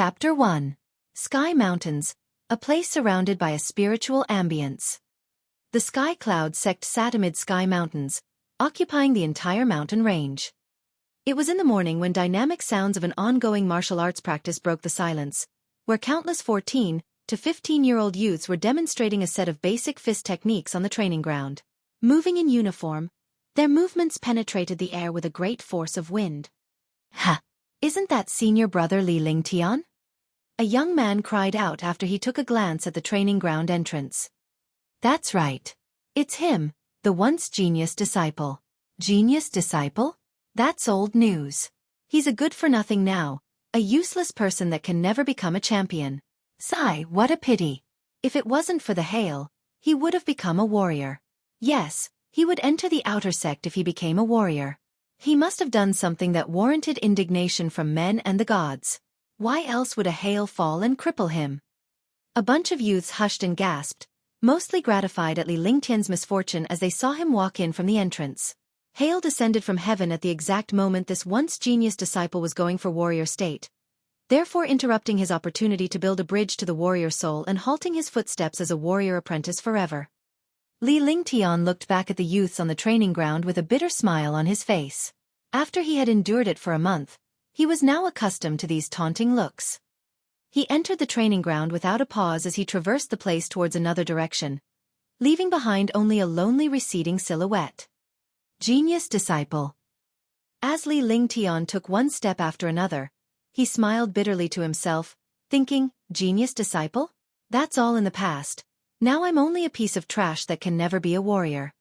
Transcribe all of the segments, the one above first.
Chapter 1. Sky Mountains, a place surrounded by a spiritual ambience. The sky cloud sect sat amid sky mountains, occupying the entire mountain range. It was in the morning when dynamic sounds of an ongoing martial arts practice broke the silence, where countless 14 to 15-year-old youths were demonstrating a set of basic fist techniques on the training ground. Moving in uniform, their movements penetrated the air with a great force of wind. Ha! Isn't that senior brother Li Lingtian? A young man cried out after he took a glance at the training ground entrance. That's right. It's him, the once genius disciple. Genius disciple? That's old news. He's a good-for-nothing now, a useless person that can never become a champion. Sigh, what a pity. If it wasn't for the hail, he would have become a warrior. Yes, he would enter the outer sect if he became a warrior. He must have done something that warranted indignation from men and the gods. Why else would a hail fall and cripple him? A bunch of youths hushed and gasped, mostly gratified at Li Lingtian's misfortune as they saw him walk in from the entrance. Hail descended from heaven at the exact moment this once genius disciple was going for warrior state, therefore interrupting his opportunity to build a bridge to the warrior soul and halting his footsteps as a warrior apprentice forever. Li Lingtian looked back at the youths on the training ground with a bitter smile on his face. After he had endured it for a month, he was now accustomed to these taunting looks. He entered the training ground without a pause as he traversed the place towards another direction, leaving behind only a lonely receding silhouette. Genius disciple. As Li Lingtian took one step after another, he smiled bitterly to himself, thinking, genius disciple? That's all in the past. Now I'm only a piece of trash that can never be a warrior.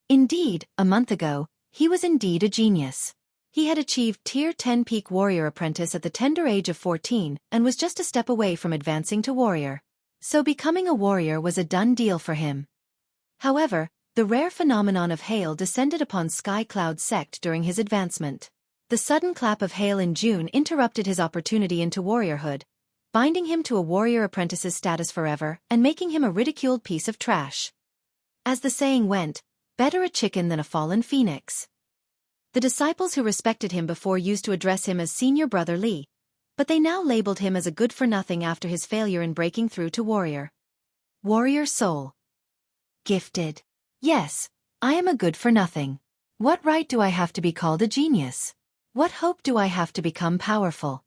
Indeed, a month ago, he was indeed a genius. He had achieved Tier 10 Peak Warrior Apprentice at the tender age of 14 and was just a step away from advancing to warrior. So becoming a warrior was a done deal for him. However, the rare phenomenon of hail descended upon Sky Cloud Sect during his advancement. The sudden clap of hail in June interrupted his opportunity into warriorhood, binding him to a warrior apprentice's status forever and making him a ridiculed piece of trash. As the saying went, better a chicken than a fallen phoenix. The disciples who respected him before used to address him as Senior Brother Li, but they now labeled him as a good-for-nothing after his failure in breaking through to warrior. Warrior soul. Gifted. Yes, I am a good-for-nothing. What right do I have to be called a genius? What hope do I have to become powerful?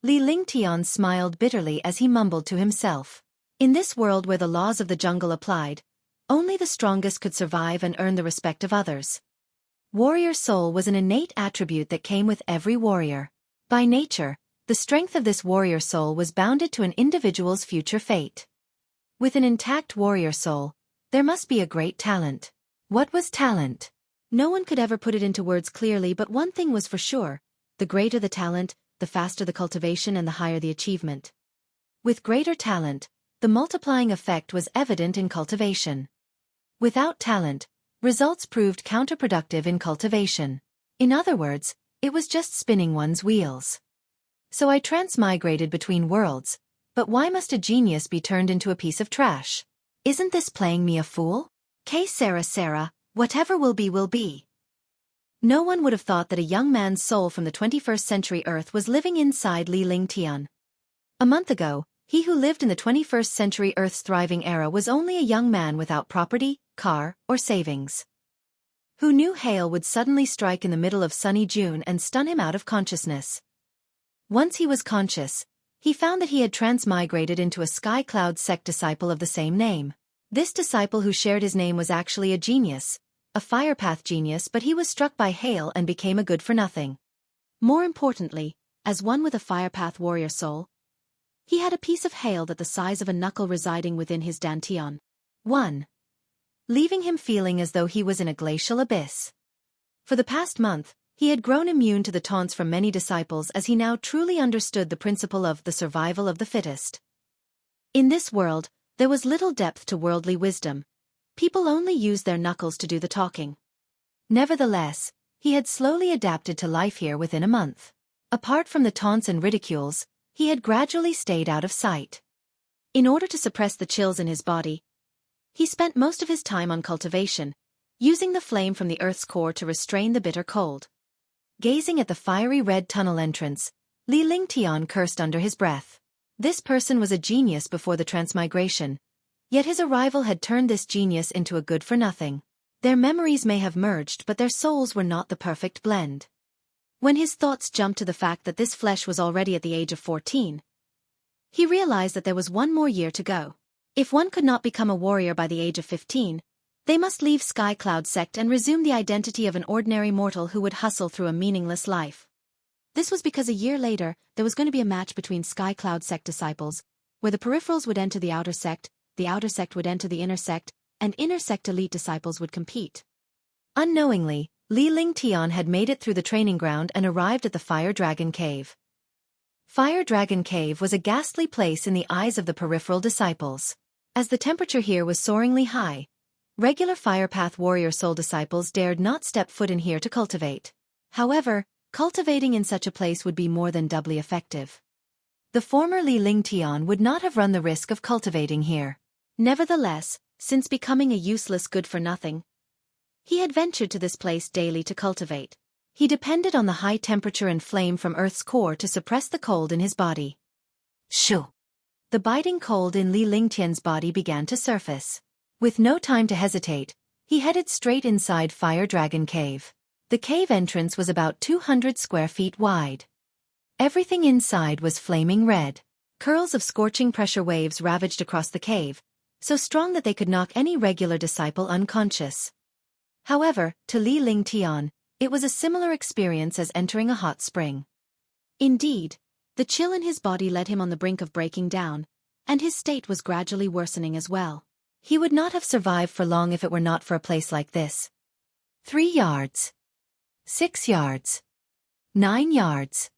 Li Lingtian smiled bitterly as he mumbled to himself. In this world where the laws of the jungle applied, only the strongest could survive and earn the respect of others. Warrior soul was an innate attribute that came with every warrior. By nature, the strength of this warrior soul was bounded to an individual's future fate. With an intact warrior soul, there must be a great talent. What was talent? No one could ever put it into words clearly, but one thing was for sure: the greater the talent, the faster the cultivation and the higher the achievement. With greater talent, the multiplying effect was evident in cultivation. Without talent, results proved counterproductive in cultivation. In other words, it was just spinning one's wheels. So I transmigrated between worlds, but why must a genius be turned into a piece of trash? Isn't this playing me a fool? Sarah, whatever will be will be. No one would have thought that a young man's soul from the 21st century Earth was living inside Li Lingtian. A month ago, he who lived in the 21st century Earth's thriving era was only a young man without property, car, or savings. Who knew hail would suddenly strike in the middle of sunny June and stun him out of consciousness. Once he was conscious, he found that he had transmigrated into a Sky Cloud Sect disciple of the same name. This disciple who shared his name was actually a genius, a firepath genius, but he was struck by hail and became a good-for-nothing. More importantly, as one with a firepath warrior soul, he had a piece of hail that the size of a knuckle residing within his dantian. 1. Leaving him feeling as though he was in a glacial abyss. For the past month, he had grown immune to the taunts from many disciples as he now truly understood the principle of the survival of the fittest. In this world, there was little depth to worldly wisdom. People only used their knuckles to do the talking. Nevertheless, he had slowly adapted to life here within a month. Apart from the taunts and ridicules, he had gradually stayed out of sight. In order to suppress the chills in his body, he spent most of his time on cultivation, using the flame from the Earth's core to restrain the bitter cold. Gazing at the fiery red tunnel entrance, Li Lingtian cursed under his breath. This person was a genius before the transmigration, yet his arrival had turned this genius into a good-for-nothing. Their memories may have merged, but their souls were not the perfect blend. When his thoughts jumped to the fact that this flesh was already at the age of 14, he realized that there was one more year to go. If one could not become a warrior by the age of 15, they must leave Sky Cloud sect and resume the identity of an ordinary mortal who would hustle through a meaningless life. This was because a year later, there was going to be a match between Sky Cloud sect disciples, where the peripherals would enter the outer sect would enter the inner sect, and inner sect elite disciples would compete. Unknowingly, Li Lingtian had made it through the training ground and arrived at the Fire Dragon Cave. Fire Dragon Cave was a ghastly place in the eyes of the peripheral disciples. As the temperature here was soaringly high, regular Fire Path warrior soul disciples dared not step foot in here to cultivate. However, cultivating in such a place would be more than doubly effective. The former Li Lingtian would not have run the risk of cultivating here. Nevertheless, since becoming a useless good-for-nothing, he had ventured to this place daily to cultivate. He depended on the high temperature and flame from Earth's core to suppress the cold in his body. Shoo! The biting cold in Li Lingtian's body began to surface. With no time to hesitate, he headed straight inside Fire Dragon Cave. The cave entrance was about 200 square feet wide. Everything inside was flaming red. Curls of scorching pressure waves ravaged across the cave, so strong that they could knock any regular disciple unconscious. However, to Li Lingtian, it was a similar experience as entering a hot spring. Indeed, the chill in his body led him on the brink of breaking down, and his state was gradually worsening as well. He would not have survived for long if it were not for a place like this. 3 yards. 6 yards. 9 yards.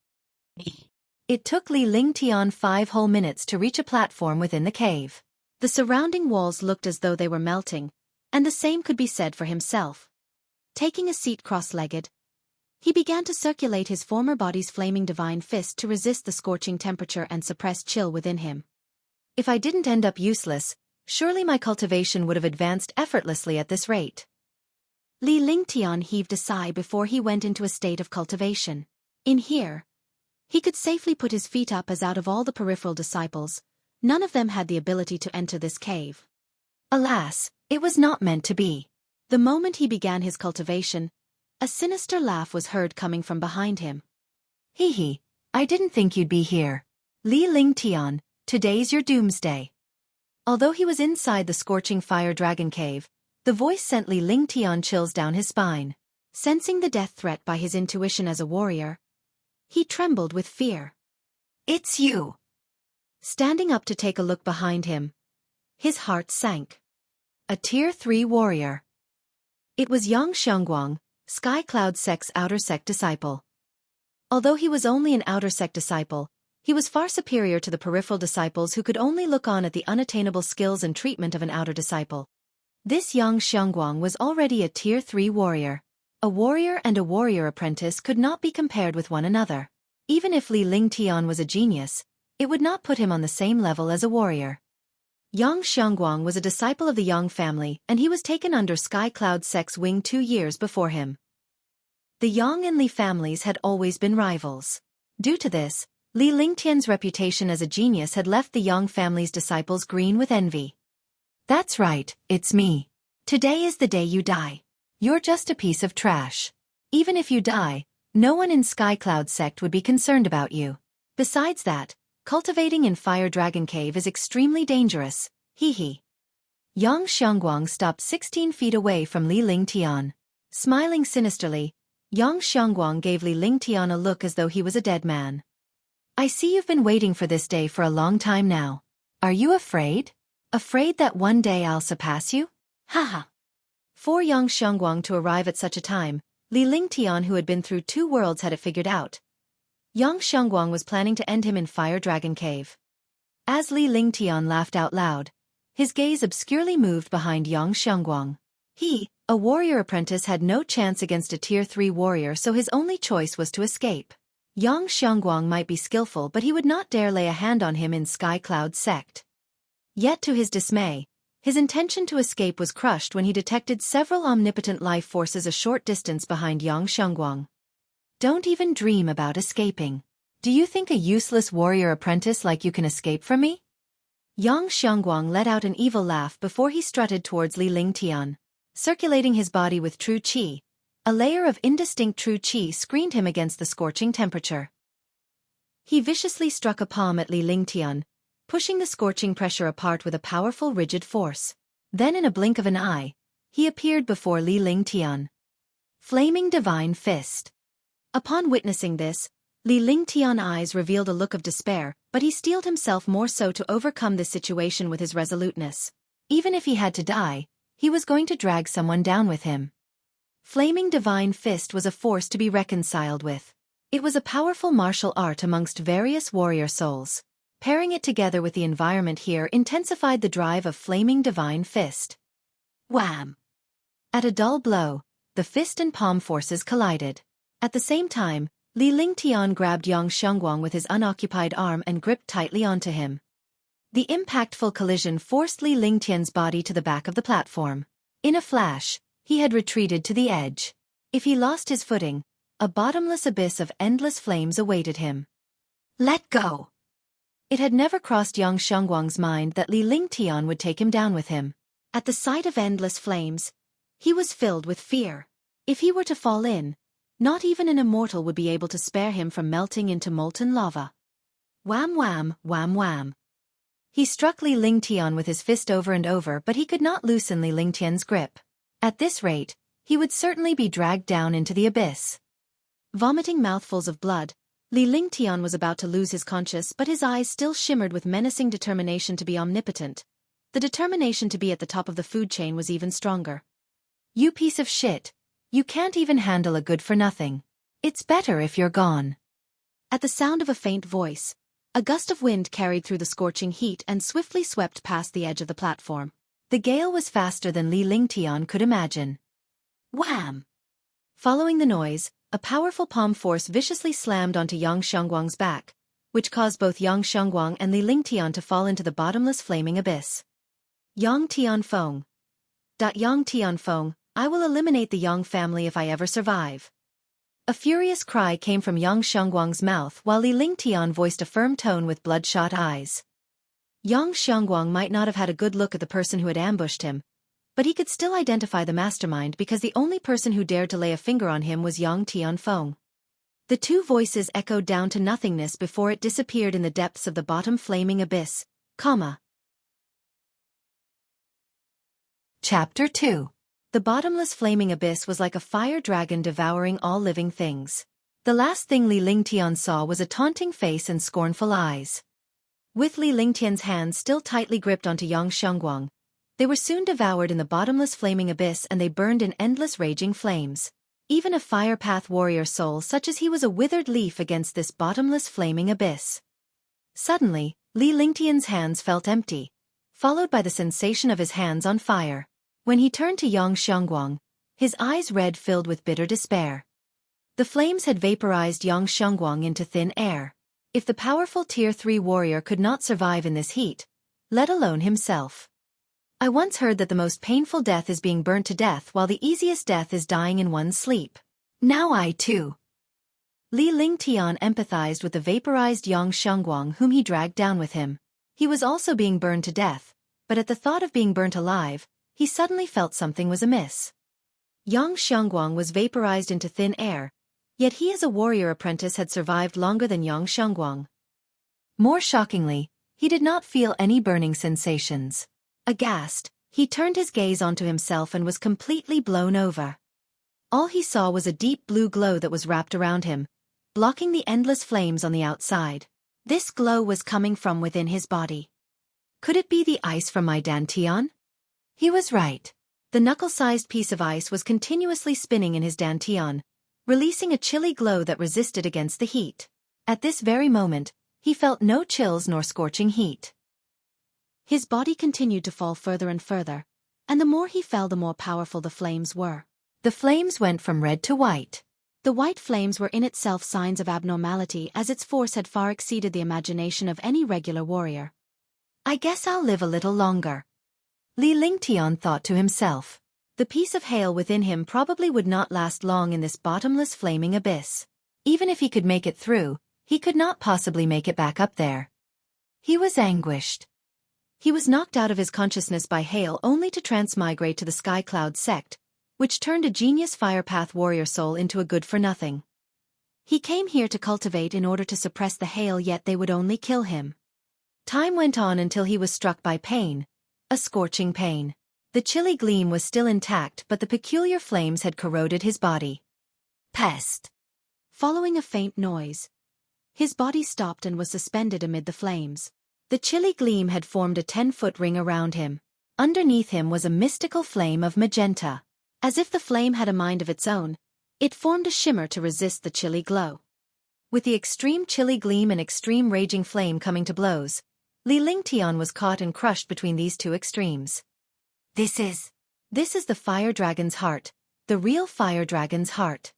It took Li Lingtian 5 whole minutes to reach a platform within the cave. The surrounding walls looked as though they were melting, and the same could be said for himself. Taking a seat cross-legged, he began to circulate his former body's flaming divine fist to resist the scorching temperature and suppress chill within him. If I didn't end up useless, surely my cultivation would have advanced effortlessly at this rate. Li Lingtian heaved a sigh before he went into a state of cultivation. In here, he could safely put his feet up, as out of all the peripheral disciples, none of them had the ability to enter this cave. Alas, it was not meant to be. The moment he began his cultivation, a sinister laugh was heard coming from behind him. Hee hee, I didn't think you'd be here. Li Lingtian, today's your doomsday. Although he was inside the scorching Fire Dragon Cave, the voice sent Li Lingtian chills down his spine. Sensing the death threat by his intuition as a warrior, he trembled with fear. It's you. Standing up to take a look behind him, his heart sank. A Tier 3 warrior. It was Yang Xiangguang, Sky Cloud sect's outer sect disciple. Although he was only an outer sect disciple, he was far superior to the peripheral disciples who could only look on at the unattainable skills and treatment of an outer disciple. This Yang Xiangguang was already a Tier 3 warrior. A warrior and a warrior apprentice could not be compared with one another. Even if Li Lingtian was a genius, it would not put him on the same level as a warrior. Yang Xiangguang was a disciple of the Yang family, and he was taken under Sky Cloud sect's wing 2 years before him. The Yang and Li families had always been rivals. Due to this, Li Lingtian's reputation as a genius had left the Yang family's disciples green with envy. That's right, it's me. Today is the day you die. You're just a piece of trash. Even if you die, no one in Sky Cloud sect would be concerned about you. Besides that, cultivating in Fire Dragon Cave is extremely dangerous, hee hee. Yang Xiangguang stopped 16 feet away from Li Lingtian. Smiling sinisterly, Yang Xiangguang gave Li Lingtian a look as though he was a dead man. I see you've been waiting for this day for a long time now. Are you afraid? Afraid that one day I'll surpass you? Haha. For Yang Xiangguang to arrive at such a time, Li Lingtian, who had been through 2 worlds, had it figured out. Yang Xiangguang was planning to end him in Fire Dragon Cave. As Li Lingtian laughed out loud, his gaze obscurely moved behind Yang Xiangguang. He, a warrior apprentice, had no chance against a Tier 3 warrior, so his only choice was to escape. Yang Xiangguang might be skillful, but he would not dare lay a hand on him in Sky Cloud sect. Yet to his dismay, his intention to escape was crushed when he detected several omnipotent life forces a short distance behind Yang Xiangguang. Don't even dream about escaping. Do you think a useless warrior apprentice like you can escape from me? Yang Xiongguang let out an evil laugh before he strutted towards Li Lingtian. Circulating his body with true qi, a layer of indistinct true qi screened him against the scorching temperature. He viciously struck a palm at Li Lingtian, pushing the scorching pressure apart with a powerful rigid force. Then in a blink of an eye, he appeared before Li Lingtian. Flaming Divine Fist. Upon witnessing this, Li Lingtian's eyes revealed a look of despair, but he steeled himself more so to overcome this situation with his resoluteness. Even if he had to die, he was going to drag someone down with him. Flaming Divine Fist was a force to be reconciled with. It was a powerful martial art amongst various warrior souls. Pairing it together with the environment here intensified the drive of Flaming Divine Fist. Wham! At a dull blow, the fist and palm forces collided. At the same time, Li Lingtian grabbed Yang Xiongguang with his unoccupied arm and gripped tightly onto him. The impactful collision forced Li Lingtian's body to the back of the platform. In a flash, he had retreated to the edge. If he lost his footing, a bottomless abyss of endless flames awaited him. Let go! It had never crossed Yang Xiongguang's mind that Li Lingtian would take him down with him. At the sight of endless flames, he was filled with fear. If he were to fall in, not even an immortal would be able to spare him from melting into molten lava. Wham wham, wham wham. He struck Li Lingtian with his fist over and over, but he could not loosen Li Lingtian's grip. At this rate, he would certainly be dragged down into the abyss. Vomiting mouthfuls of blood, Li Lingtian was about to lose his conscience, but his eyes still shimmered with menacing determination to be omnipotent. The determination to be at the top of the food chain was even stronger. You piece of shit. You can't even handle a good-for-nothing. It's better if you're gone. At the sound of a faint voice, a gust of wind carried through the scorching heat and swiftly swept past the edge of the platform. The gale was faster than Li Lingtian could imagine. Wham! Following the noise, a powerful palm force viciously slammed onto Yang Xiongguang's back, which caused both Yang Xiongguang and Li Lingtian to fall into the bottomless flaming abyss. Yang Tianfeng. Yang Tianfeng, I will eliminate the Yang family if I ever survive. A furious cry came from Yang Xiongguang's mouth while Li Lingtian voiced a firm tone with bloodshot eyes. Yang Xiongguang might not have had a good look at the person who had ambushed him, but he could still identify the mastermind because the only person who dared to lay a finger on him was Yang Tianfeng. The two voices echoed down to nothingness before it disappeared in the depths of the bottom flaming abyss. Chapter 2. The bottomless flaming abyss was like a fire dragon devouring all living things. The last thing Li Lingtian saw was a taunting face and scornful eyes. With Li Lingtian's hands still tightly gripped onto Yang Xiongguang, they were soon devoured in the bottomless flaming abyss and they burned in endless raging flames. Even a fire path warrior soul such as he was a withered leaf against this bottomless flaming abyss. Suddenly, Li Lingtian's hands felt empty, followed by the sensation of his hands on fire. When he turned to Yang Xiongguang, his eyes red filled with bitter despair. The flames had vaporized Yang Xiongguang into thin air. If the powerful Tier 3 warrior could not survive in this heat, let alone himself. I once heard that the most painful death is being burnt to death while the easiest death is dying in one's sleep. Now I too. Li Lingtian empathized with the vaporized Yang Xiongguang whom he dragged down with him. He was also being burned to death, but at the thought of being burnt alive, he suddenly felt something was amiss. Yang Xiongguang was vaporized into thin air, yet he as a warrior apprentice had survived longer than Yang Xiongguang. More shockingly, he did not feel any burning sensations. Aghast, he turned his gaze onto himself and was completely blown over. All he saw was a deep blue glow that was wrapped around him, blocking the endless flames on the outside. This glow was coming from within his body. Could it be the ice from my dantian? He was right. The knuckle-sized piece of ice was continuously spinning in his dantian, releasing a chilly glow that resisted against the heat. At this very moment, he felt no chills nor scorching heat. His body continued to fall further and further, and the more he fell the more powerful the flames were. The flames went from red to white. The white flames were in itself signs of abnormality as its force had far exceeded the imagination of any regular warrior. I guess I'll live a little longer. Li Lingtian thought to himself. The piece of hail within him probably would not last long in this bottomless flaming abyss. Even if he could make it through, He could not possibly make it back up there. He was anguished. He was knocked out of his consciousness by hail only to transmigrate to the Sky Cloud sect, which turned a genius firepath warrior soul into a good-for-nothing. He came here to cultivate in order to suppress the hail, yet they would only kill him. Time went on until he was struck by pain, a scorching pain. The chilly gleam was still intact, but the peculiar flames had corroded his body. Pest! Following a faint noise, his body stopped and was suspended amid the flames. The chilly gleam had formed a 10-foot ring around him. Underneath him was a mystical flame of magenta. As if the flame had a mind of its own, it formed a shimmer to resist the chilly glow. With the extreme chilly gleam and extreme raging flame coming to blows, Li Lingtian was caught and crushed between these two extremes. This is the fire dragon's heart, the real fire dragon's heart.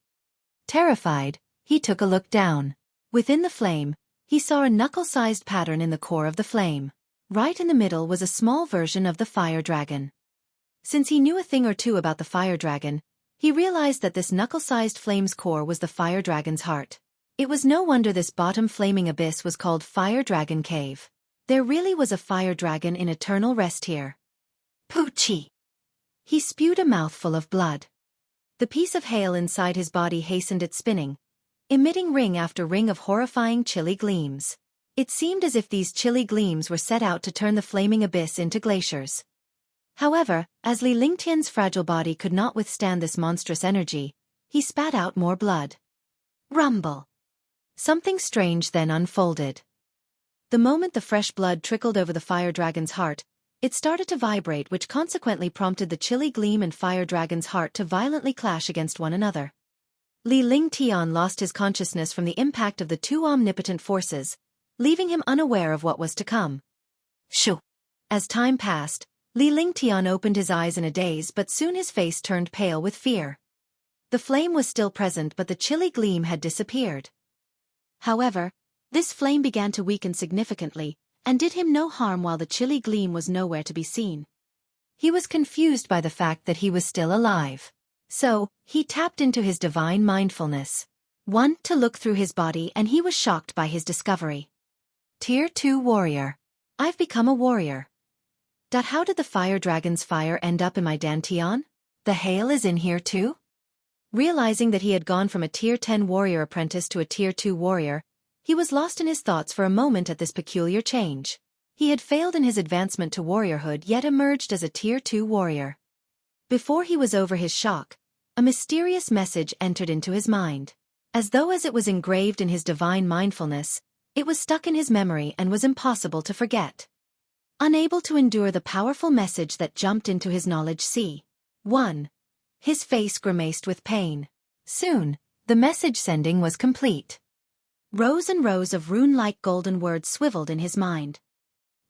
Terrified, he took a look down. Within the flame, he saw a knuckle-sized pattern in the core of the flame. Right in the middle was a small version of the fire dragon. Since he knew a thing or two about the fire dragon, he realized that this knuckle-sized flame's core was the fire dragon's heart. It was no wonder this bottom flaming abyss was called Fire Dragon Cave. There really was a fire dragon in eternal rest here. Poochie! He spewed a mouthful of blood. The piece of hail inside his body hastened its spinning, emitting ring after ring of horrifying chilly gleams. It seemed as if these chilly gleams were set out to turn the flaming abyss into glaciers. However, as Li Lingtian's fragile body could not withstand this monstrous energy, he spat out more blood. Rumble! Something strange then unfolded. The moment the fresh blood trickled over the fire dragon's heart, it started to vibrate, which consequently prompted the chilly gleam and fire dragon's heart to violently clash against one another. Li Lingtian lost his consciousness from the impact of the two omnipotent forces, leaving him unaware of what was to come. Shoo! As time passed, Li Lingtian opened his eyes in a daze, but soon his face turned pale with fear. The flame was still present, but the chilly gleam had disappeared. However, this flame began to weaken significantly, and did him no harm while the chilly gleam was nowhere to be seen. He was confused by the fact that he was still alive. So, he tapped into his divine mindfulness. To look through his body, and he was shocked by his discovery. Tier 2 Warrior. I've become a warrior. How did the fire dragon's fire end up in my dantian? The hail is in here too? Realizing that he had gone from a Tier 10 warrior apprentice to a Tier 2 warrior, he was lost in his thoughts for a moment at this peculiar change. He had failed in his advancement to warriorhood, yet emerged as a Tier 2 warrior. Before he was over his shock, a mysterious message entered into his mind. As it was engraved in his divine mindfulness, it was stuck in his memory and was impossible to forget. Unable to endure the powerful message that jumped into his knowledge sea. 1. His face grimaced with pain. Soon, the message sending was complete. Rows and rows of rune-like golden words swiveled in his mind.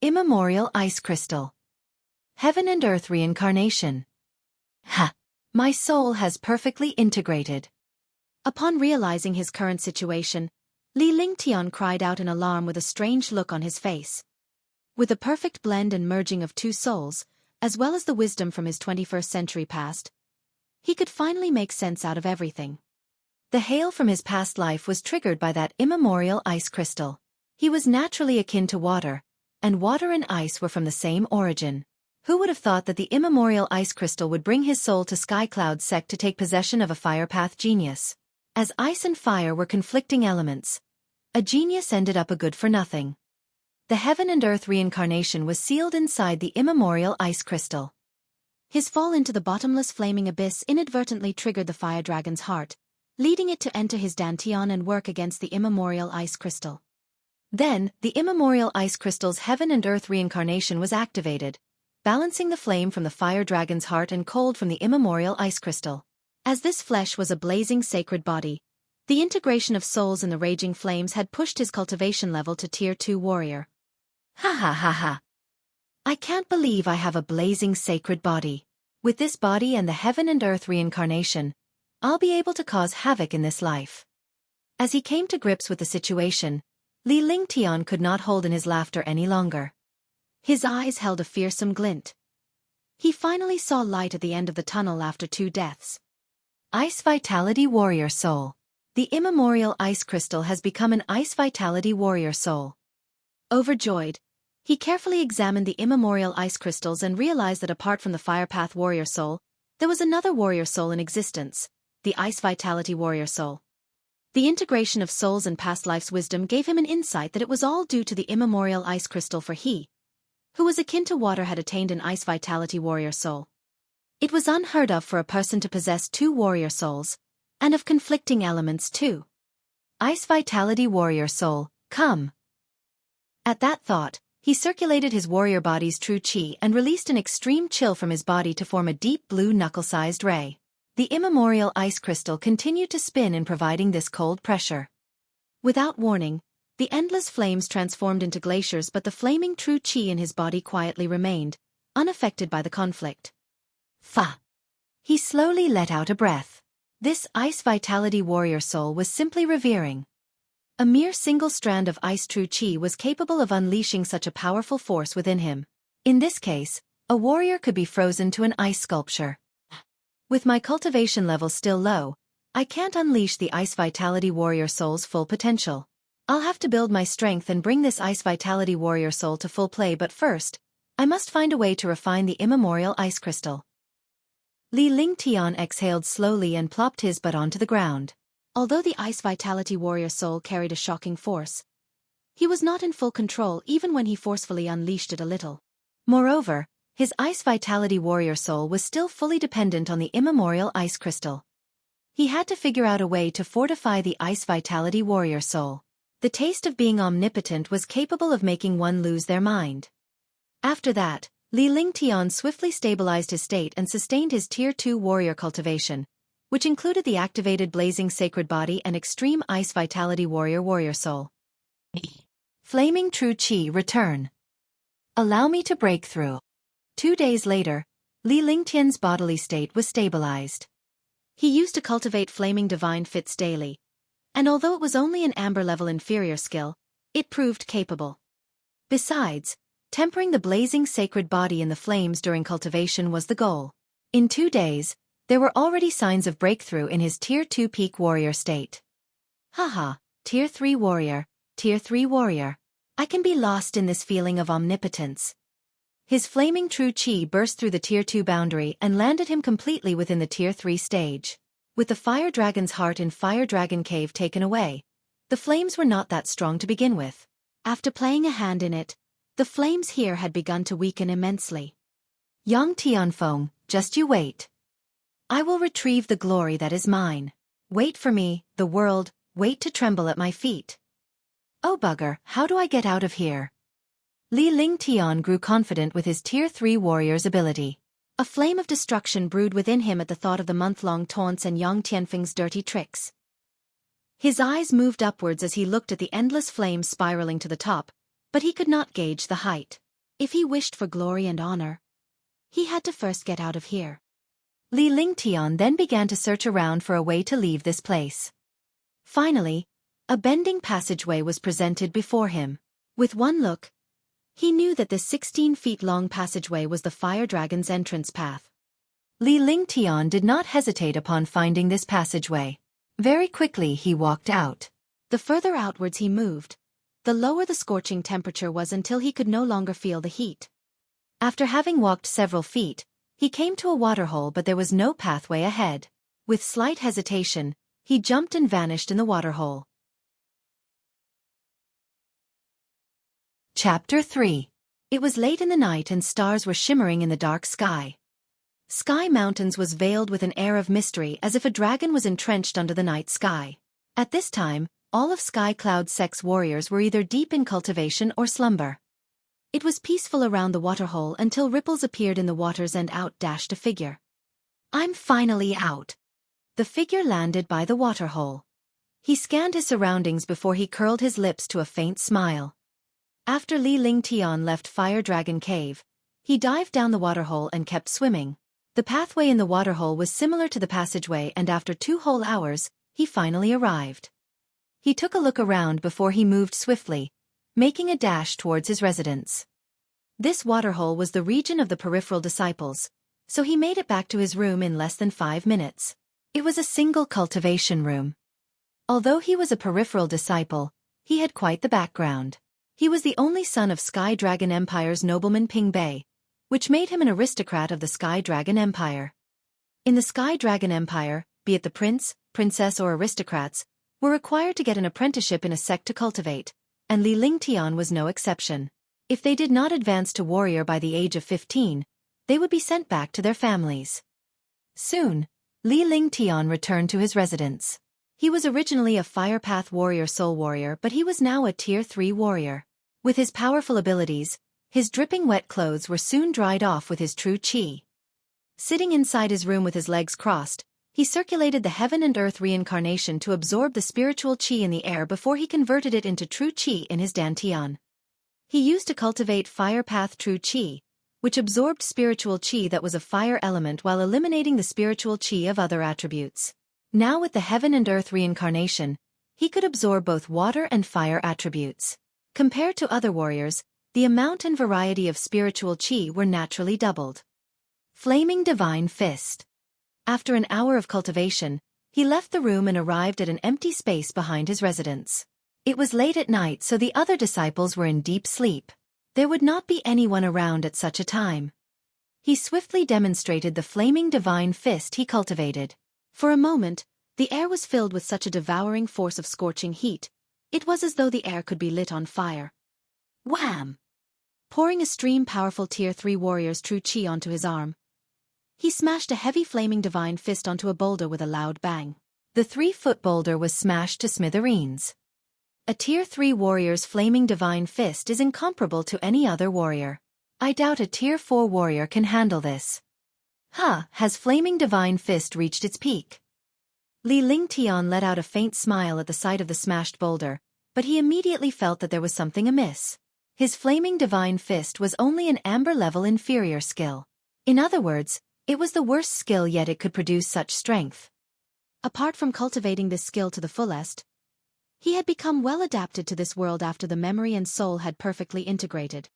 Immemorial ice crystal. Heaven and earth reincarnation. Ha! My soul has perfectly integrated. Upon realizing his current situation, Li Lingtian cried out in alarm with a strange look on his face. With a perfect blend and merging of two souls, as well as the wisdom from his 21st century past, he could finally make sense out of everything. The hail from his past life was triggered by that immemorial ice crystal. He was naturally akin to water, and water and ice were from the same origin. Who would have thought that the immemorial ice crystal would bring his soul to Sky Cloud sect to take possession of a firepath genius? As ice and fire were conflicting elements, a genius ended up a good-for-nothing. The heaven and earth reincarnation was sealed inside the immemorial ice crystal. His fall into the bottomless flaming abyss inadvertently triggered the fire dragon's heart, leading it to enter his dantian and work against the immemorial ice crystal. Then, the immemorial ice crystal's heaven and earth reincarnation was activated, balancing the flame from the fire dragon's heart and cold from the immemorial ice crystal. As this flesh was a blazing sacred body, the integration of souls in the raging flames had pushed his cultivation level to Tier 2 warrior. Ha ha ha ha. I can't believe I have a blazing sacred body. With this body and the heaven and earth reincarnation, I'll be able to cause havoc in this life. As he came to grips with the situation, Li Lingtian could not hold in his laughter any longer. His eyes held a fearsome glint. He finally saw light at the end of the tunnel after 2 deaths. Ice Vitality Warrior Soul. The immemorial ice crystal has become an ice vitality warrior soul. Overjoyed, he carefully examined the immemorial ice crystals and realized that apart from the fire path warrior soul, there was another warrior soul in existence, the ice vitality warrior soul. The integration of souls and past life's wisdom gave him an insight that it was all due to the immemorial ice crystal, for he, who was akin to water, had attained an ice vitality warrior soul. It was unheard of for a person to possess two warrior souls, and of conflicting elements too. Ice vitality warrior soul, come. At that thought, he circulated his warrior body's true chi and released an extreme chill from his body to form a deep blue knuckle-sized ray. The immemorial ice crystal continued to spin in providing this cold pressure. Without warning, the endless flames transformed into glaciers, but the flaming true chi in his body quietly remained, unaffected by the conflict. Fa! He slowly let out a breath. This ice vitality warrior soul was simply revering. A mere single strand of ice true chi was capable of unleashing such a powerful force within him. In this case, a warrior could be frozen to an ice sculpture. With my cultivation level still low, I can't unleash the ice vitality warrior soul's full potential. I'll have to build my strength and bring this ice vitality warrior soul to full play, but first, I must find a way to refine the immemorial ice crystal. Li Lingtian exhaled slowly and plopped his butt onto the ground. Although the ice vitality warrior soul carried a shocking force, he was not in full control even when he forcefully unleashed it a little. Moreover, his ice vitality warrior soul was still fully dependent on the immemorial ice crystal. He had to figure out a way to fortify the ice vitality warrior soul. The taste of being omnipotent was capable of making one lose their mind. After that, Li Lingtian swiftly stabilized his state and sustained his Tier 2 warrior cultivation, which included the activated blazing sacred body and extreme ice vitality warrior soul. Flaming true chi return. Allow me to break through. 2 days later, Li Lingtian's bodily state was stabilized. He used to cultivate flaming divine fits daily, and although it was only an amber level inferior skill, it proved capable. Besides, tempering the blazing sacred body in the flames during cultivation was the goal. In 2 days, there were already signs of breakthrough in his Tier 2 peak warrior state. Haha, Tier 3 warrior, Tier 3 warrior. I can be lost in this feeling of omnipotence. His flaming true chi burst through the Tier 2 boundary and landed him completely within the Tier 3 stage. With the Fire Dragon's heart in Fire Dragon Cave taken away, the flames were not that strong to begin with. After playing a hand in it, the flames here had begun to weaken immensely. Yang Tianfeng, just you wait. I will retrieve the glory that is mine. Wait for me, the world, wait to tremble at my feet. Oh bugger, how do I get out of here? Li Lingtian grew confident with his Tier 3 warrior's ability. A flame of destruction brewed within him at the thought of the month-long taunts and Yang Tianfeng's dirty tricks. His eyes moved upwards as he looked at the endless flames spiraling to the top, but he could not gauge the height. If he wished for glory and honor, he had to first get out of here. Li Lingtian then began to search around for a way to leave this place. Finally, a bending passageway was presented before him. With one look, he knew that this 16-feet-long passageway was the Fire Dragon's entrance path. Li Lingtian did not hesitate upon finding this passageway. Very quickly he walked out. The further outwards he moved, the lower the scorching temperature was until he could no longer feel the heat. After having walked several feet, he came to a waterhole, but there was no pathway ahead. With slight hesitation, he jumped and vanished in the waterhole. Chapter 3. It was late in the night and stars were shimmering in the dark sky. Sky Mountains was veiled with an air of mystery as if a dragon was entrenched under the night sky. At this time, all of Sky Cloud's sex warriors were either deep in cultivation or slumber. It was peaceful around the waterhole until ripples appeared in the waters and out dashed a figure. I'm finally out. The figure landed by the waterhole. He scanned his surroundings before he curled his lips to a faint smile. After Li Lingtian left Fire Dragon Cave, he dived down the waterhole and kept swimming. The pathway in the waterhole was similar to the passageway, and after 2 whole hours, he finally arrived. He took a look around before he moved swiftly, making a dash towards his residence. This waterhole was the region of the peripheral disciples, so he made it back to his room in less than 5 minutes. It was a single cultivation room. Although he was a peripheral disciple, he had quite the background. He was the only son of Sky Dragon Empire's nobleman Ping Bei, which made him an aristocrat of the Sky Dragon Empire. In the Sky Dragon Empire, be it the prince, princess or aristocrats, were required to get an apprenticeship in a sect to cultivate, and Li Lingtian was no exception. If they did not advance to warrior by the age of 15, they would be sent back to their families. Soon, Li Lingtian returned to his residence. He was originally a Fire Path warrior soul warrior, but he was now a Tier 3 warrior. With his powerful abilities, his dripping wet clothes were soon dried off with his true qi. Sitting inside his room with his legs crossed, he circulated the heaven and earth reincarnation to absorb the spiritual qi in the air before he converted it into true qi in his dantian. He used to cultivate Fire Path true qi, which absorbed spiritual qi that was a fire element while eliminating the spiritual qi of other attributes. Now with the heaven and earth reincarnation, he could absorb both water and fire attributes. Compared to other warriors, the amount and variety of spiritual qi were naturally doubled. Flaming Divine Fist. After an hour of cultivation, he left the room and arrived at an empty space behind his residence. It was late at night, so the other disciples were in deep sleep. There would not be anyone around at such a time. He swiftly demonstrated the flaming divine fist he cultivated. For a moment, the air was filled with such a devouring force of scorching heat, it was as though the air could be lit on fire. Wham! Pouring a stream powerful Tier 3 warrior's true qi onto his arm, he smashed a heavy flaming divine fist onto a boulder with a loud bang. The 3-foot boulder was smashed to smithereens. A Tier 3 warrior's flaming divine fist is incomparable to any other warrior. I doubt a Tier 4 warrior can handle this. Has flaming divine fist reached its peak? Li Lingtian let out a faint smile at the sight of the smashed boulder, but he immediately felt that there was something amiss. His flaming divine fist was only an amber-level inferior skill. In other words, it was the worst skill, yet it could produce such strength. Apart from cultivating this skill to the fullest, he had become well adapted to this world after the memory and soul had perfectly integrated.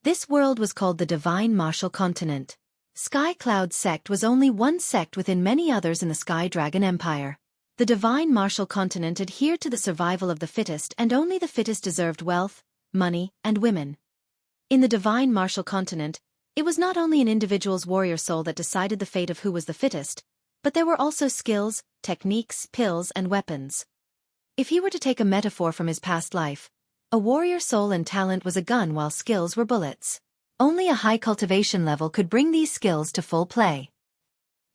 This world was called the Divine Martial Continent. Sky Cloud sect was only one sect within many others in the Sky Dragon Empire. The Divine Martial Continent adhered to the survival of the fittest, and only the fittest deserved wealth, money, and women. In the Divine Martial Continent, it was not only an individual's warrior soul that decided the fate of who was the fittest, but there were also skills, techniques, pills, and weapons. If he were to take a metaphor from his past life, a warrior soul and talent was a gun while skills were bullets. Only a high cultivation level could bring these skills to full play.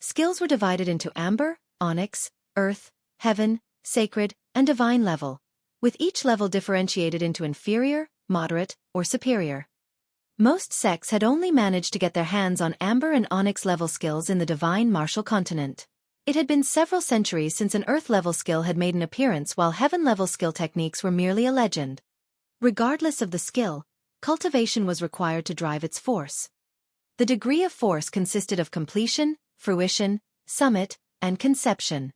Skills were divided into amber, onyx, earth, heaven, sacred, and divine level, with each level differentiated into inferior, moderate, or superior. Most sects had only managed to get their hands on amber and onyx level skills in the Divine Martial Continent. It had been several centuries since an earth level skill had made an appearance, while heaven level skill techniques were merely a legend. Regardless of the skill, cultivation was required to drive its force. The degree of force consisted of completion, fruition, summit, and conception.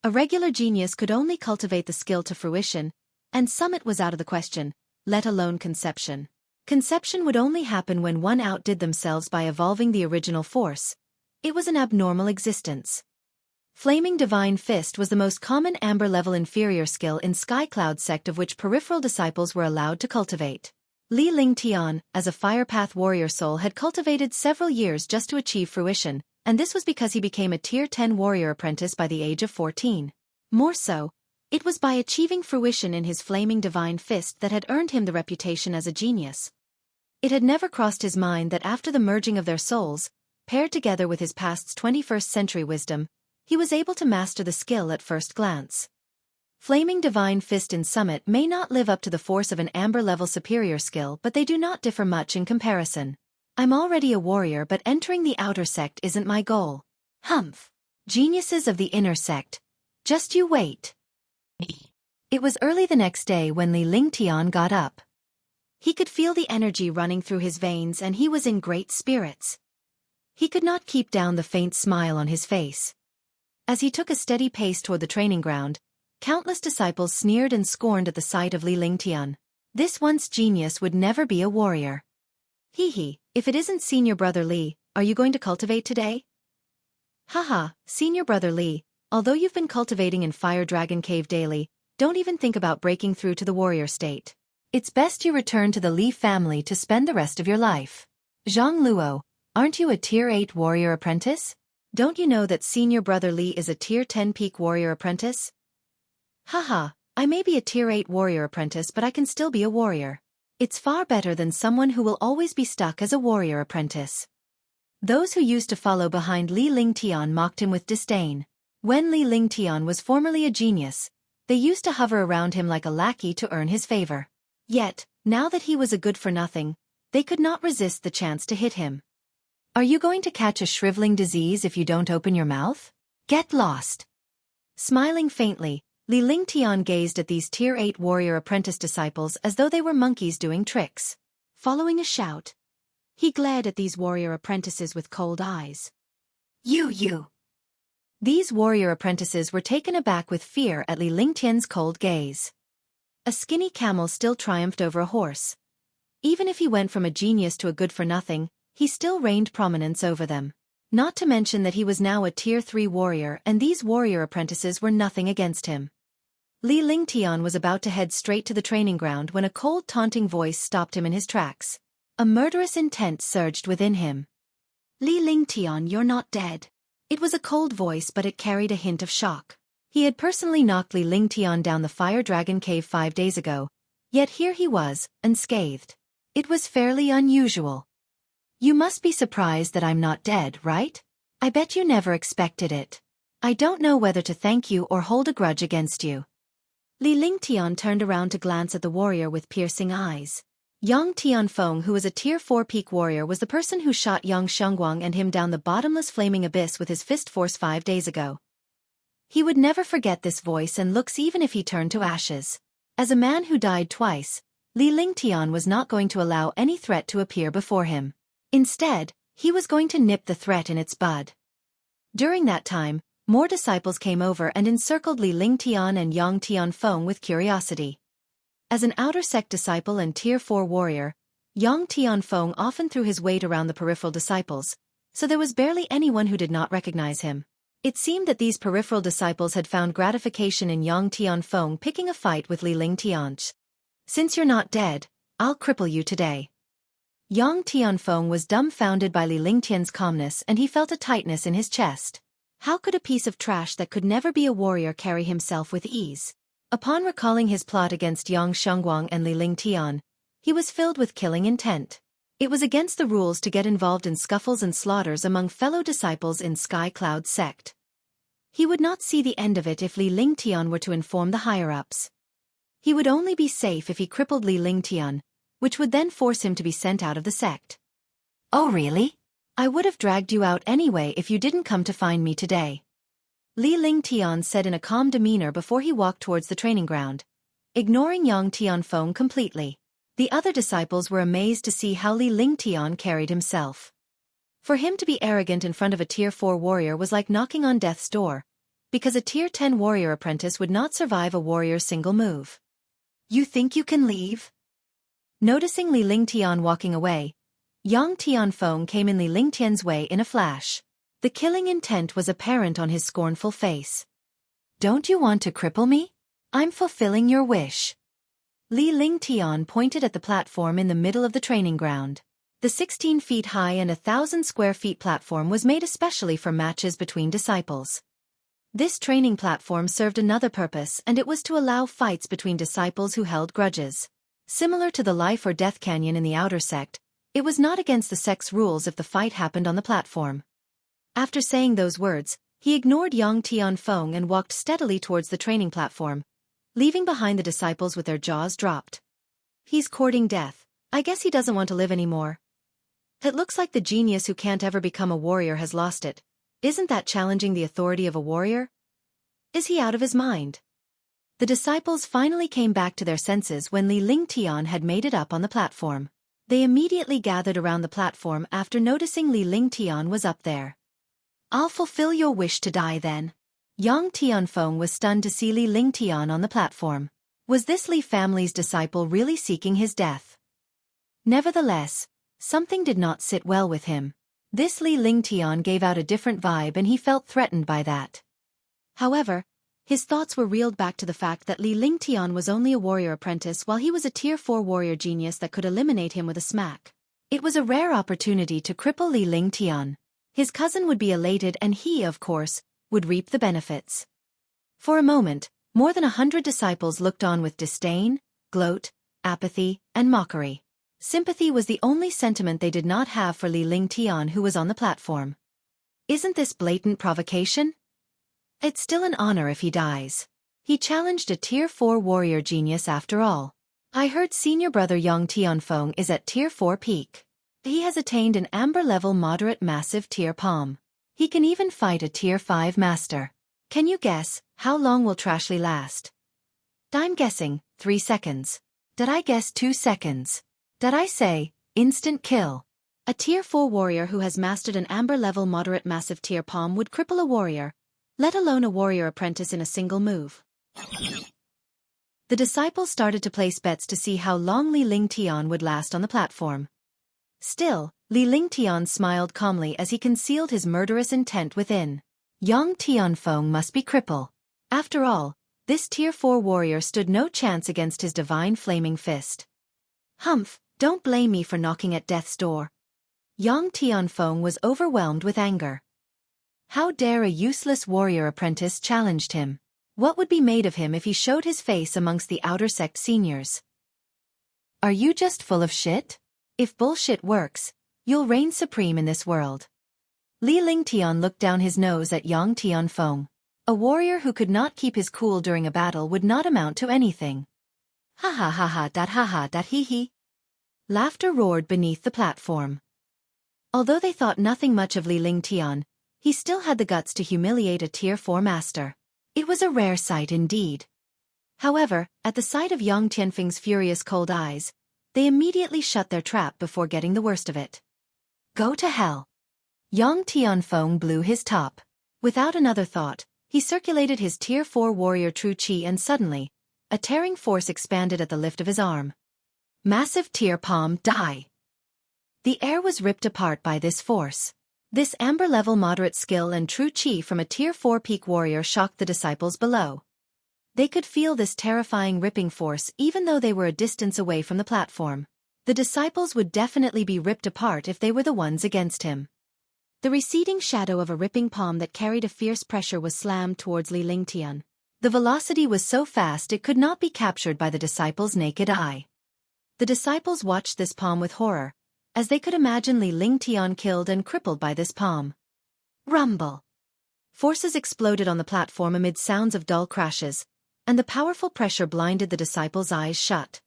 A regular genius could only cultivate the skill to fruition, and summit was out of the question, let alone conception. Conception would only happen when one outdid themselves by evolving the original force. It was an abnormal existence. Flaming Divine Fist was the most common amber-level inferior skill in Sky Cloud sect, of which peripheral disciples were allowed to cultivate. Li Lingtian, as a Fire Path warrior soul, had cultivated several years just to achieve fruition, and this was because he became a Tier 10 warrior apprentice by the age of 14. More so, it was by achieving fruition in his Flaming Divine Fist that had earned him the reputation as a genius. It had never crossed his mind that after the merging of their souls, paired together with his past's 21st century wisdom, he was able to master the skill at first glance. Flaming Divine Fist and Summit may not live up to the force of an amber-level superior skill, but they do not differ much in comparison. I'm already a warrior, but entering the outer sect isn't my goal. Humph! Geniuses of the inner sect, just you wait. It was early the next day when Li Lingtian got up. He could feel the energy running through his veins, and he was in great spirits. He could not keep down the faint smile on his face. As he took a steady pace toward the training ground, countless disciples sneered and scorned at the sight of Li Lingtian. This once genius would never be a warrior. Hee, if it isn't Senior Brother Li, are you going to cultivate today? Haha, Senior Brother Li, Although you've been cultivating in Fire Dragon Cave daily, don't even think about breaking through to the warrior state. It's best you return to the Li family to spend the rest of your life. Zhang Luo, aren't you a Tier 8 warrior apprentice? Don't you know that senior brother Li is a Tier 10 peak warrior apprentice? Haha, I may be a Tier 8 warrior apprentice but I can still be a warrior. It's far better than someone who will always be stuck as a warrior apprentice. Those who used to follow behind Li Lingtian mocked him with disdain. When Li Lingtian was formerly a genius, they used to hover around him like a lackey to earn his favor. Yet, now that he was a good-for-nothing, they could not resist the chance to hit him. Are you going to catch a shriveling disease if you don't open your mouth? Get lost. Smiling faintly, Li Lingtian gazed at these Tier 8 warrior apprentice disciples as though they were monkeys doing tricks. Following a shout, he glared at these warrior apprentices with cold eyes. You! These warrior apprentices were taken aback with fear at Li Lingtian's cold gaze. A skinny camel still triumphed over a horse. Even if he went from a genius to a good-for-nothing, he still reigned prominence over them. Not to mention that he was now a Tier 3 warrior and these warrior apprentices were nothing against him. Li Lingtian was about to head straight to the training ground when a cold taunting voice stopped him in his tracks. A murderous intent surged within him. Li Lingtian, you're not dead. It was a cold voice but it carried a hint of shock. He had personally knocked Li Lingtian down the Fire Dragon Cave 5 days ago, yet here he was, unscathed. It was fairly unusual. You must be surprised that I'm not dead, right? I bet you never expected it. I don't know whether to thank you or hold a grudge against you. Li Lingtian turned around to glance at the warrior with piercing eyes. Yang Tianfeng, who was a Tier 4 peak warrior, was the person who shot Yang Shengguang and him down the bottomless flaming abyss with his fist force 5 days ago. He would never forget this voice and looks even if he turned to ashes. As a man who died twice, Li Lingtian was not going to allow any threat to appear before him. Instead, he was going to nip the threat in its bud. During that time, more disciples came over and encircled Li Lingtian and Yang Tianfeng with curiosity. As an outer sect disciple and Tier 4 warrior, Yang Tianfeng often threw his weight around the peripheral disciples, so there was barely anyone who did not recognize him. It seemed that these peripheral disciples had found gratification in Yang Tianfeng picking a fight with Li Lingtian. Since you're not dead, I'll cripple you today. Yang Tianfeng was dumbfounded by Li Lingtian's calmness and he felt a tightness in his chest. How could a piece of trash that could never be a warrior carry himself with ease? Upon recalling his plot against Yang Shengguang and Li Lingtian, he was filled with killing intent. It was against the rules to get involved in scuffles and slaughters among fellow disciples in Sky Cloud sect. He would not see the end of it if Li Lingtian were to inform the higher-ups. He would only be safe if he crippled Li Lingtian, which would then force him to be sent out of the sect. Oh really? I would have dragged you out anyway if you didn't come to find me today. Li Lingtian said in a calm demeanor before he walked towards the training ground, ignoring Yang Tianfeng completely. The other disciples were amazed to see how Li Lingtian carried himself. For him to be arrogant in front of a Tier 4 warrior was like knocking on death's door, because a Tier 10 warrior apprentice would not survive a warrior's single move. You think you can leave? Noticing Li Lingtian walking away, Yang Tianfeng came in Li Lingtian's way in a flash. The killing intent was apparent on his scornful face. Don't you want to cripple me? I'm fulfilling your wish. Li Lingtian pointed at the platform in the middle of the training ground. The 16 feet high and 1,000 square feet platform was made especially for matches between disciples. This training platform served another purpose, and it was to allow fights between disciples who held grudges. Similar to the life or death canyon in the outer sect, it was not against the sect's rules if the fight happened on the platform. After saying those words, he ignored Yang Tianfeng and walked steadily towards the training platform, leaving behind the disciples with their jaws dropped. He's courting death. I guess he doesn't want to live anymore. It looks like the genius who can't ever become a warrior has lost it. Isn't that challenging the authority of a warrior? Is he out of his mind? The disciples finally came back to their senses when Li Lingtian had made it up on the platform. They immediately gathered around the platform after noticing Li Lingtian was up there. I'll fulfill your wish to die then. Yang Tianfeng was stunned to see Li Lingtian on the platform. Was this Li family's disciple really seeking his death? Nevertheless, something did not sit well with him. This Li Lingtian gave out a different vibe and he felt threatened by that. However, his thoughts were reeled back to the fact that Li Lingtian was only a warrior apprentice while he was a Tier 4 warrior genius that could eliminate him with a smack. It was a rare opportunity to cripple Li Lingtian. His cousin would be elated and he, of course, would reap the benefits. For a moment, more than 100 disciples looked on with disdain, gloat, apathy, and mockery. Sympathy was the only sentiment they did not have for Li Lingtian, who was on the platform. Isn't this blatant provocation? It's still an honor if he dies. He challenged a Tier 4 warrior genius after all. I heard senior brother Yang Tianfeng is at Tier 4 peak. He has attained an amber level moderate massive tier palm. He can even fight a Tier 5 master. Can you guess how long will Trashly last? I'm guessing 3 seconds. Did I guess 2 seconds? Did I say instant kill? A Tier 4 warrior who has mastered an amber level moderate massive tier palm would cripple a warrior, let alone a warrior apprentice, in a single move. The disciples started to place bets to see how long Li Lingtian would last on the platform. Still, Li Lingtian smiled calmly as he concealed his murderous intent within. Yang Tianfeng must be crippled. After all, this Tier 4 warrior stood no chance against his divine flaming fist. Humph, don't blame me for knocking at death's door. Yang Tianfeng was overwhelmed with anger. How dare a useless warrior apprentice challenged him? What would be made of him if he showed his face amongst the outer sect seniors? Are you just full of shit? If bullshit works, you'll reign supreme in this world. Li Lingtian looked down his nose at Yang Tianfeng. A warrior who could not keep his cool during a battle would not amount to anything. Ha ha ha ha that hee hee. Laughter roared beneath the platform. Although they thought nothing much of Li Lingtian, he still had the guts to humiliate a Tier 4 master. It was a rare sight indeed. However, at the sight of Yang Tianfeng's furious cold eyes, they immediately shut their trap before getting the worst of it. Go to hell. Yang Tianfeng blew his top. Without another thought, he circulated his Tier 4 warrior Xueqi, and suddenly, a tearing force expanded at the lift of his arm. Massive tier palm, die! The air was ripped apart by this force. This amber-level moderate skill and true chi from a Tier 4 peak warrior shocked the disciples below. They could feel this terrifying ripping force even though they were a distance away from the platform. The disciples would definitely be ripped apart if they were the ones against him. The receding shadow of a ripping palm that carried a fierce pressure was slammed towards Li Lingtian. The velocity was so fast it could not be captured by the disciples' naked eye. The disciples watched this palm with horror, as they could imagine Li Lingtian killed and crippled by this palm. Rumble! Forces exploded on the platform amid sounds of dull crashes, and the powerful pressure blinded the disciples' eyes shut.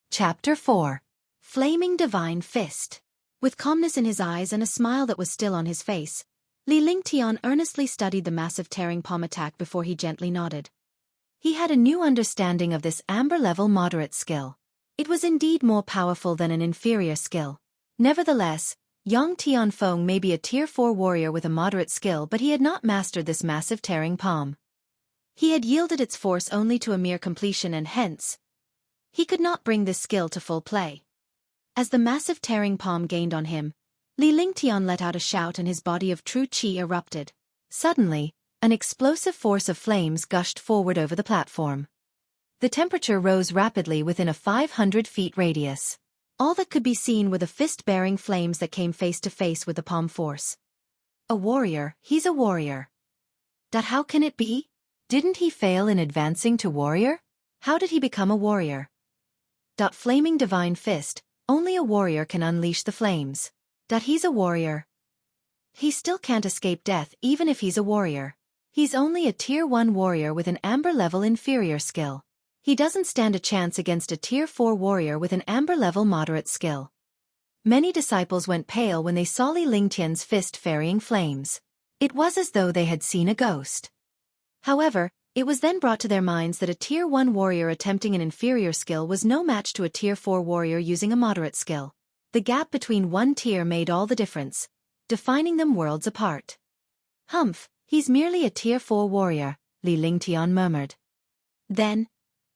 Chapter 4. Flaming Divine Fist. With calmness in his eyes and a smile that was still on his face, Li Lingtian earnestly studied the massive tearing palm attack before he gently nodded. He had a new understanding of this amber-level moderate skill. It was indeed more powerful than an inferior skill. Nevertheless, Yang Tianfeng may be a Tier 4 warrior with a moderate skill, but he had not mastered this massive tearing palm. He had yielded its force only to a mere completion, and hence, he could not bring this skill to full play. As the massive tearing palm gained on him, Li Lingtian let out a shout and his body of true chi erupted. Suddenly, an explosive force of flames gushed forward over the platform. The temperature rose rapidly within a 500 feet radius. All that could be seen were the fist-bearing flames that came face to face with the palm force. A warrior, he's a warrior. That how can it be? Didn't he fail in advancing to warrior? How did he become a warrior? Flaming divine fist, only a warrior can unleash the flames. That he's a warrior. He still can't escape death even if he's a warrior. He's only a Tier 1 warrior with an amber-level inferior skill. He doesn't stand a chance against a Tier 4 warrior with an amber-level moderate skill. Many disciples went pale when they saw Li Lingtian's fist ferrying flames. It was as though they had seen a ghost. However, it was then brought to their minds that a Tier 1 warrior attempting an inferior skill was no match to a Tier 4 warrior using a moderate skill. The gap between one tier made all the difference, defining them worlds apart. Humph, he's merely a Tier 4 warrior, Li Lingtian murmured. Then,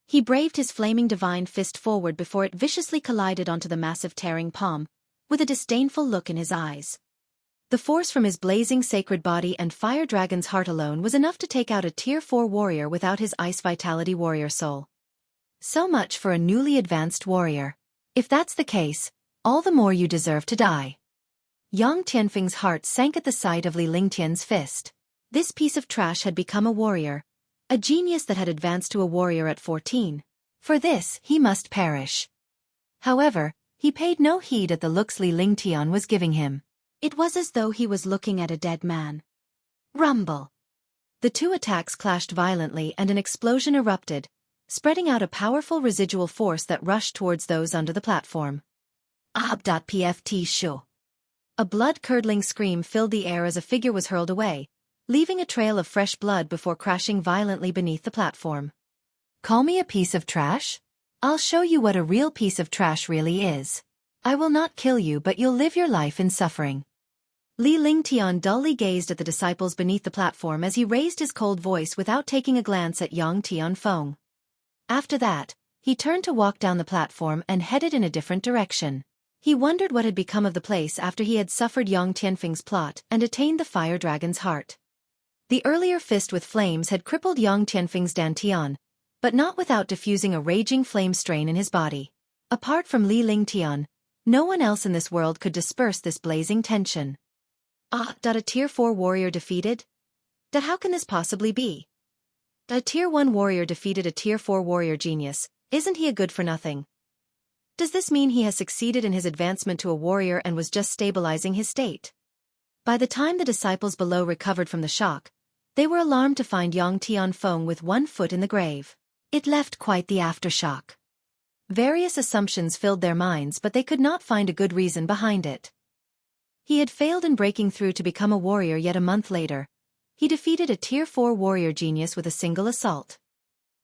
he braved his flaming divine fist forward before it viciously collided onto the massive tearing palm, with a disdainful look in his eyes. The force from his blazing sacred body and fire dragon's heart alone was enough to take out a Tier 4 warrior without his ice vitality warrior soul. So much for a newly advanced warrior. If that's the case, all the more you deserve to die. Yang Tianfeng's heart sank at the sight of Li Lingtian's fist. This piece of trash had become a warrior, a genius that had advanced to a warrior at 14. For this, he must perish. However, he paid no heed at the looks Li Lingtian was giving him. It was as though he was looking at a dead man. Rumble! The two attacks clashed violently and an explosion erupted, spreading out a powerful residual force that rushed towards those under the platform. Ab.pft shu. A blood-curdling scream filled the air as a figure was hurled away, leaving a trail of fresh blood before crashing violently beneath the platform. Call me a piece of trash? I'll show you what a real piece of trash really is. I will not kill you, but you'll live your life in suffering. Li Lingtian dully gazed at the disciples beneath the platform as he raised his cold voice without taking a glance at Yang Tianfeng. After that, he turned to walk down the platform and headed in a different direction. He wondered what had become of the place after he had suffered Yang Tianfeng's plot and attained the fire dragon's heart. The earlier fist with flames had crippled Yang Tianfeng's dantian, but not without diffusing a raging flame strain in his body. Apart from Li Lingtian, no one else in this world could disperse this blazing tension. A Tier 4 warrior defeated? How can this possibly be? A Tier 1 warrior defeated a Tier 4 warrior genius, isn't he a good-for-nothing? Does this mean he has succeeded in his advancement to a warrior and was just stabilizing his state? By the time the disciples below recovered from the shock, they were alarmed to find Yang Tianfeng with one foot in the grave. It left quite the aftershock. Various assumptions filled their minds, but they could not find a good reason behind it. He had failed in breaking through to become a warrior, yet a month later, he defeated a Tier 4 warrior genius with a single assault.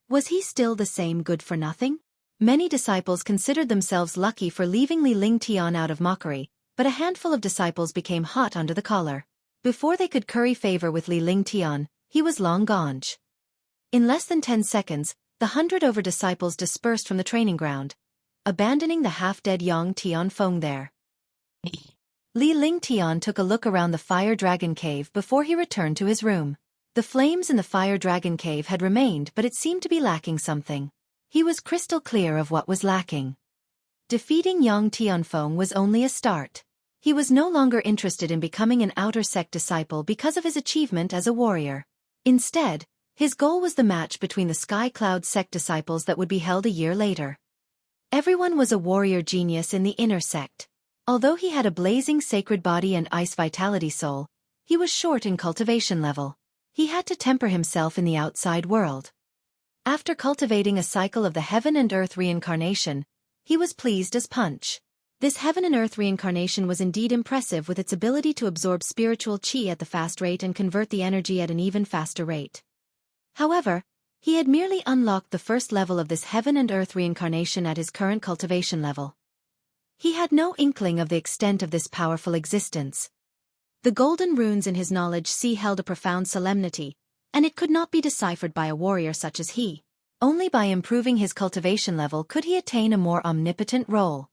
Was he still the same good-for-nothing? Many disciples considered themselves lucky for leaving Li Lingtian out of mockery, but a handful of disciples became hot under the collar. Before they could curry favor with Li Lingtian, he was long gone. In less than 10 seconds, the 100 disciples dispersed from the training ground, abandoning the half-dead Yang Tianfeng there. Li Lingtian took a look around the fire dragon cave before he returned to his room. The flames in the fire dragon cave had remained, but it seemed to be lacking something. He was crystal clear of what was lacking. Defeating Yang Tianfeng was only a start. He was no longer interested in becoming an outer sect disciple because of his achievement as a warrior. Instead, his goal was the match between the Sky Cloud sect disciples that would be held a year later. Everyone was a warrior genius in the inner sect. Although he had a blazing sacred body and ice vitality soul, he was short in cultivation level. He had to temper himself in the outside world. After cultivating a cycle of the heaven and earth reincarnation, he was pleased as punch. This heaven and earth reincarnation was indeed impressive, with its ability to absorb spiritual chi at the fast rate and convert the energy at an even faster rate. However, he had merely unlocked the first level of this heaven and earth reincarnation at his current cultivation level. He had no inkling of the extent of this powerful existence. The golden runes in his knowledge sea held a profound solemnity, and it could not be deciphered by a warrior such as he. Only by improving his cultivation level could he attain a more omnipotent role.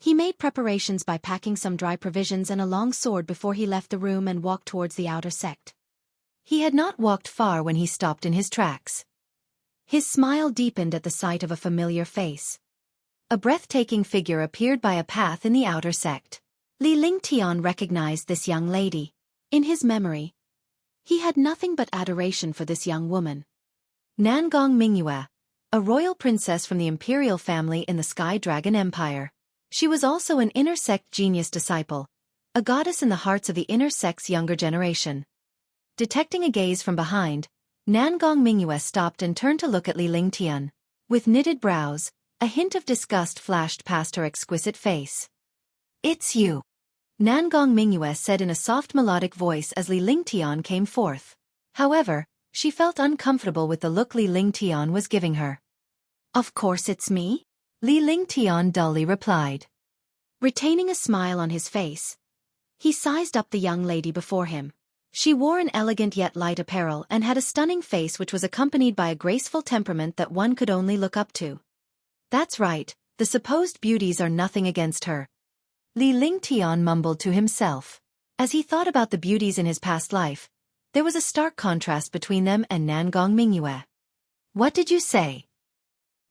He made preparations by packing some dry provisions and a long sword before he left the room and walked towards the outer sect. He had not walked far when he stopped in his tracks. His smile deepened at the sight of a familiar face. A breathtaking figure appeared by a path in the outer sect. Li Lingtian recognized this young lady. In his memory, he had nothing but adoration for this young woman. Nangong Mingyue, a royal princess from the imperial family in the Sky Dragon Empire. She was also an inner sect genius disciple, a goddess in the hearts of the inner sect's younger generation. Detecting a gaze from behind, Nangong Mingyue stopped and turned to look at Li Lingtian. With knitted brows, a hint of disgust flashed past her exquisite face. "It's you," Nangong Mingyue said in a soft melodic voice as Li Lingtian came forth. However, she felt uncomfortable with the look Li Lingtian was giving her. "Of course it's me," Li Lingtian dully replied. Retaining a smile on his face, he sized up the young lady before him. She wore an elegant yet light apparel and had a stunning face which was accompanied by a graceful temperament that one could only look up to. "That's right, the supposed beauties are nothing against her," Li Lingtian mumbled to himself. As he thought about the beauties in his past life, there was a stark contrast between them and Nangong Mingyue. What did you say?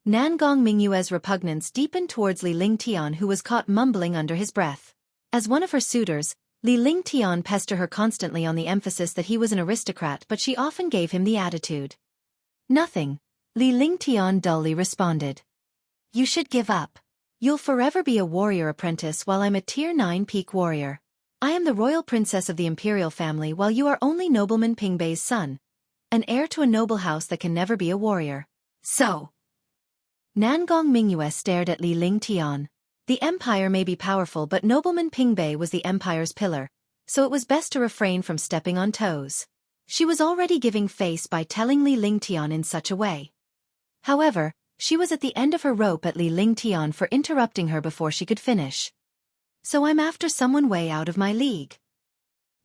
Nangong Mingyue's repugnance deepened towards Li Lingtian, who was caught mumbling under his breath. As one of her suitors, Li Lingtian pestered her constantly on the emphasis that he was an aristocrat, but she often gave him the attitude. Nothing, Li Lingtian dully responded. You should give up. You'll forever be a warrior apprentice while I'm a tier 9 peak warrior. I am the royal princess of the imperial family while you are only nobleman Pingbei's son, an heir to a noble house that can never be a warrior. So. Nangong Mingyue stared at Li Lingtian. The empire may be powerful, but nobleman Pingbei was the empire's pillar, so it was best to refrain from stepping on toes. She was already giving face by telling Li Lingtian in such a way. However, she was at the end of her rope at Li Lingtian for interrupting her before she could finish. So I'm after someone way out of my league.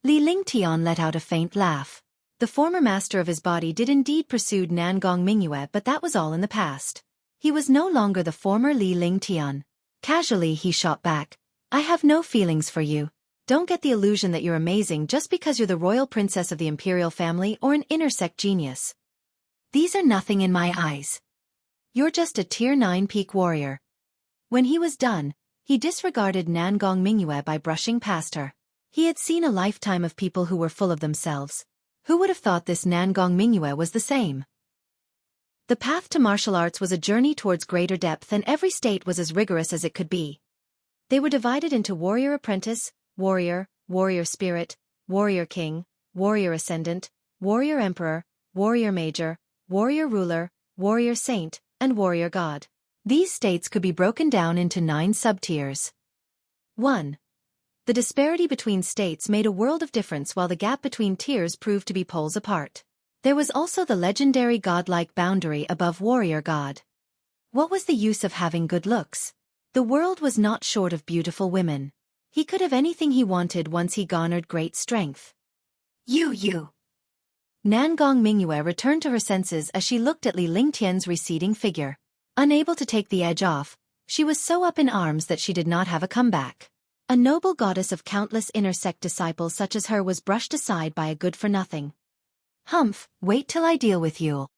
Li Lingtian let out a faint laugh. The former master of his body did indeed pursue Nangong Mingyue, but that was all in the past. He was no longer the former Li Lingtian. Casually he shot back, I have no feelings for you. Don't get the illusion that you're amazing just because you're the royal princess of the imperial family or an intersect genius. These are nothing in my eyes. You're just a tier 9 peak warrior. When he was done, he disregarded Nangong Mingyue by brushing past her. He had seen a lifetime of people who were full of themselves. Who would have thought this Nangong Mingyue was the same? The path to martial arts was a journey towards greater depth, and every state was as rigorous as it could be. They were divided into warrior apprentice, warrior, warrior spirit, warrior king, warrior ascendant, warrior emperor, warrior major, warrior ruler, warrior saint, and warrior god. These states could be broken down into 9 subtiers. 1. The disparity between states made a world of difference, while the gap between tiers proved to be poles apart. There was also the legendary godlike boundary above warrior god. What was the use of having good looks? The world was not short of beautiful women. He could have anything he wanted once he garnered great strength. You. Nangong Mingyue returned to her senses as she looked at Li Lingtian's receding figure. Unable to take the edge off, she was so up in arms that she did not have a comeback. A noble goddess of countless intersect disciples such as her was brushed aside by a good-for-nothing. Humph, wait till I deal with you.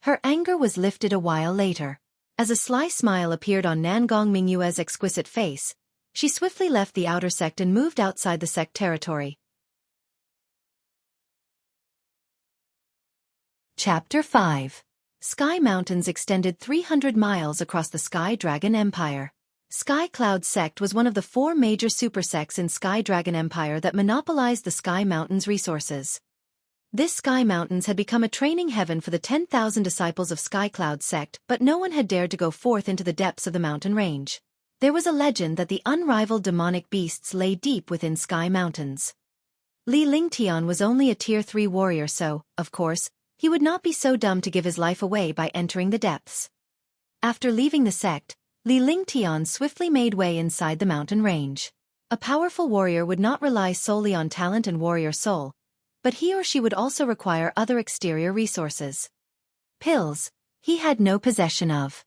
Her anger was lifted a while later. As a sly smile appeared on Nangong Mingyue's exquisite face, she swiftly left the outer sect and moved outside the sect territory. Chapter 5. Sky Mountains extended 300 miles across the Sky Dragon Empire. Sky Cloud Sect was one of the 4 major supersects in Sky Dragon Empire that monopolized the Sky Mountains resources. This Sky Mountains had become a training heaven for the 10,000 disciples of Sky Cloud Sect, but no one had dared to go forth into the depths of the mountain range. There was a legend that the unrivaled demonic beasts lay deep within Sky Mountains. Li Lingtian was only a tier 3 warrior, so, of course, he would not be so dumb to give his life away by entering the depths. After leaving the sect, Li Lingtian swiftly made way inside the mountain range. A powerful warrior would not rely solely on talent and warrior soul, but he or she would also require other exterior resources. Pills, he had no possession of.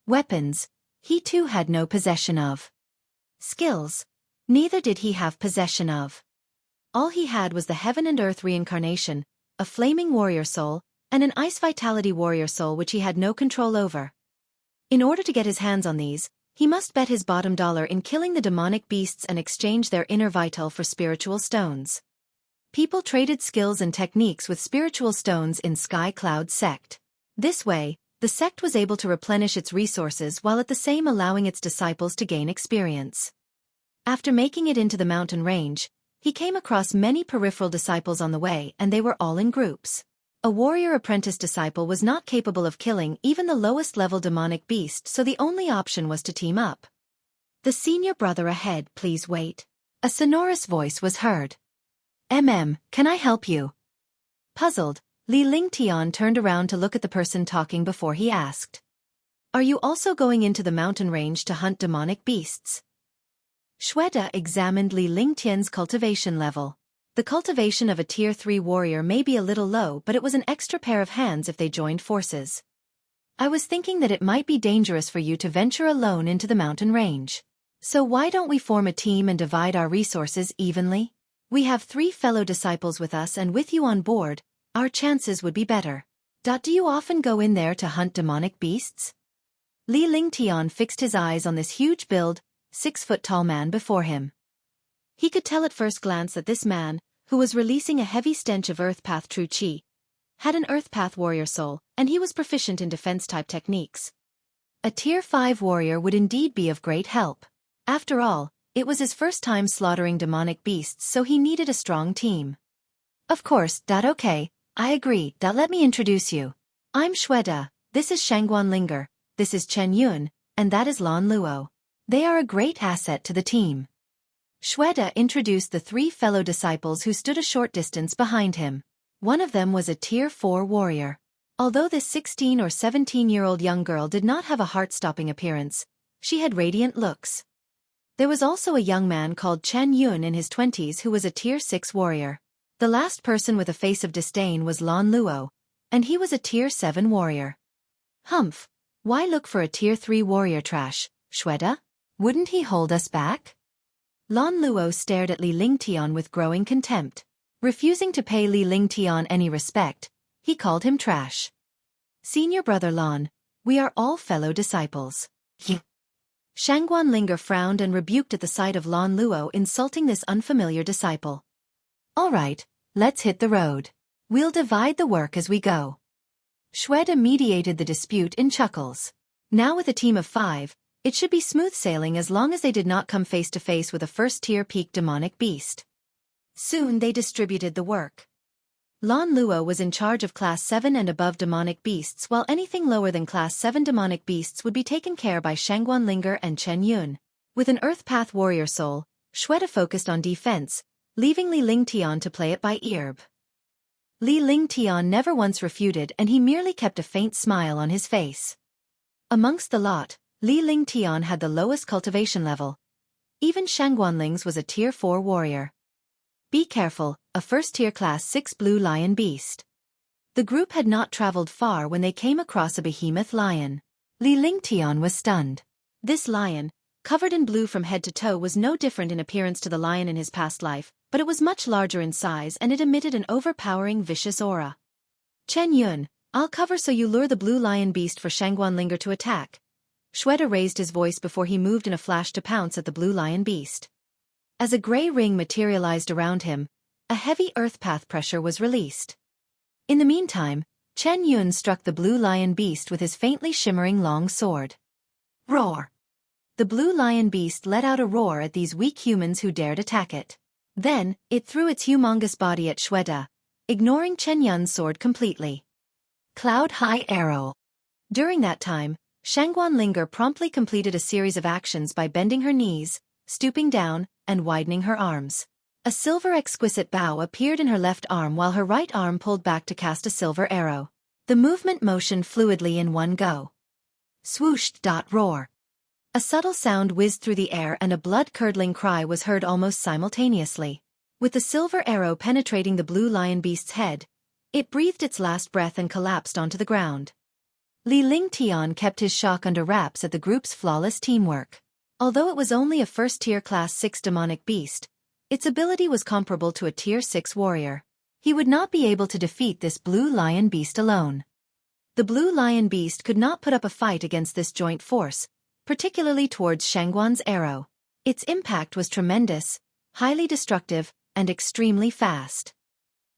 Weapons, he too had no possession of. Skills, neither did he have possession of. All he had was the heaven and earth reincarnation, a flaming warrior soul, and an ice vitality warrior soul which he had no control over. In order to get his hands on these, he must bet his bottom dollar in killing the demonic beasts and exchange their inner vital for spiritual stones. People traded skills and techniques with spiritual stones in Sky Cloud Sect. This way, the sect was able to replenish its resources while at the same allowing its disciples to gain experience. After making it into the mountain range, he came across many peripheral disciples on the way, and they were all in groups. A warrior apprentice disciple was not capable of killing even the lowest level demonic beast, so the only option was to team up. The senior brother ahead, please wait. A sonorous voice was heard. Can I help you? Puzzled, Li Lingtian turned around to look at the person talking before he asked. Are you also going into the mountain range to hunt demonic beasts? Xueqi examined Li Lingtian's cultivation level. The cultivation of a tier 3 warrior may be a little low, but it was an extra pair of hands if they joined forces. I was thinking that it might be dangerous for you to venture alone into the mountain range. So why don't we form a team and divide our resources evenly? We have 3 fellow disciples with us, and with you on board, our chances would be better. Do you often go in there to hunt demonic beasts? Li Lingtian fixed his eyes on this huge-build, 6-foot-tall man before him. He could tell at first glance that this man, who was releasing a heavy stench of Earth Path true chi, had an Earth Path warrior soul, and he was proficient in defense-type techniques. A Tier 5 warrior would indeed be of great help. After all, it was his first time slaughtering demonic beasts, so he needed a strong team. Of course, okay, I agree. Let me introduce you. I'm Xueqi, this is Shangguan Linger, this is Chen Yun, and that is Lan Luo. They are a great asset to the team. Xueqi introduced the 3 fellow disciples who stood a short distance behind him. One of them was a Tier 4 warrior. Although this 16 or 17-year-old young girl did not have a heart-stopping appearance, she had radiant looks. There was also a young man called Chen Yun in his 20s who was a Tier 6 warrior. The last person with a face of disdain was Lan Luo, and he was a Tier 7 warrior. Humph! Why look for a Tier 3 warrior trash, Xueqi? Wouldn't he hold us back? Lan Luo stared at Li Lingtian with growing contempt. Refusing to pay Li Lingtian any respect, he called him trash. Senior brother Lan, we are all fellow disciples. Shangguan Linger frowned and rebuked at the sight of Lan Luo insulting this unfamiliar disciple. All right, let's hit the road. We'll divide the work as we go. Xueqi mediated the dispute in chuckles. Now with a team of 5, it should be smooth sailing as long as they did not come face to face with a first-tier peak demonic beast. Soon they distributed the work. Lan Luo was in charge of Class 7 and above demonic beasts, while anything lower than Class 7 demonic beasts would be taken care by Shangguan Linger and Chen Yun. With an Earth Path warrior soul, Xueqi focused on defense, leaving Li Lingtian to play it by ear. Li Lingtian never once refuted, and he merely kept a faint smile on his face. Amongst the lot, Li Lingtian had the lowest cultivation level. Even Shangguanling's was a Tier 4 warrior. Be careful, a first-tier Class 6 blue lion beast. The group had not traveled far when they came across a behemoth lion. Li Lingtian was stunned. This lion, covered in blue from head to toe, was no different in appearance to the lion in his past life, but it was much larger in size and it emitted an overpowering vicious aura. Chen Yun, I'll cover so you lure the blue lion beast for Shangguan Linger to attack. Xueqi raised his voice before he moved in a flash to pounce at the blue lion beast. As a gray ring materialized around him, a heavy earth path pressure was released. In the meantime, Chen Yun struck the blue lion beast with his faintly shimmering long sword. Roar! The blue lion beast let out a roar at these weak humans who dared attack it. Then, it threw its humongous body at Xueqi, ignoring Chen Yun's sword completely. Cloud-high arrow. During that time, Shangguan Linger promptly completed a series of actions by bending her knees, stooping down, and widening her arms. A silver exquisite bow appeared in her left arm while her right arm pulled back to cast a silver arrow. The movement motioned fluidly in one go. Swoosh! Roar! A subtle sound whizzed through the air and a blood-curdling cry was heard almost simultaneously. With the silver arrow penetrating the blue lion beast's head, it breathed its last breath and collapsed onto the ground. Li Lingtian kept his shock under wraps at the group's flawless teamwork. Although it was only a first-tier Class 6 demonic beast, its ability was comparable to a Tier 6 warrior. He would not be able to defeat this blue lion beast alone. The blue lion beast could not put up a fight against this joint force, particularly towards Shangguan's arrow. Its impact was tremendous, highly destructive, and extremely fast.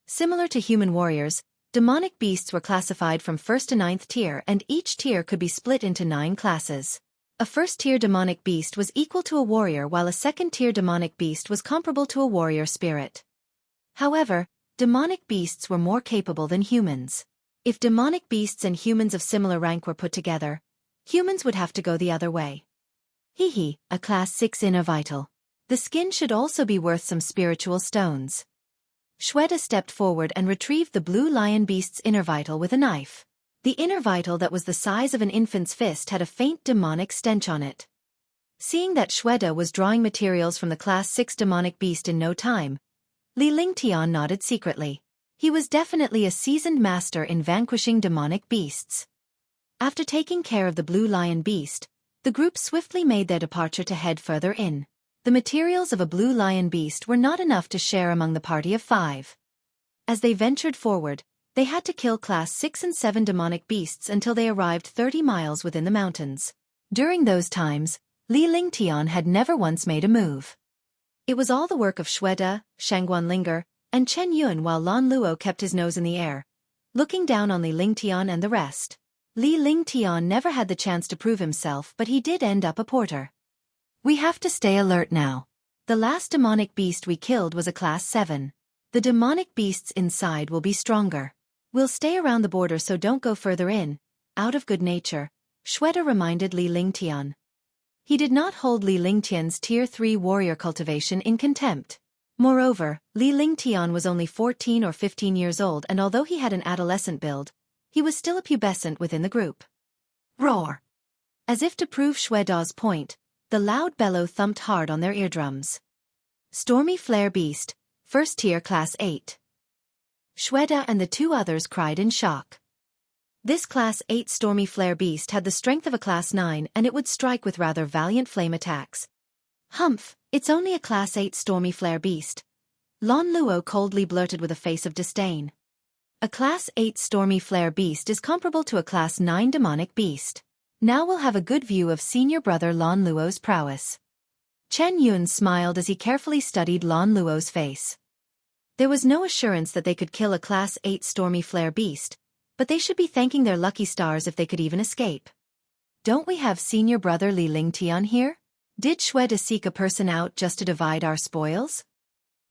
Similar to human warriors, demonic beasts were classified from 1st to 9th tier, and each tier could be split into 9 classes. A first-tier demonic beast was equal to a warrior while a second-tier demonic beast was comparable to a warrior spirit. However, demonic beasts were more capable than humans. If demonic beasts and humans of similar rank were put together, humans would have to go the other way. A Class 6 inner vital. The skin should also be worth some spiritual stones. Xueqi stepped forward and retrieved the blue lion beast's inner vital with a knife. The inner vital that was the size of an infant's fist had a faint demonic stench on it. Seeing that Xueqi was drawing materials from the Class 6 demonic beast in no time, Li Lingtian nodded secretly. He was definitely a seasoned master in vanquishing demonic beasts. After taking care of the blue lion beast, the group swiftly made their departure to head further in. The materials of a blue lion beast were not enough to share among the party of 5. As they ventured forward, they had to kill class 6 and 7 demonic beasts until they arrived 30 miles within the mountains. During those times, Li Lingtian had never once made a move. It was all the work of Xueqi, Shangguanlinger, and Chen Yun, while Lan Luo kept his nose in the air, looking down on Li Lingtian and the rest. Li Lingtian never had the chance to prove himself, but he did end up a porter. We have to stay alert now. The last demonic beast we killed was a class 7. The demonic beasts inside will be stronger. We'll stay around the border, so don't go further in. Out of good nature, Xueqi reminded Li Lingtian. He did not hold Li Lingtian's Tier 3 warrior cultivation in contempt. Moreover, Li Lingtian was only 14 or 15 years old, and although he had an adolescent build, he was still a pubescent within the group. Roar! As if to prove Xueqi's point, the loud bellow thumped hard on their eardrums. Stormy Flare Beast, First Tier Class 8. Xueqi and the 2 others cried in shock. This Class 8 Stormy Flare Beast had the strength of a Class 9, and it would strike with rather valiant flame attacks. Humph, it's only a Class 8 Stormy Flare Beast. Lan Luo coldly blurted with a face of disdain. A Class 8 Stormy Flare Beast is comparable to a Class 9 Demonic Beast. Now we'll have a good view of senior brother Lan Luo's prowess. Chen Yun smiled as he carefully studied Lan Luo's face. There was no assurance that they could kill a Class 8 Stormy Flare Beast, but they should be thanking their lucky stars if they could even escape. Don't we have senior brother Li Lingtian here? Did Xueqi seek a person out just to divide our spoils?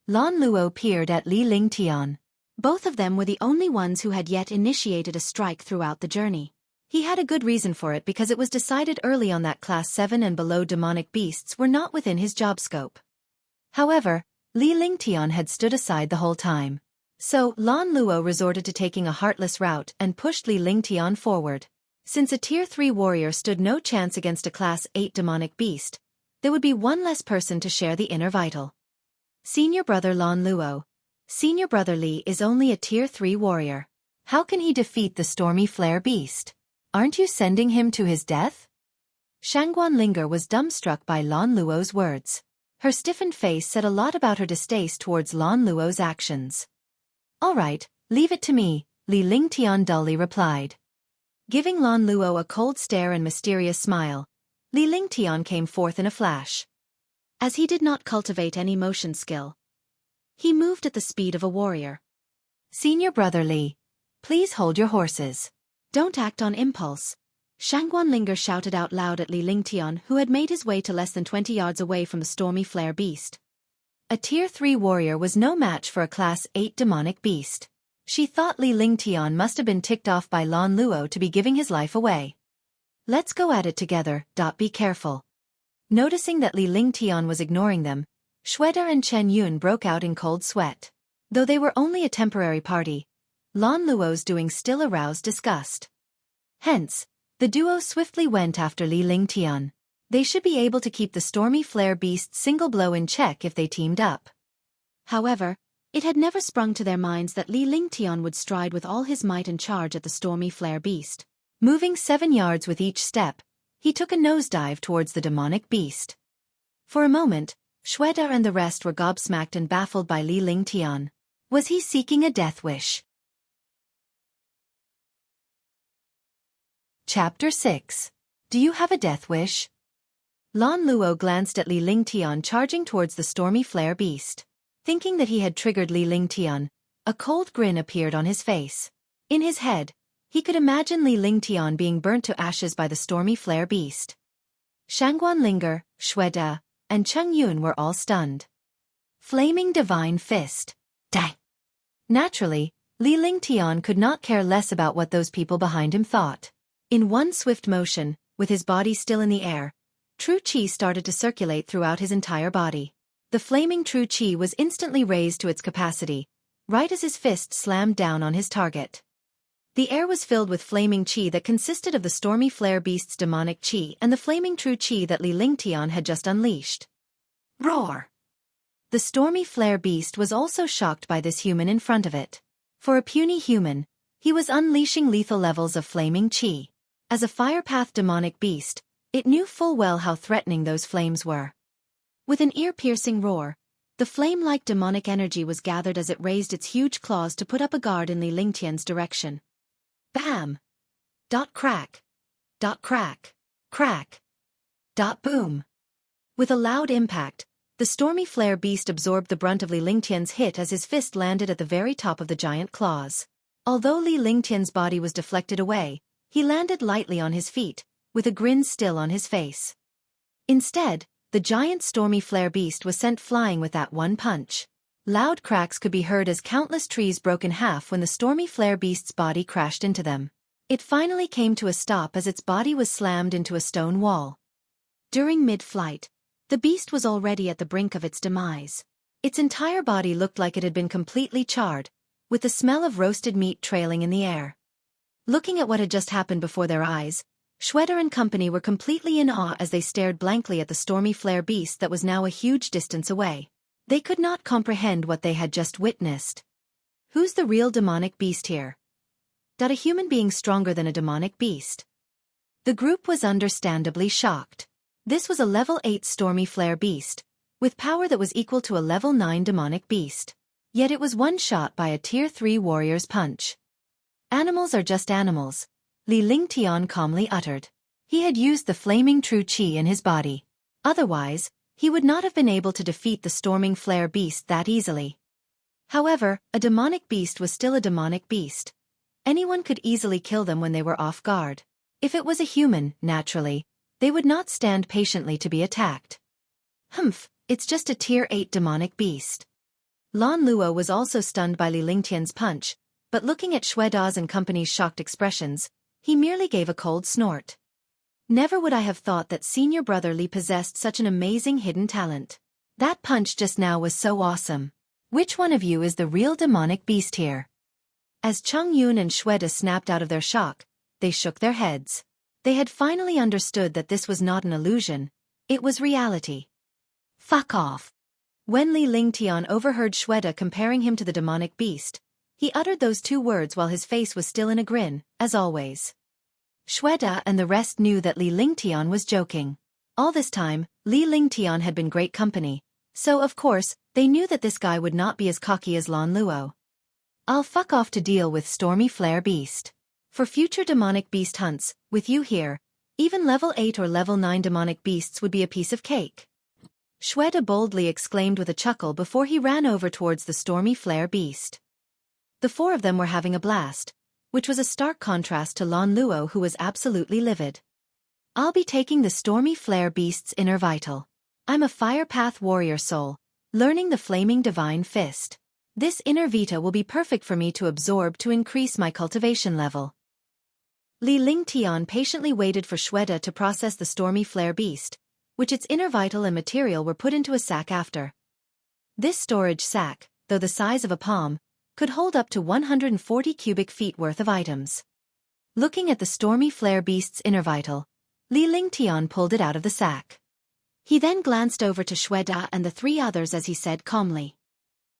Lan Luo peered at Li Lingtian. Both of them were the only ones who had yet initiated a strike throughout the journey. He had a good reason for it, because it was decided early on that Class 7 and below demonic beasts were not within his job scope. However, Li Lingtian had stood aside the whole time. So, Lan Luo resorted to taking a heartless route and pushed Li Lingtian forward. Since a Tier 3 warrior stood no chance against a Class 8 demonic beast, there would be one less person to share the inner vital. Senior brother Lan Luo. Senior brother Li is only a Tier 3 warrior. How can he defeat the Stormy Flare Beast? Aren't you sending him to his death? Shangguanlinger was dumbstruck by Lan Luo's words. Her stiffened face said a lot about her distaste towards Lan Luo's actions. All right, leave it to me, Li Lingtian dully replied. Giving Lan Luo a cold stare and mysterious smile, Li Lingtian came forth in a flash. As he did not cultivate any motion skill, he moved at the speed of a warrior. Senior brother Li, please hold your horses. Don't act on impulse. Shangguanlinger shouted out loud at Li Lingtian, who had made his way to less than 20 yards away from the Stormy Flare Beast. A Tier 3 warrior was no match for a Class 8 demonic beast. She thought Li Lingtian must have been ticked off by Lan Luo to be giving his life away. Let's go at it together, be careful. Noticing that Li Lingtian was ignoring them, Xueqi and Chen Yun broke out in cold sweat. Though they were only a temporary party, Lan Luo's doing still aroused disgust. Hence, the duo swiftly went after Li Lingtian. They should be able to keep the Stormy Flare Beast's single blow in check if they teamed up. However, it had never sprung to their minds that Li Lingtian would stride with all his might and charge at the Stormy Flare Beast. Moving 7 yards with each step, he took a nosedive towards the demonic beast. For a moment, Xueqi and the rest were gobsmacked and baffled by Li Lingtian. Was he seeking a death wish? Chapter 6. Do you have a death wish? Lan Luo glanced at Li Lingtian charging towards the Stormy Flare Beast. Thinking that he had triggered Li Lingtian, a cold grin appeared on his face. In his head, he could imagine Li Lingtian being burnt to ashes by the Stormy Flare Beast. Shangguanlinger, Xueqi, and Chen Yun were all stunned. Flaming Divine Fist. Dang! Naturally, Li Lingtian could not care less about what those people behind him thought. In one swift motion, with his body still in the air, True Qi started to circulate throughout his entire body. The flaming True Qi was instantly raised to its capacity, right as his fist slammed down on his target. The air was filled with flaming Qi that consisted of the Stormy Flare Beast's demonic Qi and the flaming True Qi that Li Lingtian had just unleashed. Roar! The Stormy Flare Beast was also shocked by this human in front of it. For a puny human, he was unleashing lethal levels of flaming Qi. As a firepath demonic beast, it knew full well how threatening those flames were. With an ear-piercing roar, the flame-like demonic energy was gathered as it raised its huge claws to put up a guard in Li Lingtian's direction. Bam! Dot crack! Dot crack! Crack! Dot boom! With a loud impact, the stormy flare beast absorbed the brunt of Li Lingtian's hit as his fist landed at the very top of the giant claws. Although Li Lingtian's body was deflected away, he landed lightly on his feet, with a grin still on his face. Instead, the giant stormy flare beast was sent flying with that one punch. Loud cracks could be heard as countless trees broke in half when the stormy flare beast's body crashed into them. It finally came to a stop as its body was slammed into a stone wall. During mid-flight, the beast was already at the brink of its demise. Its entire body looked like it had been completely charred, with the smell of roasted meat trailing in the air. Looking at what had just happened before their eyes, Xueqi and company were completely in awe as they stared blankly at the stormy flare beast that was now a huge distance away. They could not comprehend what they had just witnessed. Who's the real demonic beast here? A human being stronger than a demonic beast? The group was understandably shocked. This was a level 8 stormy flare beast, with power that was equal to a level 9 demonic beast. Yet it was one shot by a tier 3 warrior's punch. Animals are just animals, Li Lingtian calmly uttered. He had used the flaming true qi in his body. Otherwise, he would not have been able to defeat the storming flare beast that easily. However, a demonic beast was still a demonic beast. Anyone could easily kill them when they were off guard. If it was a human, naturally, they would not stand patiently to be attacked. Humph, it's just a tier 8 demonic beast. Lan Luo was also stunned by Li Lingtian's punch, but looking at Xueqi's and company's shocked expressions, he merely gave a cold snort. Never would I have thought that senior brother Li possessed such an amazing hidden talent. That punch just now was so awesome. Which one of you is the real demonic beast here? As Chongyun and Xueqi snapped out of their shock, they shook their heads. They had finally understood that this was not an illusion, it was reality. Fuck off. When Li Lingtian overheard Xueqi comparing him to the demonic beast, he uttered those two words while his face was still in a grin, as always. Xueqi and the rest knew that Li Lingtian was joking. All this time, Li Lingtian had been great company, so of course, they knew that this guy would not be as cocky as Lan Luo. I'll fuck off to deal with Stormy Flare Beast. For future demonic beast hunts, with you here, even level 8 or level 9 demonic beasts would be a piece of cake. Xueqi boldly exclaimed with a chuckle before he ran over towards the Stormy Flare Beast. The four of them were having a blast, which was a stark contrast to Lan Luo, who was absolutely livid. I'll be taking the Stormy Flare Beast's inner vital. I'm a Fire Path warrior soul, learning the Flaming Divine Fist. This inner vita will be perfect for me to absorb to increase my cultivation level. Li Lingtian patiently waited for Xueqi to process the Stormy Flare Beast, which its inner vital and material were put into a sack after. This storage sack, though the size of a palm, could hold up to 140 cubic feet worth of items. Looking at the Stormy Flare Beast's inner vital, Li Lingtian pulled it out of the sack. He then glanced over to Xueqi and the three others as he said calmly,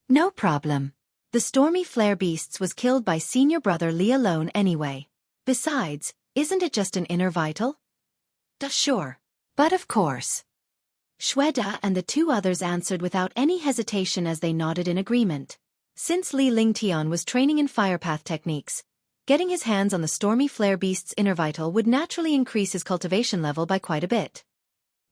"No problem. The Stormy Flare Beasts was killed by senior brother Li alone anyway. Besides, isn't it just an inner vital?" Sure. But of course." Xueqi and the two others answered without any hesitation as they nodded in agreement. Since Li Lingtian was training in firepath techniques, getting his hands on the Stormy Flare Beast's inner vital would naturally increase his cultivation level by quite a bit.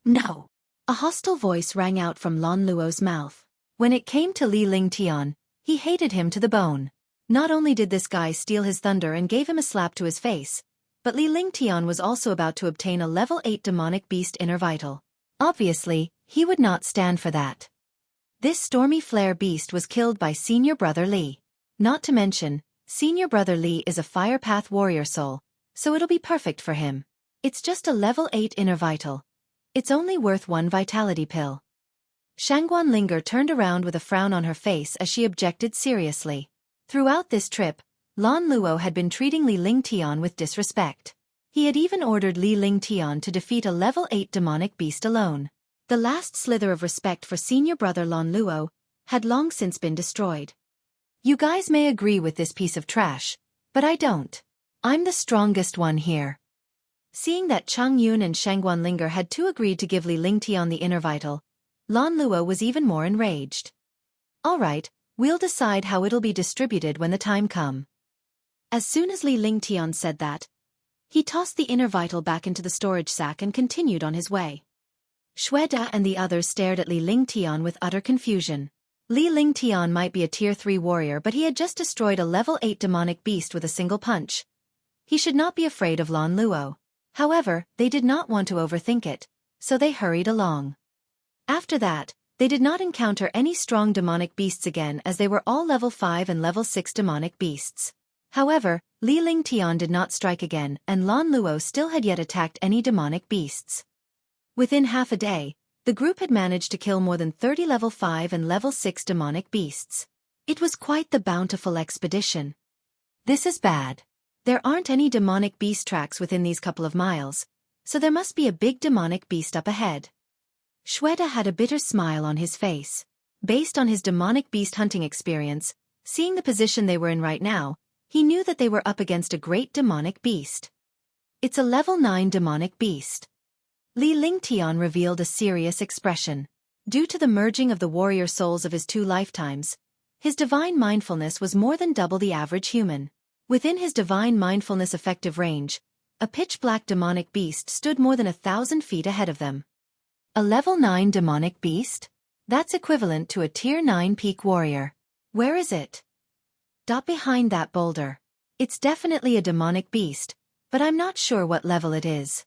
"No." A hostile voice rang out from Lan Luo's mouth. When it came to Li Lingtian, he hated him to the bone. Not only did this guy steal his thunder and gave him a slap to his face, but Li Lingtian was also about to obtain a level 8 demonic beast inner vital. Obviously, he would not stand for that. This Stormy Flare Beast was killed by senior brother Li. Not to mention, senior brother Li is a Fire Path warrior soul, so it'll be perfect for him. It's just a level 8 inner vital. It's only worth one vitality pill. Shangguan Linger turned around with a frown on her face as she objected seriously. Throughout this trip, Lan Luo had been treating Li Lingtian with disrespect. He had even ordered Li Lingtian to defeat a level 8 demonic beast alone. The last slither of respect for senior brother Lan Luo had long since been destroyed. You guys may agree with this piece of trash, but I don't. I'm the strongest one here. Seeing that Chongyun and Shangguan Linger had too agreed to give Li Lingtian the inner vital, Lan Luo was even more enraged. All right, we'll decide how it'll be distributed when the time come. As soon as Li Lingtian said that, he tossed the inner vital back into the storage sack and continued on his way. Xueqi and the others stared at Li Lingtian with utter confusion. Li Lingtian might be a Tier 3 warrior, but he had just destroyed a level 8 demonic beast with a single punch. He should not be afraid of Lan Luo. However, they did not want to overthink it, so they hurried along. After that, they did not encounter any strong demonic beasts again, as they were all level 5 and level 6 demonic beasts. However, Li Lingtian did not strike again, and Lan Luo still had yet attacked any demonic beasts. Within half a day, the group had managed to kill more than 30 level 5 and level 6 demonic beasts. It was quite the bountiful expedition. This is bad. There aren't any demonic beast tracks within these couple of miles, so there must be a big demonic beast up ahead. Xueqi had a bitter smile on his face. Based on his demonic beast hunting experience, seeing the position they were in right now, he knew that they were up against a great demonic beast. It's a level 9 demonic beast. Li Lingtian revealed a serious expression. Due to the merging of the warrior souls of his 2 lifetimes, his divine mindfulness was more than double the average human. Within his divine mindfulness effective range, a pitch-black demonic beast stood more than 1,000 feet ahead of them. A level 9 demonic beast? That's equivalent to a Tier 9 peak warrior. Where is it? Behind that boulder. It's definitely a demonic beast, but I'm not sure what level it is.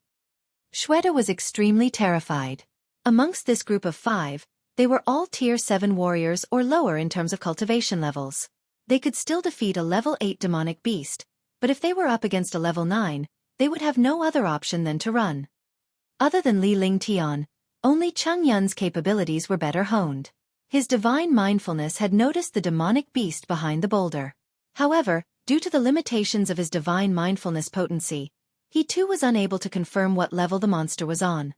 Xueqi was extremely terrified. Amongst this group of 5, they were all Tier 7 warriors or lower in terms of cultivation levels. They could still defeat a level 8 demonic beast, but if they were up against a level 9, they would have no other option than to run. Other than Li Lingtian, only Cheng Yun's capabilities were better honed. His divine mindfulness had noticed the demonic beast behind the boulder. However, due to the limitations of his divine mindfulness potency, he too was unable to confirm what level the monster was on.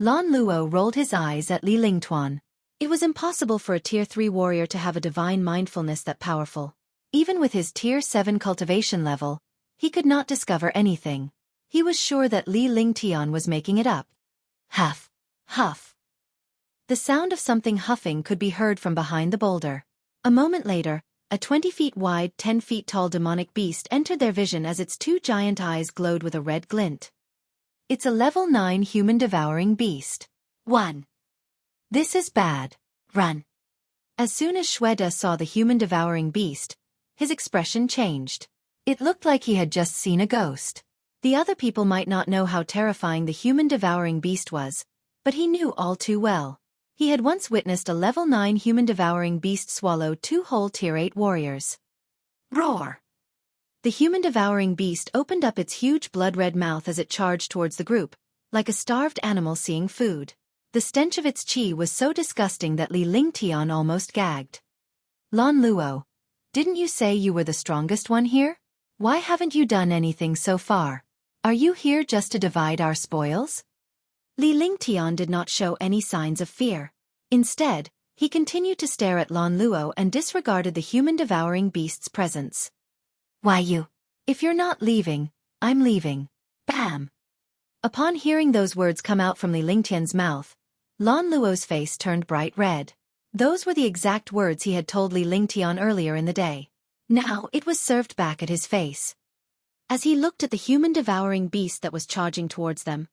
Lan Luo rolled his eyes at Li Lingtuan. It was impossible for a Tier 3 warrior to have a divine mindfulness that powerful. Even with his Tier 7 cultivation level, he could not discover anything. He was sure that Li Lingtian was making it up. Huff. Huff. The sound of something huffing could be heard from behind the boulder. A moment later, a 20 feet wide, 10 feet tall demonic beast entered their vision as its 2 giant eyes glowed with a red glint. It's a level 9 human-devouring beast. 1. This is bad. Run. As soon as Xueqi saw the human-devouring beast, his expression changed. It looked like he had just seen a ghost. The other people might not know how terrifying the human-devouring beast was, but he knew all too well. He had once witnessed a level 9 human-devouring beast swallow 2 whole Tier 8 warriors. Roar! The human-devouring beast opened up its huge blood-red mouth as it charged towards the group, like a starved animal seeing food. The stench of its qi was so disgusting that Li Lingtian almost gagged. Lan Luo, didn't you say you were the strongest one here? Why haven't you done anything so far? Are you here just to divide our spoils? Li Lingtian did not show any signs of fear. Instead, he continued to stare at Lan Luo and disregarded the human-devouring beast's presence. Why you? If you're not leaving, I'm leaving. Bam! Upon hearing those words come out from Li Lingtian's mouth, Lan Luo's face turned bright red. Those were the exact words he had told Li Lingtian earlier in the day. Now it was served back at his face. As he looked at the human-devouring beast that was charging towards them,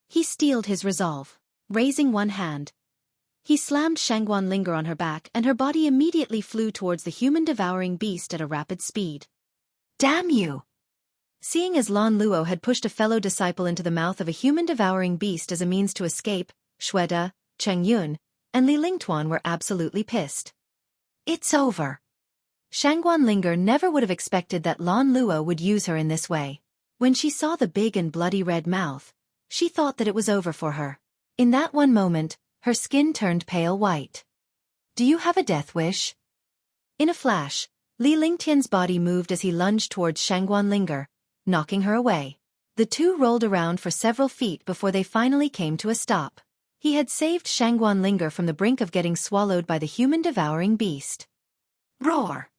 he steeled his resolve. Raising one hand, he slammed Shangguan Linger on her back, and her body immediately flew towards the human-devouring beast at a rapid speed. Damn you! Seeing as Lan Luo had pushed a fellow disciple into the mouth of a human-devouring beast as a means to escape, Xueqi, Cheng Yun, and Li Lingtuan were absolutely pissed. It's over. Shangguan Linger never would have expected that Lan Luo would use her in this way. When she saw the big and bloody red mouth, she thought that it was over for her. In that one moment, her skin turned pale white. Do you have a death wish? In a flash, Li Lingtian's body moved as he lunged towards Shangguan Linger, knocking her away. The two rolled around for several feet before they finally came to a stop. He had saved Shangguan Linger from the brink of getting swallowed by the human-devouring beast. Roar!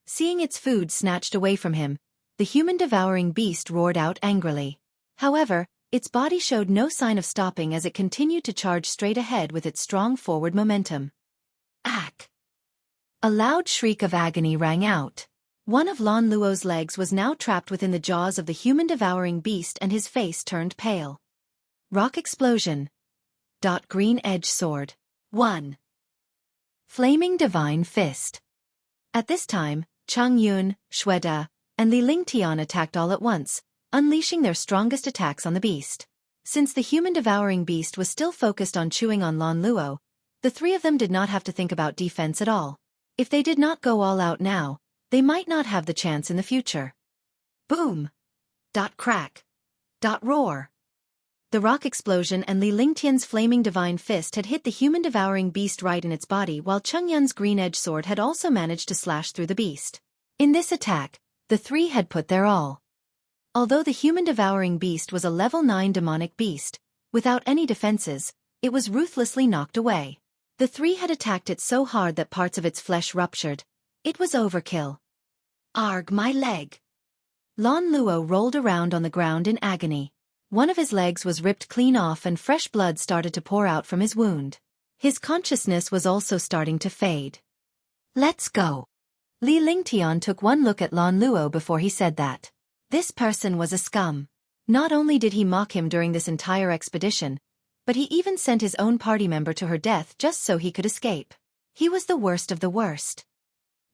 Seeing its food snatched away from him, the human-devouring beast roared out angrily. However, Its body showed no sign of stopping as it continued to charge straight ahead with its strong forward momentum. Ack! A loud shriek of agony rang out. One of Lan Luo's legs was now trapped within the jaws of the human-devouring beast and his face turned pale. Rock explosion. Green edge sword. 1. Flaming divine fist. At this time, Chang Yun, Xueqi, and Li Lingtian attacked all at once, unleashing their strongest attacks on the beast. Since the human-devouring beast was still focused on chewing on Lan Luo, the three of them did not have to think about defense at all. If they did not go all out now, they might not have the chance in the future. Boom! Crack! Roar! The rock explosion and Li Lingtian's flaming divine fist had hit the human-devouring beast right in its body, while Cheng Yun's green-edged sword had also managed to slash through the beast. In this attack, the three had put their all. Although the human-devouring beast was a level 9 demonic beast, without any defenses, it was ruthlessly knocked away. The three had attacked it so hard that parts of its flesh ruptured. It was overkill. Arg, my leg! Lan Luo rolled around on the ground in agony. One of his legs was ripped clean off and fresh blood started to pour out from his wound. His consciousness was also starting to fade. Let's go. Li Lingtian took one look at Lan Luo before he said that. This person was a scum. Not only did he mock him during this entire expedition, but he even sent his own party member to her death just so he could escape. He was the worst of the worst.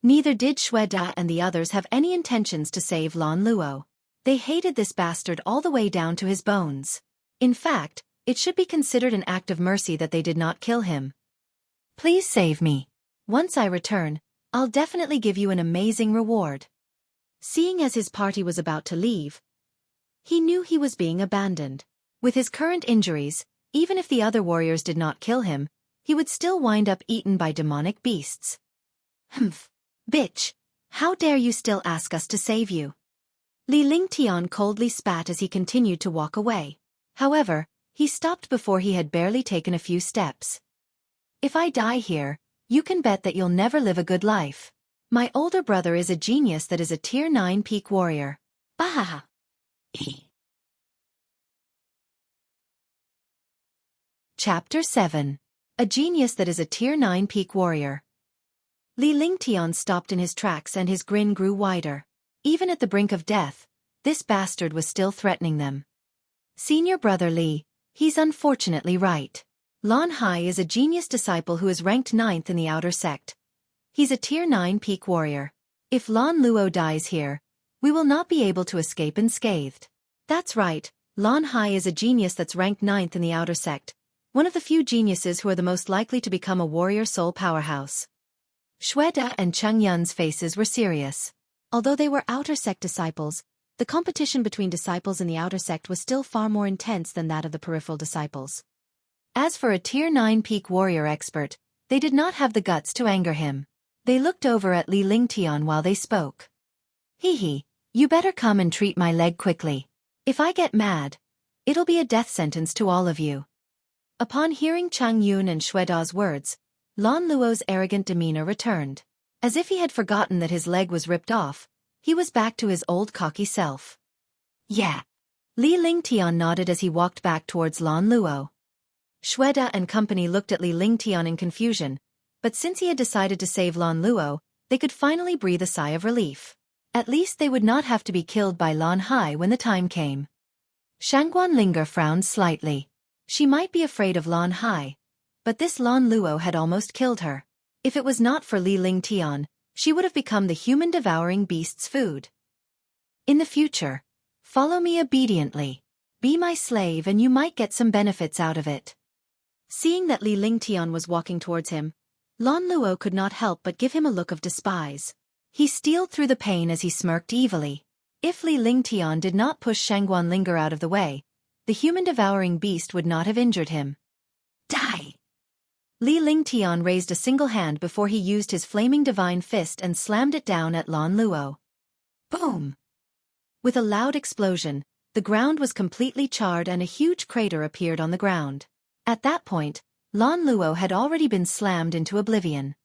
Neither did Xueqi and the others have any intentions to save Lan Luo. They hated this bastard all the way down to his bones. In fact, it should be considered an act of mercy that they did not kill him. Please save me. Once I return, I'll definitely give you an amazing reward. Seeing as his party was about to leave, he knew he was being abandoned. With his current injuries, even if the other warriors did not kill him, he would still wind up eaten by demonic beasts. Humph. Bitch, how dare you still ask us to save you? Li Lingtian coldly spat as he continued to walk away. However, he stopped before he had barely taken a few steps. If I die here, you can bet that you'll never live a good life. My older brother is a genius that is a tier 9 peak warrior. Bahaha. Chapter 7. A genius that is a tier 9 peak warrior. Li Lingtian stopped in his tracks and his grin grew wider. Even at the brink of death, this bastard was still threatening them. Senior brother Li, he's unfortunately right. Lan Hai is a genius disciple who is ranked 9th in the outer sect. He's a tier 9 peak warrior. If Lan Luo dies here, we will not be able to escape unscathed. That's right, Lan Hai is a genius that's ranked 9th in the outer sect, one of the few geniuses who are the most likely to become a warrior soul powerhouse. Xueqi and Cheng Yun's faces were serious. Although they were outer sect disciples, the competition between disciples in the outer sect was still far more intense than that of the peripheral disciples. As for a tier 9 peak warrior expert, they did not have the guts to anger him. They looked over at Li Lingtian while they spoke. Hee, you better come and treat my leg quickly. If I get mad, it'll be a death sentence to all of you. Upon hearing Chang Yun and Xueqi's words, Lan Luo's arrogant demeanor returned. As if he had forgotten that his leg was ripped off, he was back to his old cocky self. Yeah. Li Lingtian nodded as he walked back towards Lan Luo. Xueqi and company looked at Li Lingtian in confusion, but since he had decided to save Lan Luo, they could finally breathe a sigh of relief. At least they would not have to be killed by Lan Hai when the time came. Shangguan Linger frowned slightly. She might be afraid of Lan Hai, but this Lan Luo had almost killed her. If it was not for Li Lingtian, she would have become the human-devouring beast's food. In the future, follow me obediently. Be my slave and you might get some benefits out of it. Seeing that Li Lingtian was walking towards him, Lan Luo could not help but give him a look of despise. He steeled through the pain as he smirked evilly. If Li Lingtian did not push Shangguan Linger out of the way, the human-devouring beast would not have injured him. Die! Li Lingtian raised a single hand before he used his flaming divine fist and slammed it down at Lan Luo. Boom! With a loud explosion, the ground was completely charred and a huge crater appeared on the ground. At that point, Lan Luo had already been slammed into oblivion.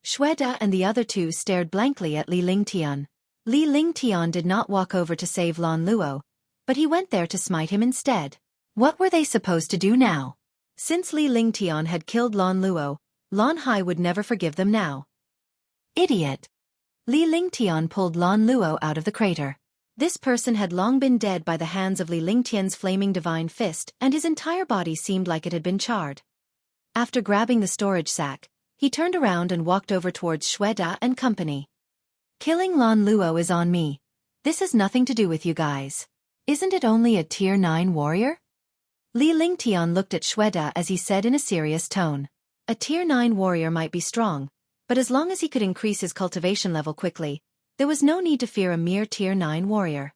Xueqi and the other two stared blankly at Li Lingtian. Li Lingtian did not walk over to save Lan Luo, but he went there to smite him instead. What were they supposed to do now? Since Li Lingtian had killed Lan Luo, Lan Hai would never forgive them now. Idiot! Li Lingtian pulled Lan Luo out of the crater. This person had long been dead by the hands of Li Lingtian's flaming divine fist, and his entire body seemed like it had been charred. After grabbing the storage sack, he turned around and walked over towards Xueqi and company. Killing Lan Luo is on me. This has nothing to do with you guys. Isn't it only a tier 9 warrior? Li Lingtian looked at Xueqi as he said in a serious tone. A tier 9 warrior might be strong, but as long as he could increase his cultivation level quickly, there was no need to fear a mere tier 9 warrior.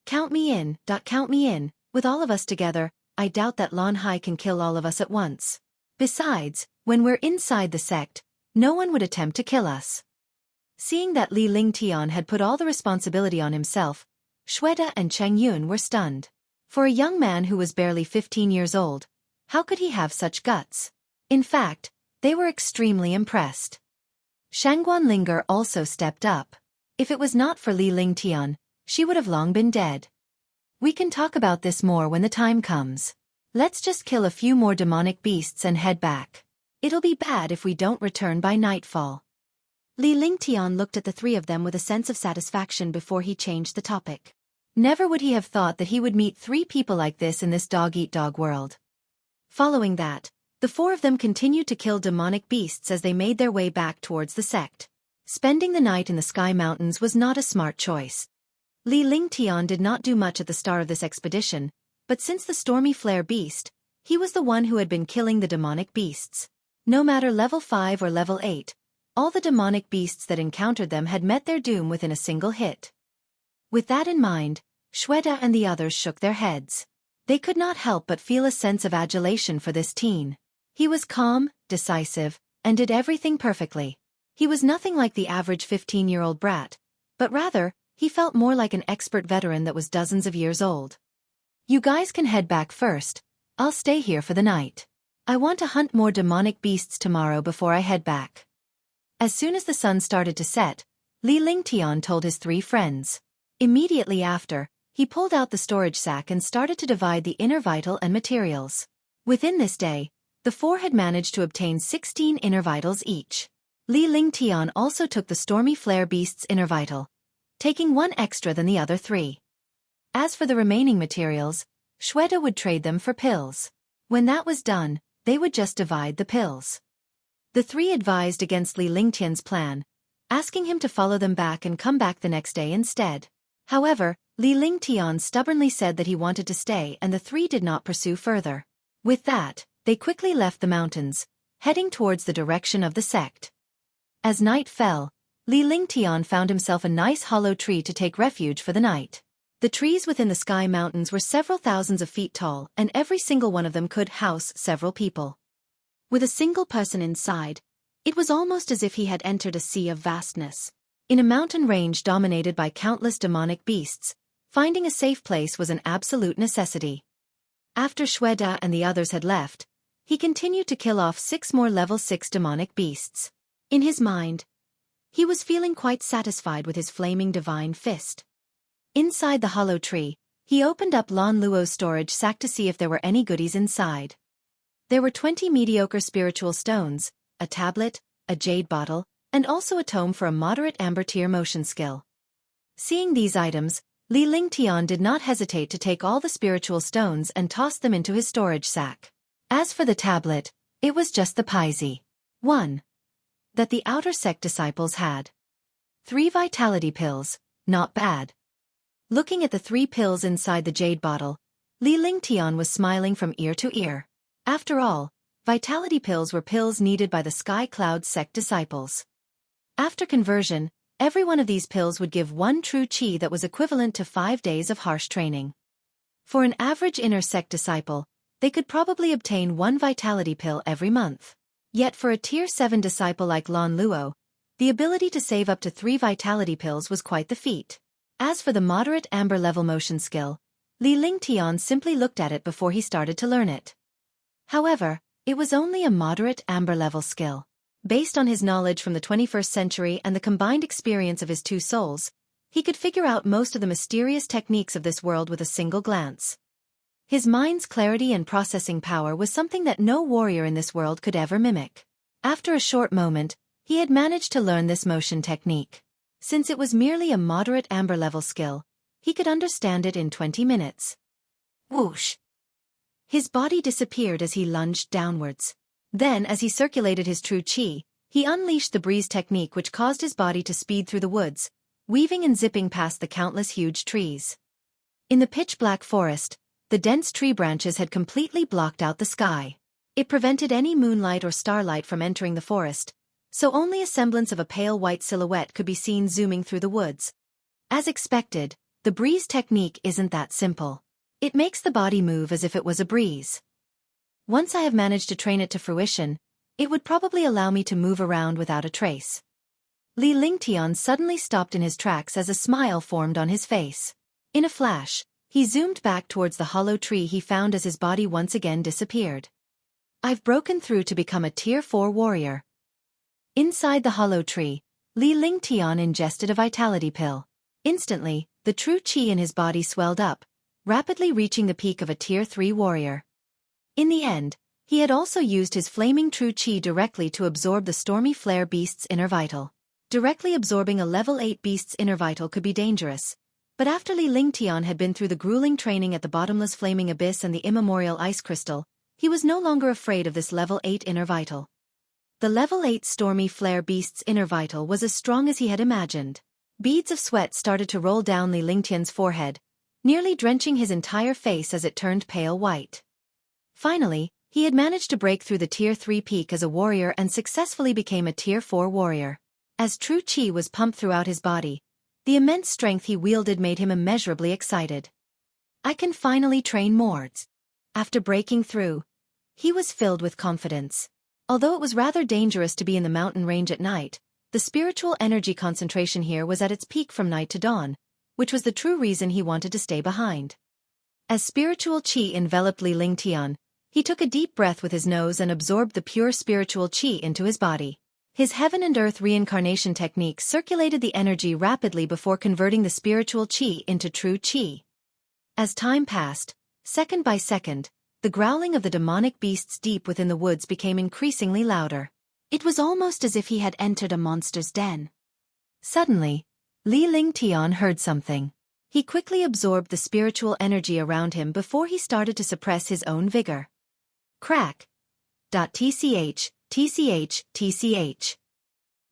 Count me in, count me in. With all of us together, I doubt that Lan Hai can kill all of us at once. Besides, when we're inside the sect, no one would attempt to kill us. Seeing that Li Lingtian had put all the responsibility on himself, Xueqi and Cheng Yun were stunned. For a young man who was barely 15 years old, how could he have such guts? In fact, they were extremely impressed. Shangguan Linger also stepped up. If it was not for Li Lingtian, she would have long been dead. We can talk about this more when the time comes. Let's just kill a few more demonic beasts and head back. It'll be bad if we don't return by nightfall. Li Lingtian looked at the three of them with a sense of satisfaction before he changed the topic. Never would he have thought that he would meet 3 people like this in this dog-eat-dog world. Following that, the 4 of them continued to kill demonic beasts as they made their way back towards the sect. Spending the night in the Sky Mountains was not a smart choice. Li Lingtian did not do much at the start of this expedition, but since the Stormy Flare beast, he was the one who had been killing the demonic beasts. No matter level 5 or level 8, all the demonic beasts that encountered them had met their doom within a single hit. With that in mind, Xueqi and the others shook their heads. They could not help but feel a sense of adulation for this teen. He was calm, decisive, and did everything perfectly. He was nothing like the average 15-year-old brat, but rather, he felt more like an expert veteran that was dozens of years old. You guys can head back first. I'll stay here for the night. I want to hunt more demonic beasts tomorrow before I head back. As soon as the sun started to set, Li Lingtian told his 3 friends. Immediately after, he pulled out the storage sack and started to divide the inner vital and materials. Within this day, the 4 had managed to obtain 16 inner vitals each. Li Lingtian also took the Stormy Flare beast's inner vital, taking 1 extra than the other 3. As for the remaining materials, Xueqi would trade them for pills. When that was done, they would just divide the pills. The 3 advised against Li Lingtian's plan, asking him to follow them back and come back the next day instead. However, Li Lingtian stubbornly said that he wanted to stay and the 3 did not pursue further. With that, they quickly left the mountains, heading towards the direction of the sect. As night fell, Li Lingtian found himself a nice hollow tree to take refuge for the night. The trees within the Sky Mountains were several thousands of feet tall and every single one of them could house several people. With a single person inside, it was almost as if he had entered a sea of vastness. In a mountain range dominated by countless demonic beasts, finding a safe place was an absolute necessity. After Xueqi and the others had left, he continued to kill off 6 more level 6 demonic beasts. In his mind, he was feeling quite satisfied with his flaming divine fist. Inside the hollow tree, he opened up Lan Luo's storage sack to see if there were any goodies inside. There were 20 mediocre spiritual stones, a tablet, a jade bottle, and also a tome for a moderate amber tier motion skill. Seeing these items, Li Lingtian did not hesitate to take all the spiritual stones and toss them into his storage sack. As for the tablet, it was just the Paisi. 1. That the outer sect disciples had. 3 vitality pills, not bad. Looking at the 3 pills inside the jade bottle, Li Lingtian was smiling from ear to ear. After all, vitality pills were pills needed by the Sky Cloud sect disciples. After conversion, every one of these pills would give 1 true chi that was equivalent to 5 days of harsh training. For an average inner sect disciple, they could probably obtain 1 vitality pill every month. Yet for a tier 7 disciple like Lan Luo, the ability to save up to 3 vitality pills was quite the feat. As for the moderate amber level motion skill, Li Lingtian simply looked at it before he started to learn it. However, it was only a moderate amber level skill. Based on his knowledge from the 21st century and the combined experience of his 2 souls, He could figure out most of the mysterious techniques of this world with a single glance. His mind's clarity and processing power was something that no warrior in this world could ever mimic. After a short moment, he had managed to learn this motion technique. Since it was merely a moderate amber level skill, he could understand it in 20 minutes. Whoosh! His body disappeared as he lunged downwards. Then, as he circulated his true chi, he unleashed the breeze technique, which caused his body to speed through the woods, weaving and zipping past the countless huge trees. In the pitch-black forest, the dense tree branches had completely blocked out the sky. It prevented any moonlight or starlight from entering the forest, so only a semblance of a pale white silhouette could be seen zooming through the woods. As expected, the breeze technique isn't that simple. It makes the body move as if it was a breeze. Once I have managed to train it to fruition, it would probably allow me to move around without a trace. Li Lingtian suddenly stopped in his tracks as a smile formed on his face. In a flash, he zoomed back towards the hollow tree he found as his body once again disappeared. I've broken through to become a Tier 4 warrior. Inside the hollow tree, Li Lingtian ingested a vitality pill. Instantly, the true chi in his body swelled up, rapidly reaching the peak of a Tier 3 warrior. In the end, he had also used his flaming true chi directly to absorb the stormy flare beast's inner vital. Directly absorbing a level 8 beast's inner vital could be dangerous, but after Li Lingtian had been through the grueling training at the bottomless flaming abyss and the immemorial ice crystal, he was no longer afraid of this level 8 inner vital. The level 8 stormy flare beast's inner vital was as strong as he had imagined. Beads of sweat started to roll down Li Lingtian's forehead, nearly drenching his entire face as it turned pale white. Finally, he had managed to break through the Tier 3 peak as a warrior and successfully became a Tier 4 warrior. As true chi was pumped throughout his body, the immense strength he wielded made him immeasurably excited. I can finally train more. After breaking through, he was filled with confidence. Although it was rather dangerous to be in the mountain range at night, the spiritual energy concentration here was at its peak from night to dawn, which was the true reason he wanted to stay behind. As spiritual chi enveloped Li Lingtian, he took a deep breath with his nose and absorbed the pure spiritual chi into his body. His heaven and earth reincarnation technique circulated the energy rapidly before converting the spiritual chi into true chi. As time passed, second by second, the growling of the demonic beasts deep within the woods became increasingly louder. It was almost as if he had entered a monster's den. Suddenly, Li Lingtian heard something. He quickly absorbed the spiritual energy around him before he started to suppress his own vigor. Crack. Tch, tch, tch.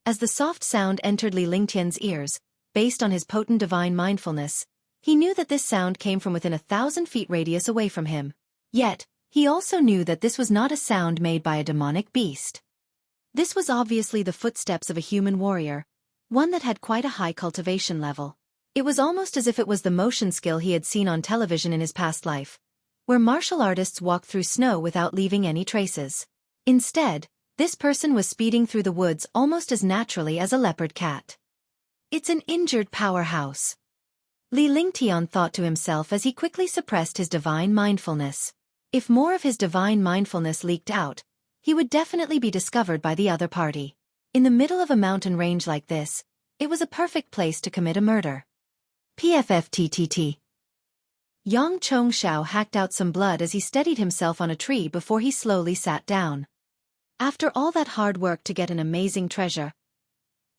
As the soft sound entered Li Lingtian's ears, based on his potent divine mindfulness, he knew that this sound came from within 1,000 feet radius away from him. Yet, he also knew that this was not a sound made by a demonic beast. This was obviously the footsteps of a human warrior, one that had quite a high cultivation level. It was almost as if it was the motion skill he had seen on television in his past life, where martial artists walk through snow without leaving any traces. Instead, this person was speeding through the woods almost as naturally as a leopard cat. It's an injured powerhouse. Li Lingtian thought to himself as he quickly suppressed his divine mindfulness. If more of his divine mindfulness leaked out, he would definitely be discovered by the other party. In the middle of a mountain range like this, it was a perfect place to commit a murder. PFFTTT. Yang Chongshao hacked out some blood as he steadied himself on a tree before he slowly sat down. After all that hard work to get an amazing treasure,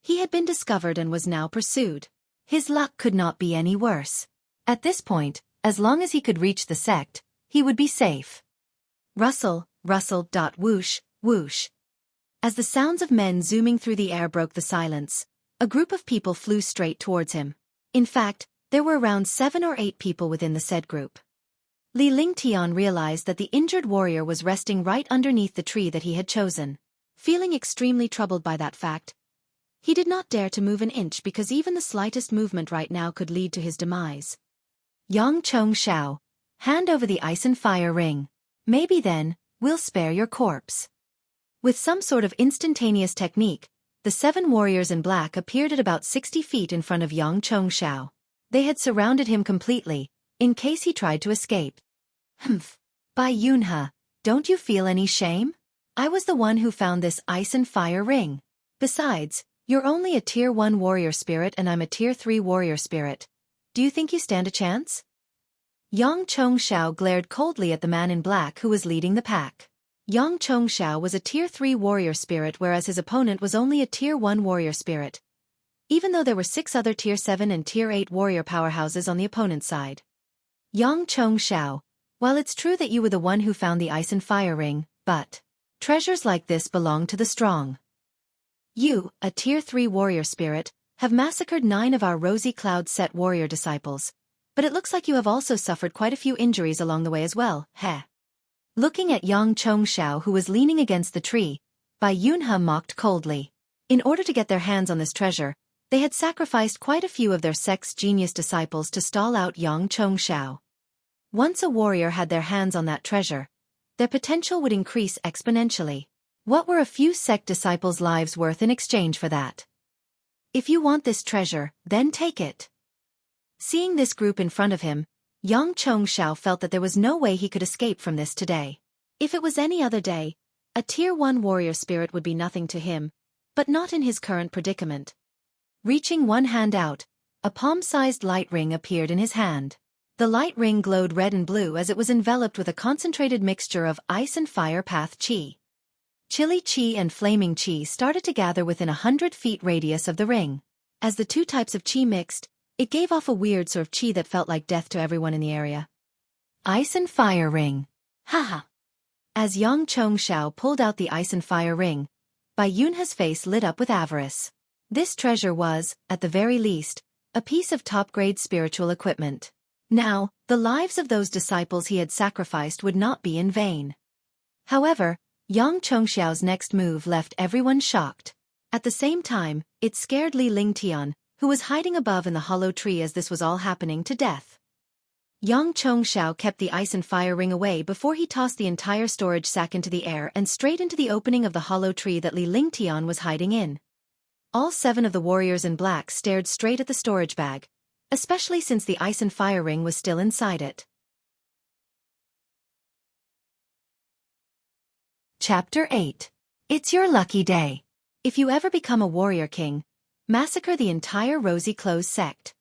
he had been discovered and was now pursued. His luck could not be any worse. At this point, as long as he could reach the sect, he would be safe. Rustle, rustle. Whoosh, whoosh. As the sounds of men zooming through the air broke the silence, a group of people flew straight towards him. In fact, there were around 7 or 8 people within the said group. Li Lingtian realized that the injured warrior was resting right underneath the tree that he had chosen. Feeling extremely troubled by that fact, he did not dare to move an inch because even the slightest movement right now could lead to his demise. Yang Chongshao, hand over the ice and fire ring. Maybe then, we'll spare your corpse. With some sort of instantaneous technique, the 7 warriors in black appeared at about 60 feet in front of Yang Chongshao. They had surrounded him completely, in case he tried to escape. Humph. Bai Yunhe, don't you feel any shame? I was the one who found this ice and fire ring. Besides, You're only a Tier 1 warrior spirit and I'm a Tier 3 warrior spirit. Do you think you stand a chance? Yang Chongxiao glared coldly at the man in black who was leading the pack. Yang Chongxiao was a Tier 3 warrior spirit whereas his opponent was only a Tier 1 warrior spirit, even though there were 6 other Tier 7 and Tier 8 warrior powerhouses on the opponent's side. Yang Chongxiao, while it's true that you were the one who found the ice and fire ring, but treasures like this belong to the strong. You, a Tier 3 warrior spirit, have massacred 9 of our Rosy Cloud set warrior disciples, but it looks like you have also suffered quite a few injuries along the way as well, heh. Looking at Yang Chongxiao who was leaning against the tree, Bai Yunhe mocked coldly. In order to get their hands on this treasure, they had sacrificed quite a few of their sex genius disciples to stall out Yang Chongxiao. Once a warrior had their hands on that treasure, their potential would increase exponentially. What were a few sect disciples' lives worth in exchange for that? If you want this treasure, then take it. Seeing this group in front of him, Yang Chongxiao felt that there was no way he could escape from this today. If it was any other day, a Tier 1 warrior spirit would be nothing to him, but not in his current predicament. Reaching one hand out, a palm-sized light ring appeared in his hand. The light ring glowed red and blue as it was enveloped with a concentrated mixture of ice and fire path chi. Chilly chi and flaming chi started to gather within 100 feet radius of the ring. As the two types of chi mixed, it gave off a weird sort of chi that felt like death to everyone in the area. Ice and fire ring. Haha. As Yang Chongxiao pulled out the ice and fire ring, Bai Yunhe's face lit up with avarice. This treasure was, at the very least, a piece of top-grade spiritual equipment. Now, the lives of those disciples he had sacrificed would not be in vain. However, Yang Chongxiao's next move left everyone shocked. At the same time, it scared Li Lingtian, who was hiding above in the hollow tree as this was all happening, to death. Yang Chongxiao kept the ice and fire ring away before he tossed the entire storage sack into the air and straight into the opening of the hollow tree that Li Lingtian was hiding in. All 7 of the warriors in black stared straight at the storage bag, especially since the ice and fire ring was still inside it. Chapter 8. It's your lucky day. If you ever become a warrior king, massacre the entire Rosy Clothes sect.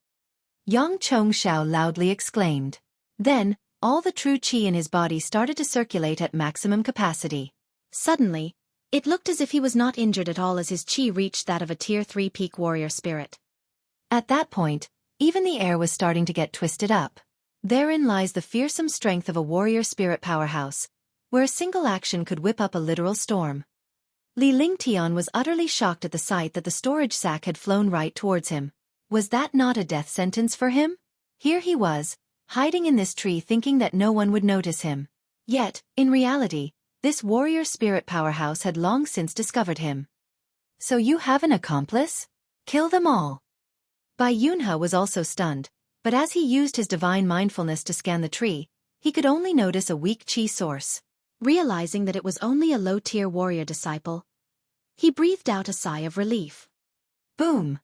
Yang Chongxiao loudly exclaimed. Then, all the true chi in his body started to circulate at maximum capacity. Suddenly, it looked as if he was not injured at all as his chi reached that of a Tier 3 peak warrior spirit. At that point, even the air was starting to get twisted up. Therein lies the fearsome strength of a warrior spirit powerhouse, where a single action could whip up a literal storm. Li Lingtian was utterly shocked at the sight that the storage sack had flown right towards him. Was that not a death sentence for him? Here he was, hiding in this tree thinking that no one would notice him. Yet, in reality, this warrior spirit powerhouse had long since discovered him. So you have an accomplice? Kill them all. Bai Yunhe was also stunned, but as he used his divine mindfulness to scan the tree, he could only notice a weak chi source. Realizing that it was only a low-tier warrior disciple, he breathed out a sigh of relief. Boom!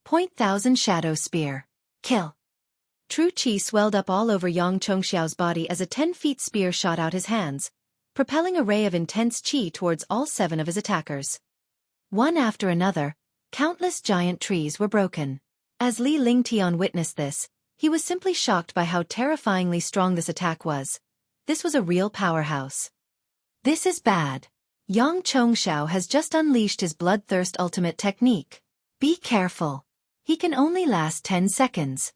1,000 Shadow Spear. Kill! True chi swelled up all over Yang Chongxiao's body as a 10-feet spear shot out his hands, propelling a ray of intense chi towards all 7 of his attackers. One after another, countless giant trees were broken. As Li Lingtian witnessed this, he was simply shocked by how terrifyingly strong this attack was. This was a real powerhouse. This is bad. Yang Chongxiao has just unleashed his bloodthirst ultimate technique. Be careful. He can only last 10 seconds.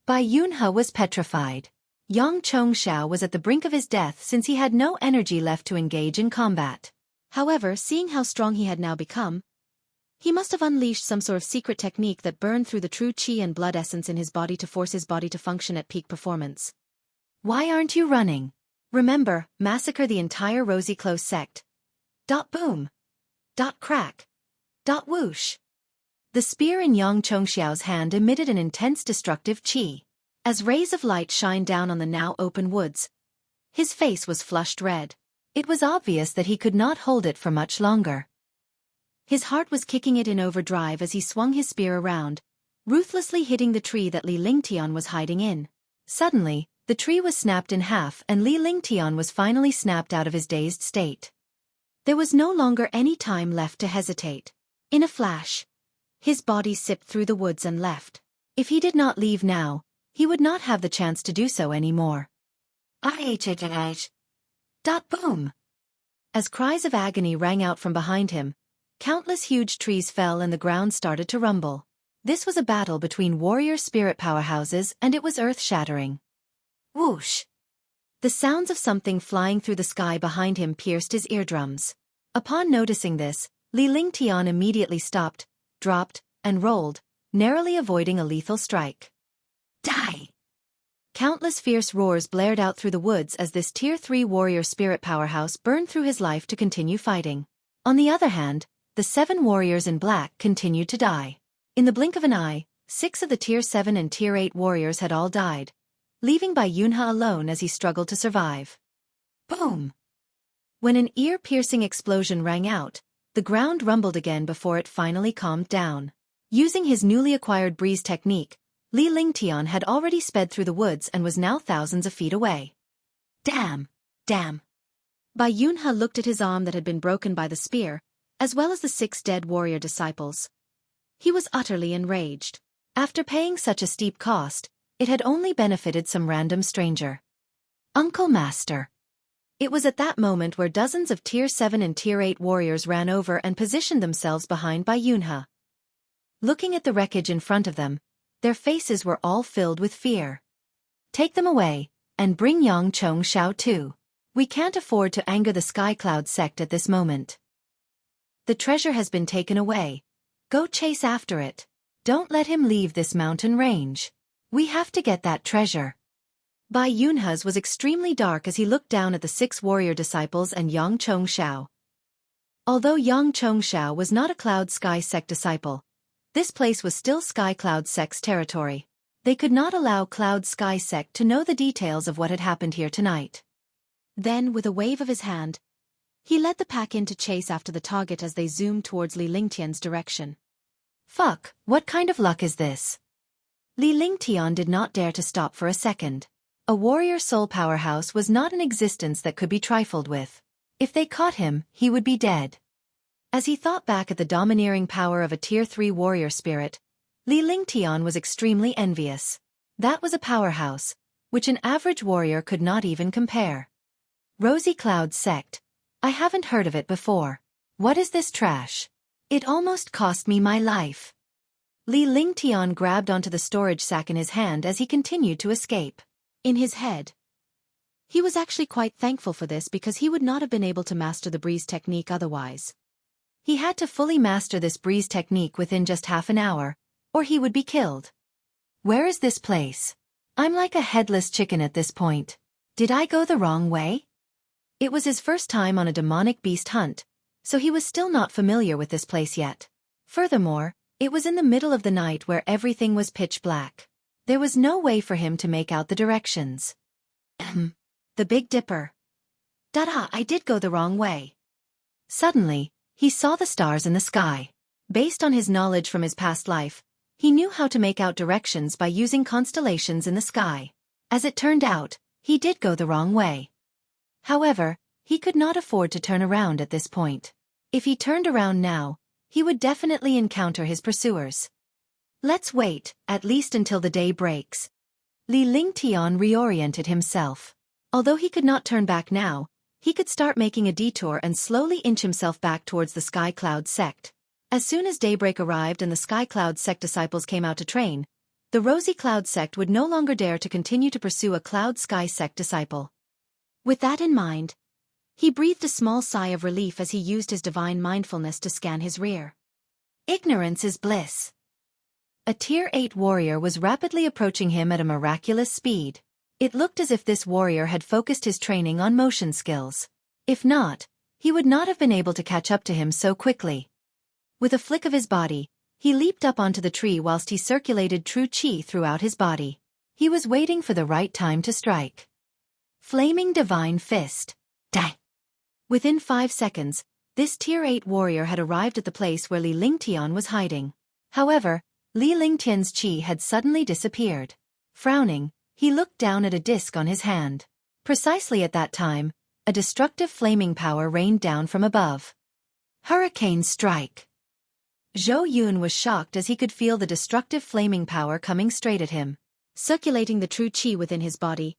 Bai Yunhe was petrified. Yang Chongxiao was at the brink of his death since he had no energy left to engage in combat. However, seeing how strong he had now become, he must have unleashed some sort of secret technique that burned through the true chi and blood essence in his body to force his body to function at peak performance. Why aren't you running? Remember, massacre the entire Rosy Clothes sect. Boom. Crack. Whoosh. The spear in Yang Chongxiao's hand emitted an intense destructive chi. As rays of light shined down on the now open woods, his face was flushed red. It was obvious that he could not hold it for much longer. His heart was kicking it in overdrive as he swung his spear around, ruthlessly hitting the tree that Li Lingtian was hiding in. Suddenly, the tree was snapped in half and Li Lingtian was finally snapped out of his dazed state. There was no longer any time left to hesitate. In a flash, his body zipped through the woods and left. If he did not leave now, he would not have the chance to do so anymore. Boom! As cries of agony rang out from behind him, countless huge trees fell and the ground started to rumble. This was a battle between warrior spirit powerhouses and it was earth-shattering. Whoosh! The sounds of something flying through the sky behind him pierced his eardrums. Upon noticing this, Li Lingtian immediately stopped, dropped, and rolled, narrowly avoiding a lethal strike. Die! Countless fierce roars blared out through the woods as this Tier 3 warrior spirit powerhouse burned through his life to continue fighting. On the other hand, the 7 warriors in black continued to die. In the blink of an eye, 6 of the Tier 7 and Tier 8 warriors had all died, leaving Bai Yunhe alone as he struggled to survive. Boom! When an ear-piercing explosion rang out, the ground rumbled again before it finally calmed down. Using his newly acquired breeze technique, Li Lingtian had already sped through the woods and was now thousands of feet away. Damn! Damn! Bai Yunhe looked at his arm that had been broken by the spear, as well as the 6 dead warrior disciples. He was utterly enraged. After paying such a steep cost, it had only benefited some random stranger. Uncle Master. It was at that moment where dozens of Tier 7 and Tier 8 warriors ran over and positioned themselves behind Bai Yunhe. Looking at the wreckage in front of them, their faces were all filled with fear. Take them away, and bring Yang Chong Xiao too. We can't afford to anger the Sky Cloud sect at this moment. The treasure has been taken away. Go chase after it. Don't let him leave this mountain range. We have to get that treasure. Bai Yunhe's was extremely dark as he looked down at the 6 warrior disciples and Yang Chong Xiao. Although Yang Chong Xiao was not a Cloud Sky sect disciple, this place was still Sky Cloud sect's territory. They could not allow Cloud Sky sect to know the details of what had happened here tonight. Then, with a wave of his hand, he led the pack in to chase after the target as they zoomed towards Li Lingtian's direction. Fuck, what kind of luck is this? Li Lingtian did not dare to stop for a second. A warrior soul powerhouse was not an existence that could be trifled with. If they caught him, he would be dead. As he thought back at the domineering power of a Tier 3 warrior spirit, Li Lingtian was extremely envious. That was a powerhouse, which an average warrior could not even compare. Rosy Cloud sect. I haven't heard of it before. What is this trash? It almost cost me my life. Li Lingtian grabbed onto the storage sack in his hand as he continued to escape. In his head, he was actually quite thankful for this because he would not have been able to master the breeze technique otherwise. He had to fully master this breeze technique within just half an hour, or he would be killed. Where is this place? I'm like a headless chicken at this point. Did I go the wrong way? It was his first time on a demonic beast hunt, so he was still not familiar with this place yet. Furthermore, it was in the middle of the night where everything was pitch black. There was no way for him to make out the directions. The Big Dipper. Dada, I did go the wrong way. Suddenly, he saw the stars in the sky. Based on his knowledge from his past life, he knew how to make out directions by using constellations in the sky. As it turned out, he did go the wrong way. However, he could not afford to turn around at this point. If he turned around now, he would definitely encounter his pursuers. Let's wait, at least until the day breaks. Li Lingtian reoriented himself. Although he could not turn back now, he could start making a detour and slowly inch himself back towards the Sky Cloud sect. As soon as daybreak arrived and the Sky Cloud sect disciples came out to train, the Rosy Cloud sect would no longer dare to continue to pursue a Cloud Sky sect disciple. With that in mind, he breathed a small sigh of relief as he used his divine mindfulness to scan his rear. Ignorance is bliss. A Tier 8 warrior was rapidly approaching him at a miraculous speed. It looked as if this warrior had focused his training on motion skills. If not, he would not have been able to catch up to him so quickly. With a flick of his body, he leaped up onto the tree whilst he circulated true chi throughout his body. He was waiting for the right time to strike. Flaming Divine Fist. Die! Within 5 seconds, this Tier 8 warrior had arrived at the place where Li Lingtian was hiding. However, Li Lingtian's chi had suddenly disappeared. Frowning, he looked down at a disc on his hand. Precisely at that time, a destructive flaming power rained down from above. Hurricane Strike. Zhou Yun was shocked as he could feel the destructive flaming power coming straight at him. Circulating the true qi within his body,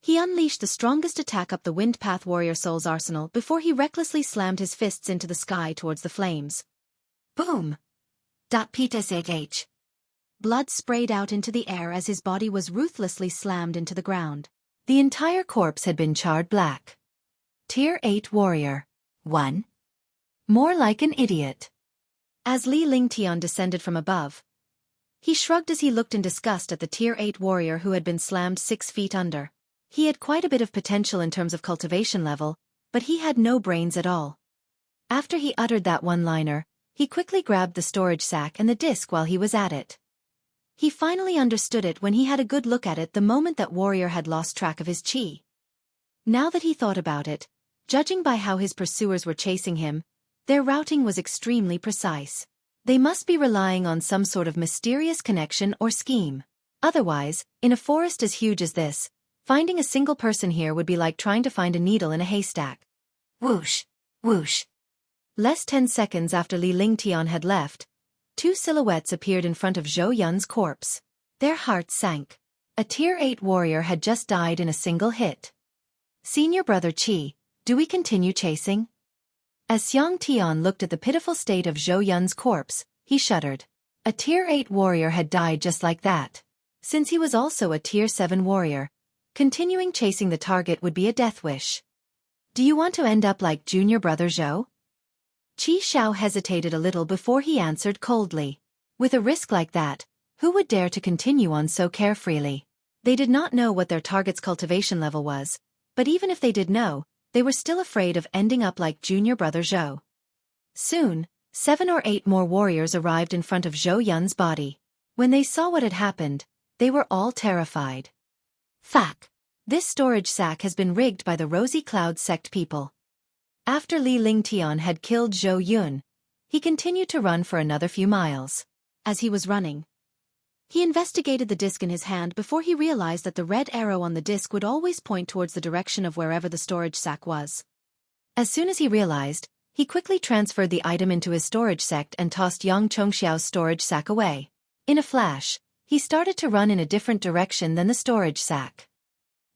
he unleashed the strongest attack up the Wind Path Warrior Soul's arsenal before he recklessly slammed his fists into the sky towards the flames. Boom! Psh. Blood sprayed out into the air as his body was ruthlessly slammed into the ground. The entire corpse had been charred black. Tier 8 Warrior. 1. More like an idiot. As Li Lingtian descended from above, he shrugged as he looked in disgust at the Tier 8 warrior who had been slammed 6 feet under. He had quite a bit of potential in terms of cultivation level, but he had no brains at all. After he uttered that one-liner, he quickly grabbed the storage sack and the disc while he was at it. He finally understood it when he had a good look at it the moment that warrior had lost track of his chi. Now that he thought about it, judging by how his pursuers were chasing him, their routing was extremely precise. They must be relying on some sort of mysterious connection or scheme. Otherwise, in a forest as huge as this, finding a single person here would be like trying to find a needle in a haystack. Whoosh! Whoosh! Less 10 seconds after Li Lingtian had left, 2 silhouettes appeared in front of Zhou Yun's corpse. Their hearts sank. A Tier 8 warrior had just died in a single hit. Senior Brother Qi, do we continue chasing? As Xiang Tian looked at the pitiful state of Zhou Yun's corpse, he shuddered. A Tier 8 warrior had died just like that. Since he was also a Tier 7 warrior, continuing chasing the target would be a death wish. Do you want to end up like Junior Brother Zhou? Qi Xiao hesitated a little before he answered coldly. With a risk like that, who would dare to continue on so carefreely? They did not know what their target's cultivation level was, but even if they did know, they were still afraid of ending up like Junior Brother Zhou. Soon, 7 or 8 more warriors arrived in front of Zhou Yun's body. When they saw what had happened, they were all terrified. Fuck! This storage sack has been rigged by the Rosy Cloud sect people. After Li Lingtian had killed Zhou Yun, he continued to run for another few miles. As he was running, he investigated the disc in his hand before he realized that the red arrow on the disc would always point towards the direction of wherever the storage sack was. As soon as he realized, he quickly transferred the item into his storage sack and tossed Yang Chongxiao's storage sack away. In a flash, he started to run in a different direction than the storage sack.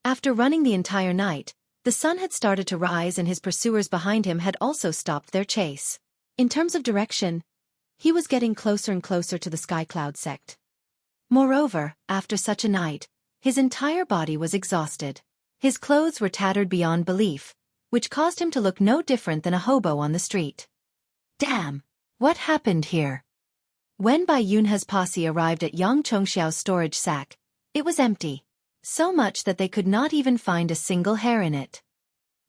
After running the entire night, the sun had started to rise and his pursuers behind him had also stopped their chase. In terms of direction, he was getting closer and closer to the Sky Cloud sect. Moreover, after such a night, his entire body was exhausted. His clothes were tattered beyond belief, which caused him to look no different than a hobo on the street. Damn! What happened here? When Bai Yunhe's posse arrived at Yang Chongxiao's storage sack, it was empty. So much that they could not even find a single hair in it.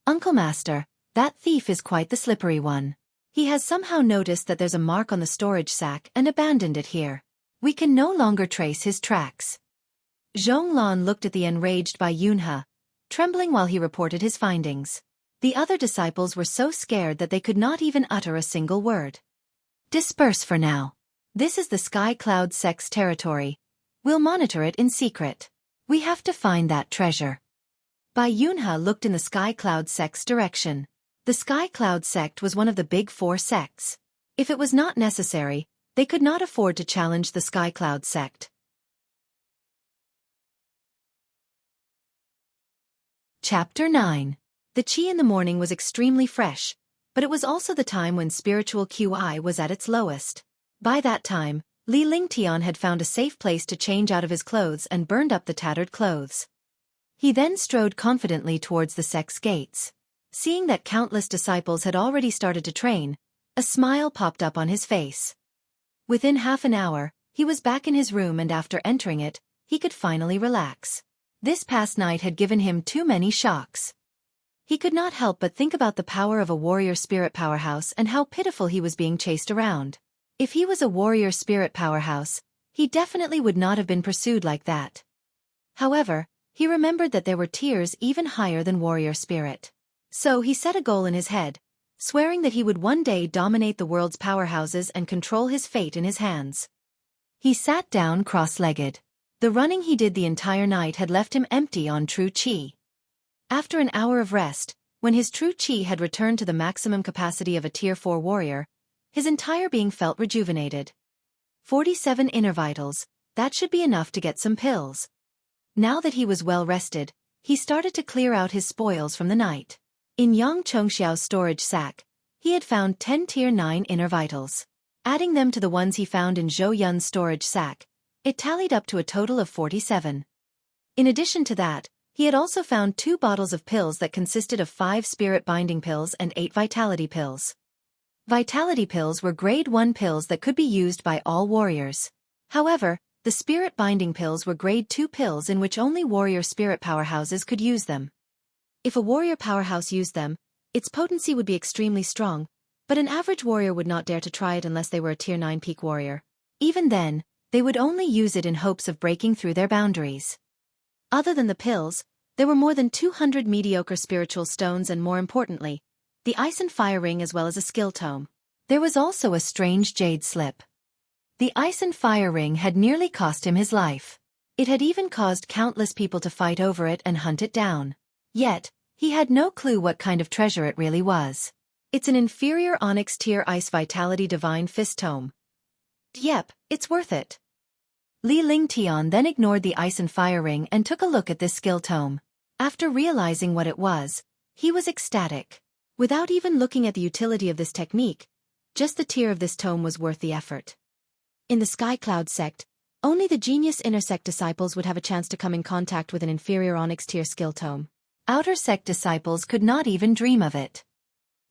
Uncle Master, that thief is quite the slippery one. He has somehow noticed that there's a mark on the storage sack and abandoned it here. We can no longer trace his tracks. Zhonglan looked at the enraged Bai Yunhe, trembling while he reported his findings. The other disciples were so scared that they could not even utter a single word. Disperse for now. This is the Sky Cloud sect's territory. We'll monitor it in secret. We have to find that treasure. Bai Yunhe looked in the Sky Cloud sect's direction. The Sky Cloud sect was one of the big 4 sects. If it was not necessary, they could not afford to challenge the Sky Cloud sect. Chapter 9. The qi in the morning was extremely fresh, but it was also the time when spiritual QI was at its lowest. By that time, Li Lingtian had found a safe place to change out of his clothes and burned up the tattered clothes. He then strode confidently towards the sect's gates. Seeing that countless disciples had already started to train, a smile popped up on his face. Within half an hour, he was back in his room and after entering it, he could finally relax. This past night had given him too many shocks. He could not help but think about the power of a warrior spirit powerhouse and how pitiful he was being chased around. If he was a warrior spirit powerhouse, he definitely would not have been pursued like that. However, he remembered that there were tiers even higher than warrior spirit. So he set a goal in his head, swearing that he would one day dominate the world's powerhouses and control his fate in his hands. He sat down cross-legged. The running he did the entire night had left him empty on true qi. After an hour of rest, when his true qi had returned to the maximum capacity of a Tier 4 warrior, his entire being felt rejuvenated. 47 inner vitals, that should be enough to get some pills. Now that he was well rested, he started to clear out his spoils from the night. In Yang Chongxiao's storage sack, he had found 10 Tier 9 inner vitals. Adding them to the ones he found in Zhou Yun's storage sack, it tallied up to a total of 47. In addition to that, he had also found 2 bottles of pills that consisted of 5 spirit binding pills and 8 vitality pills. Vitality pills were grade 1 pills that could be used by all warriors. However, the spirit binding pills were grade 2 pills in which only warrior spirit powerhouses could use them. If a warrior powerhouse used them, its potency would be extremely strong, but an average warrior would not dare to try it unless they were a Tier 9 peak warrior. Even then, they would only use it in hopes of breaking through their boundaries. Other than the pills, there were more than 200 mediocre spiritual stones and, more importantly, the ice and fire ring as well as a skill tome. There was also a strange jade slip. The ice and fire ring had nearly cost him his life. It had even caused countless people to fight over it and hunt it down. Yet, he had no clue what kind of treasure it really was. It's an inferior Onyx Tier Ice Vitality Divine Fist Tome. Yep, it's worth it. Li Lingtian then ignored the ice and fire ring and took a look at this skill tome. After realizing what it was, he was ecstatic. Without even looking at the utility of this technique, just the tier of this tome was worth the effort. In the Sky Cloud sect, only the genius inner sect disciples would have a chance to come in contact with an inferior Onyx Tier skill tome. Outer sect disciples could not even dream of it.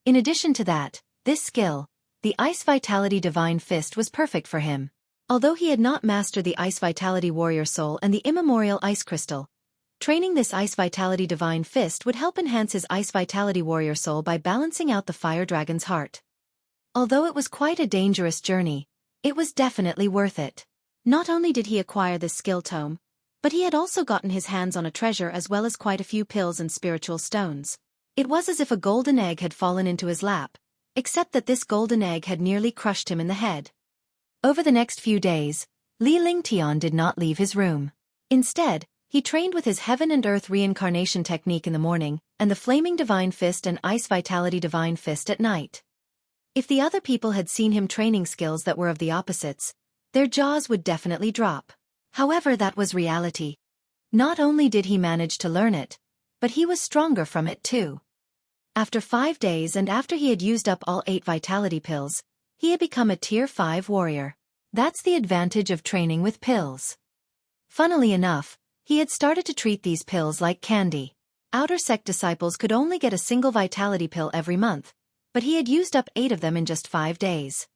In addition to that, this skill, the Ice Vitality Divine Fist, was perfect for him. Although he had not mastered the Ice Vitality Warrior Soul and the Immemorial Ice Crystal, training this Ice Vitality Divine Fist would help enhance his Ice Vitality Warrior Soul by balancing out the Fire Dragon's heart. Although it was quite a dangerous journey, it was definitely worth it. Not only did he acquire this skill tome, but he had also gotten his hands on a treasure as well as quite a few pills and spiritual stones. It was as if a golden egg had fallen into his lap, except that this golden egg had nearly crushed him in the head. Over the next few days, Li Lingtian did not leave his room. Instead, he trained with his Heaven and Earth reincarnation technique in the morning, and the Flaming Divine Fist and Ice Vitality Divine Fist at night. If the other people had seen him training skills that were of the opposites, their jaws would definitely drop. However, that was reality. Not only did he manage to learn it, but he was stronger from it too. After 5 days and after he had used up all 8 vitality pills, he had become a Tier 5 warrior. That's the advantage of training with pills. Funnily enough, he had started to treat these pills like candy. Outer sect disciples could only get a single vitality pill every month, but he had used up 8 of them in just 5 days.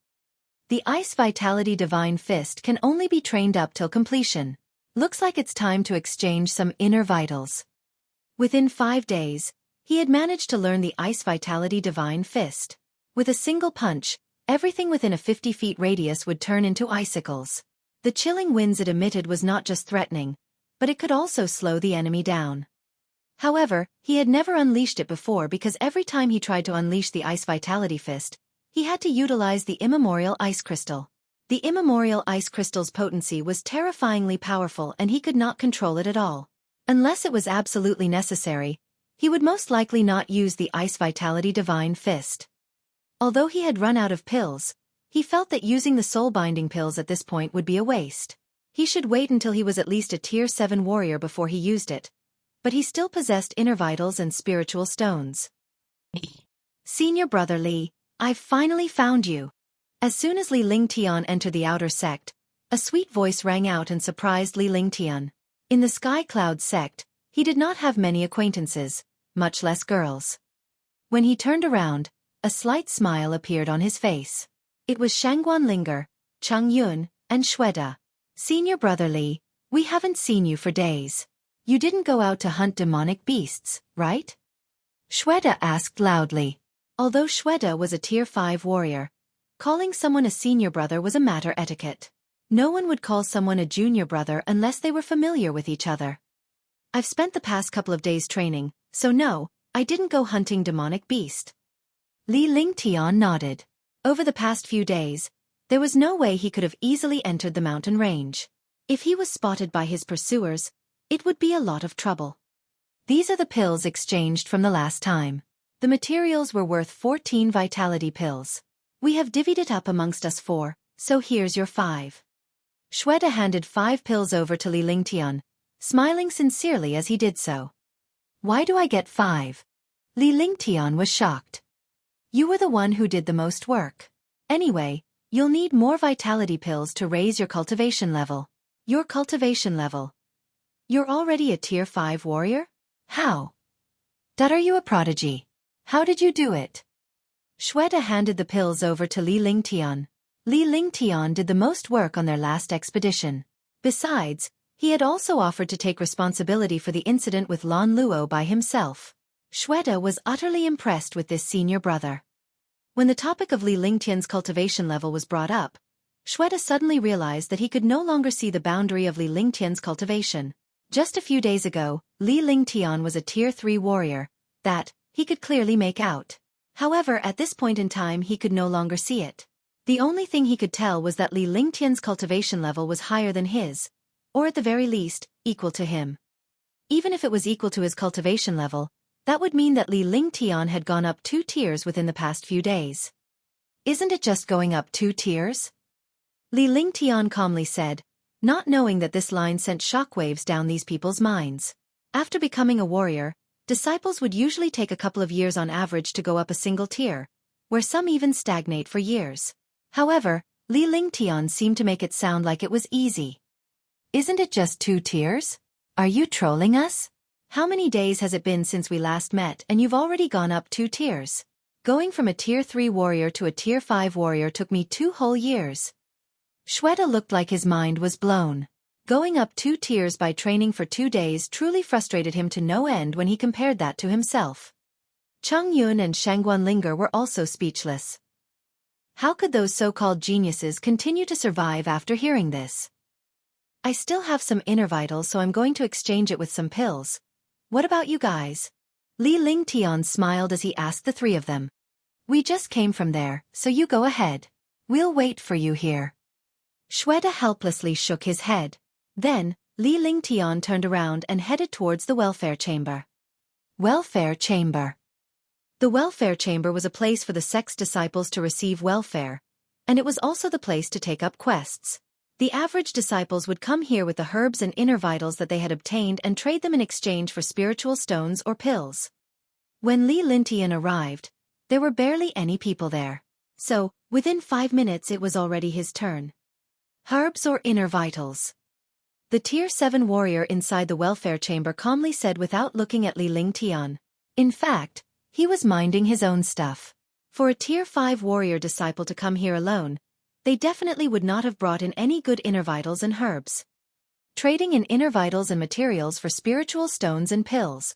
The Ice Vitality Divine Fist can only be trained up till completion. Looks like it's time to exchange some inner vitals. Within 5 days, he had managed to learn the Ice Vitality Divine Fist. With a single punch, everything within a 50 feet radius would turn into icicles. The chilling winds it emitted was not just threatening, but it could also slow the enemy down. However, he had never unleashed it before because every time he tried to unleash the Ice Vitality Fist, he had to utilize the Immemorial Ice Crystal. The Immemorial Ice Crystal's potency was terrifyingly powerful and he could not control it at all. Unless it was absolutely necessary, he would most likely not use the Ice Vitality Divine Fist. Although he had run out of pills, he felt that using the soul-binding pills at this point would be a waste. He should wait until he was at least a Tier 7 warrior before he used it, but he still possessed inner vitals and spiritual stones. Senior brother Li, I've finally found you. As soon as Li Lingtian entered the outer sect, a sweet voice rang out and surprised Li Lingtian. In the Sky Cloud sect, he did not have many acquaintances, much less girls. When he turned around, a slight smile appeared on his face. It was Shangguan Linger, Cheng Yun, and Xueqi. Senior brother Li, we haven't seen you for days. You didn't go out to hunt demonic beasts, right? Xueqi asked loudly. Although Xueqi was a Tier 5 warrior, calling someone a senior brother was a matter etiquette. No one would call someone a junior brother unless they were familiar with each other. I've spent the past couple of days training, so no, I didn't go hunting demonic beast. Li Lingtian nodded. Over the past few days, there was no way he could have easily entered the mountain range. If he was spotted by his pursuers, it would be a lot of trouble. These are the pills exchanged from the last time. The materials were worth 14 vitality pills. We have divvied it up amongst us 4, so here's your 5. Xueqi handed 5 pills over to Li Lingtian, smiling sincerely as he did so. Why do I get 5? Li Lingtian was shocked. You were the one who did the most work. Anyway, you'll need more vitality pills to raise your cultivation level. Your cultivation level. You're already a tier 5 warrior? How? Are you a prodigy? How did you do it? Xueqi handed the pills over to Li Lingtian. Li Lingtian did the most work on their last expedition. Besides, he had also offered to take responsibility for the incident with Lan Luo by himself. Xueqi was utterly impressed with this senior brother. When the topic of Li Lingtian's cultivation level was brought up, Xueqi suddenly realized that he could no longer see the boundary of Li Lingtian's cultivation. Just a few days ago, Li Lingtian was a tier 3 warrior. That, he could clearly make out. However, at this point in time he could no longer see it. The only thing he could tell was that Li Lingtian's cultivation level was higher than his, or at the very least, equal to him. Even if it was equal to his cultivation level, that would mean that Li Lingtian had gone up 2 tiers within the past few days. Isn't it just going up 2 tiers? Li Lingtian calmly said, not knowing that this line sent shockwaves down these people's minds. After becoming a warrior, disciples would usually take a couple of years on average to go up a single tier, where some even stagnate for years. However, Li Lingtian seemed to make it sound like it was easy. Isn't it just 2 tiers? Are you trolling us? How many days has it been since we last met and you've already gone up 2 tiers? Going from a tier 3 warrior to a tier 5 warrior took me 2 whole years. Xueqi looked like his mind was blown. Going up 2 tiers by training for 2 days truly frustrated him to no end when he compared that to himself. Cheng Yun and Shangguan Linger were also speechless. How could those so-called geniuses continue to survive after hearing this? I still have some inner vitals, so I'm going to exchange it with some pills. What about you guys? Li Lingtian smiled as he asked the 3 of them. We just came from there, so you go ahead. We'll wait for you here. Xueqi helplessly shook his head. Then, Li Lingtian turned around and headed towards the welfare chamber. Welfare chamber. The welfare chamber was a place for the sect's disciples to receive welfare, and it was also the place to take up quests. The average disciples would come here with the herbs and inner vitals that they had obtained and trade them in exchange for spiritual stones or pills. When Li Lingtian arrived, there were barely any people there. So, within 5 minutes it was already his turn. Herbs or inner vitals? The tier 7 warrior inside the welfare chamber calmly said without looking at Li Lingtian. In fact, he was minding his own stuff. For a tier 5 warrior disciple to come here alone, they definitely would not have brought in any good inner vitals and herbs. Trading in inner vitals and materials for spiritual stones and pills.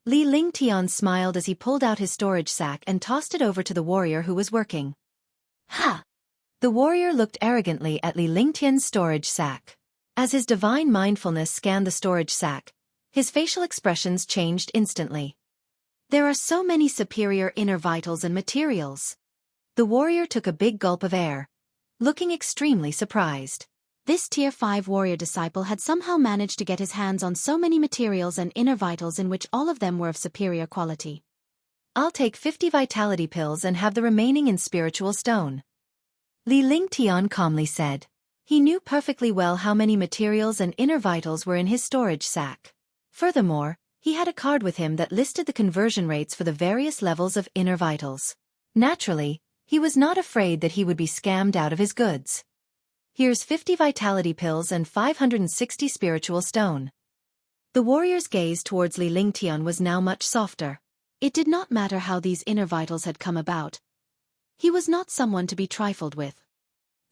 Li Lingtian smiled as he pulled out his storage sack and tossed it over to the warrior who was working. Ha! The warrior looked arrogantly at Li Lingtian's storage sack. As his divine mindfulness scanned the storage sack, his facial expressions changed instantly. There are so many superior inner vitals and materials. The warrior took a big gulp of air, looking extremely surprised. This tier 5 warrior disciple had somehow managed to get his hands on so many materials and inner vitals in which all of them were of superior quality. I'll take 50 vitality pills and have the remaining in spiritual stone. Li Lingtian calmly said. He knew perfectly well how many materials and inner vitals were in his storage sack. Furthermore, he had a card with him that listed the conversion rates for the various levels of inner vitals. Naturally, he was not afraid that he would be scammed out of his goods. Here's 50 vitality pills and 560 spiritual stone. The warrior's gaze towards Li Lingtian was now much softer. It did not matter how these inner vitals had come about. He was not someone to be trifled with.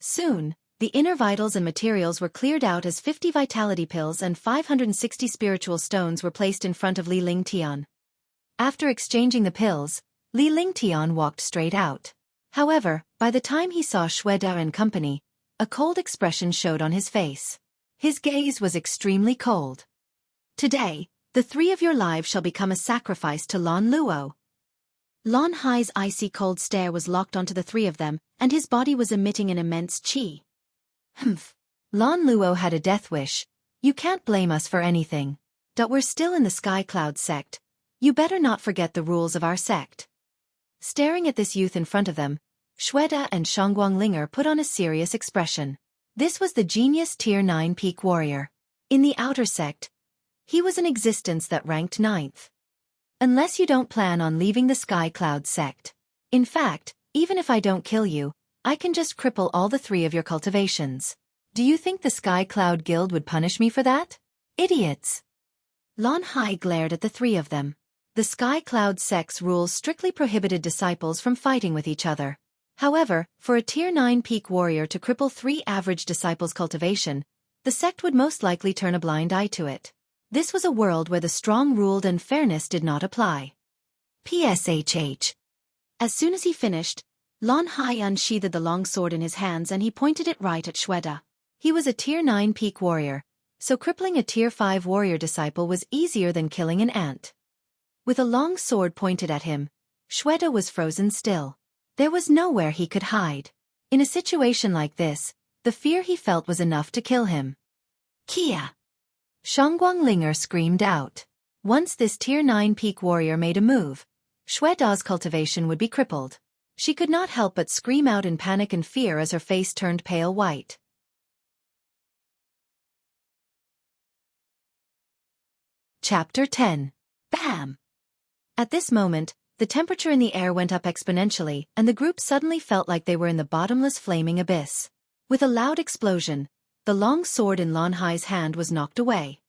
Soon, the inner vitals and materials were cleared out as 50 vitality pills and 560 spiritual stones were placed in front of Li Lingtian. After exchanging the pills, Li Lingtian walked straight out. However, by the time he saw Xueqi and company, a cold expression showed on his face. His gaze was extremely cold. Today, the 3 of your lives shall become a sacrifice to Lan Luo. Lan Hai's icy cold stare was locked onto the 3 of them, and his body was emitting an immense qi. Humph. Lan Luo had a death wish. You can't blame us for anything. We're still in the Sky Cloud sect. You better not forget the rules of our sect. Staring at this youth in front of them, Xueqi and Linger put on a serious expression. This was the genius Tier 9 peak warrior. In the outer sect, he was an existence that ranked 9th. Unless you don't plan on leaving the Sky Cloud sect. In fact, even if I don't kill you, I can just cripple all the 3 of your cultivations. Do you think the Sky Cloud Guild would punish me for that? Idiots! Lan Hai glared at the 3 of them. The Sky Cloud sect's rules strictly prohibited disciples from fighting with each other. However, for a Tier 9 peak warrior to cripple 3 average disciples' cultivation, the sect would most likely turn a blind eye to it. This was a world where the strong ruled and fairness did not apply. PSHH. As soon as he finished, Lan Hai unsheathed the long sword in his hands and he pointed it right at Xueqi. He was a Tier 9 peak warrior, so crippling a Tier 5 warrior disciple was easier than killing an ant. With a long sword pointed at him, Xueqi was frozen still. There was nowhere he could hide. In a situation like this, the fear he felt was enough to kill him. Kia! Linger screamed out. Once this Tier 9 peak warrior made a move, Xueqi's cultivation would be crippled. She could not help but scream out in panic and fear as her face turned pale white. Chapter 10. Bam! At this moment, the temperature in the air went up exponentially, and the group suddenly felt like they were in the bottomless flaming abyss. With a loud explosion, the long sword in Lan Hai's hand was knocked away.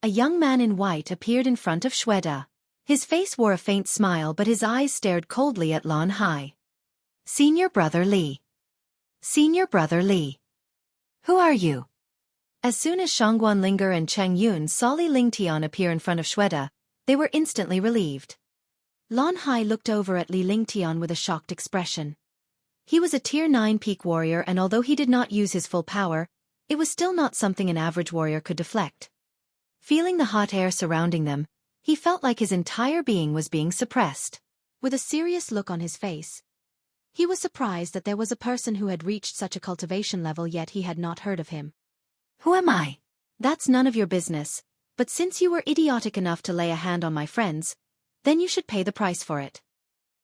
A young man in white appeared in front of Xueqi. His face wore a faint smile but his eyes stared coldly at Lan Hai. Senior Brother Li. Senior Brother Li. Who are you? As soon as Linger and Cheng Yun saw Li Lingtian appear in front of Xueqi, they were instantly relieved. Lan Hai looked over at Li Lingtian with a shocked expression. He was a Tier 9 peak warrior and although he did not use his full power, it was still not something an average warrior could deflect. Feeling the hot air surrounding them, he felt like his entire being was being suppressed. With a serious look on his face, he was surprised that there was a person who had reached such a cultivation level yet he had not heard of him. Who am I? That's none of your business, but since you were idiotic enough to lay a hand on my friends, then you should pay the price for it.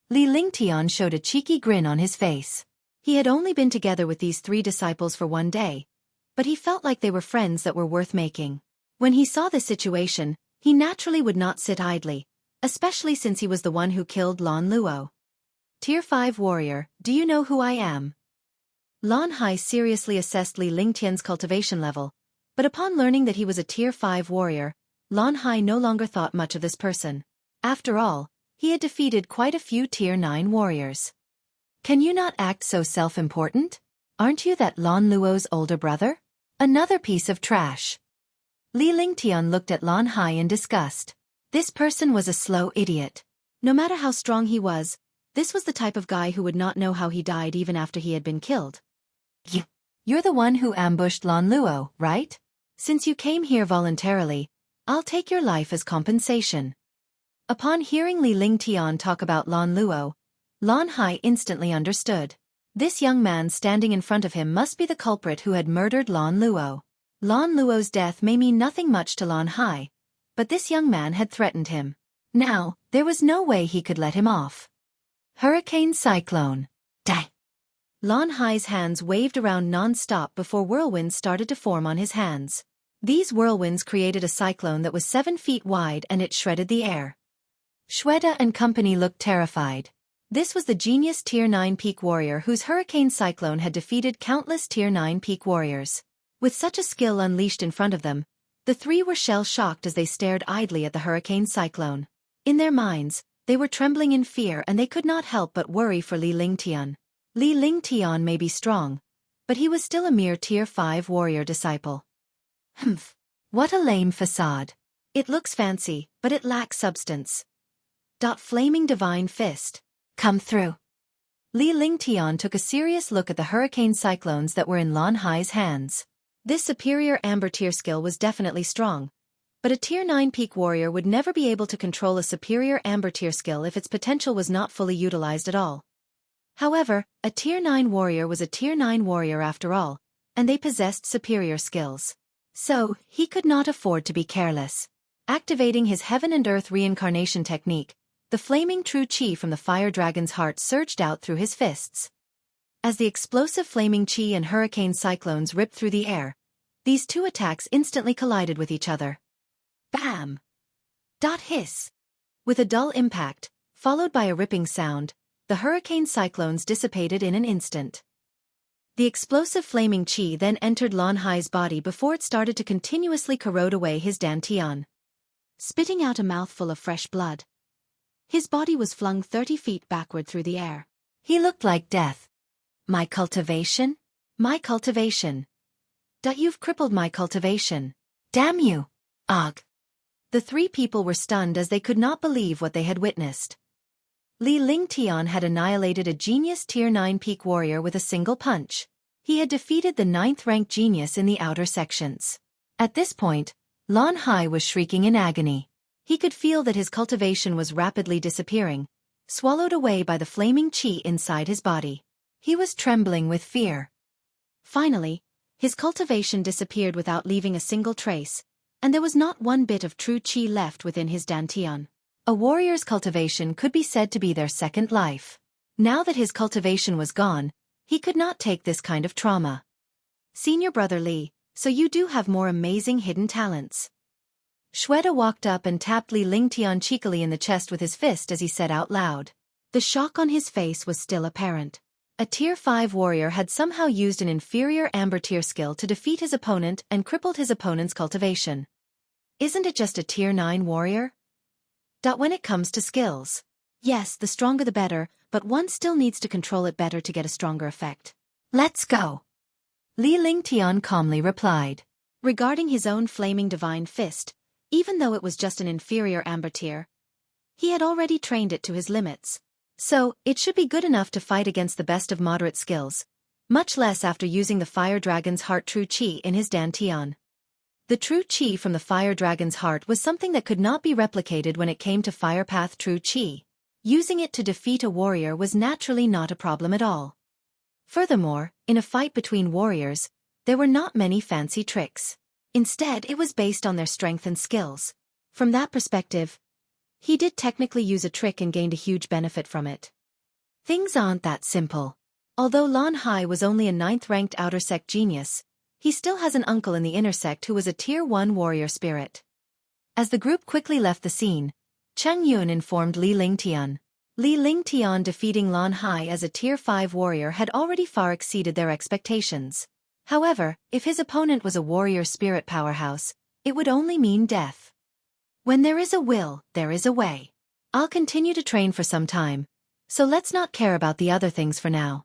Li Lingtian showed a cheeky grin on his face. He had only been together with these 3 disciples for one day, but he felt like they were friends that were worth making. When he saw this situation, he naturally would not sit idly, especially since he was the one who killed Lan Luo. Tier 5 warrior, do you know who I am? Lan Hai seriously assessed Li Lingtian's cultivation level, but upon learning that he was a Tier 5 warrior, Lan Hai no longer thought much of this person. After all, he had defeated quite a few Tier 9 warriors. Can you not act so self-important? Aren't you that Lan Luo's older brother? Another piece of trash. Li Lingtian looked at Lan Hai in disgust. This person was a slow idiot. No matter how strong he was, this was the type of guy who would not know how he died even after he had been killed. You're the one who ambushed Lan Luo, right? Since you came here voluntarily, I'll take your life as compensation. Upon hearing Li Lingtian talk about Lan Luo, Lan Hai instantly understood. This young man standing in front of him must be the culprit who had murdered Lan Luo. Lan Luo's death may mean nothing much to Lan Hai, but this young man had threatened him. Now, there was no way he could let him off. Hurricane Cyclone. Die! Lan Hai's hands waved around non-stop before whirlwinds started to form on his hands. These whirlwinds created a cyclone that was 7 feet wide and it shredded the air. Xueqi and company looked terrified. This was the genius Tier 9 peak warrior whose hurricane cyclone had defeated countless Tier 9 peak warriors. With such a skill unleashed in front of them, the 3 were shell-shocked as they stared idly at the hurricane cyclone. In their minds, they were trembling in fear and they could not help but worry for Li Lingtian. Li Lingtian may be strong, but he was still a mere Tier 5 warrior disciple. Humph. What a lame facade. It looks fancy, but it lacks substance. Flaming divine fist. Come through. Li Lingtian took a serious look at the hurricane cyclones that were in Lan Hai's hands. This superior amber tier skill was definitely strong, but a Tier 9 peak warrior would never be able to control a superior amber tier skill if its potential was not fully utilized at all. However, a Tier 9 warrior was a Tier 9 warrior after all, and they possessed superior skills. So, he could not afford to be careless. Activating his heaven and earth reincarnation technique, the flaming true chi from the fire dragon's heart surged out through his fists. As the explosive flaming chi and hurricane cyclones ripped through the air, these two attacks instantly collided with each other. Bam! Dot hiss! With a dull impact, followed by a ripping sound, the hurricane cyclones dissipated in an instant. The explosive flaming chi then entered Lan Hai's body before it started to continuously corrode away his dantian. Spitting out a mouthful of fresh blood, his body was flung 30 feet backward through the air. He looked like death. My cultivation? My cultivation. You've crippled my cultivation. Damn you! Ugh! The three people were stunned as they could not believe what they had witnessed. Li Lingtian had annihilated a genius Tier 9 peak warrior with a single punch. He had defeated the 9th-ranked genius in the outer sections. At this point, Lan Hai was shrieking in agony. He could feel that his cultivation was rapidly disappearing, swallowed away by the flaming chi inside his body. He was trembling with fear. Finally, his cultivation disappeared without leaving a single trace, and there was not one bit of true chi left within his dantian. A warrior's cultivation could be said to be their second life. Now that his cultivation was gone, he could not take this kind of trauma. Senior brother Li, so you do have more amazing hidden talents. Xueqi walked up and tapped Li Lingtian cheekily in the chest with his fist as he said out loud. The shock on his face was still apparent. A Tier 5 warrior had somehow used an inferior Amber Tier skill to defeat his opponent and crippled his opponent's cultivation. Isn't it just a Tier 9 warrior? When it comes to skills. Yes, the stronger the better, but one still needs to control it better to get a stronger effect. Let's go. Li Lingtian calmly replied. Regarding his own flaming divine fist, even though it was just an inferior Amber Tier, he had already trained it to his limits. So, it should be good enough to fight against the best of moderate skills, much less after using the Fire Dragon's Heart True Chi in his dantian. The true chi from the Fire Dragon's heart was something that could not be replicated when it came to Fire Path True Chi. Using it to defeat a warrior was naturally not a problem at all. Furthermore, in a fight between warriors, there were not many fancy tricks. Instead, it was based on their strength and skills. From that perspective, he did technically use a trick and gained a huge benefit from it. Things aren't that simple. Although Lan Hai was only a 9th-ranked outer sect genius, he still has an uncle in the inner sect who was a Tier 1 warrior spirit. As the group quickly left the scene, Cheng Yun informed Li Lingtian. Li Lingtian defeating Lan Hai as a Tier 5 warrior had already far exceeded their expectations. However, if his opponent was a warrior spirit powerhouse, it would only mean death. When there is a will, there is a way. I'll continue to train for some time, so let's not care about the other things for now.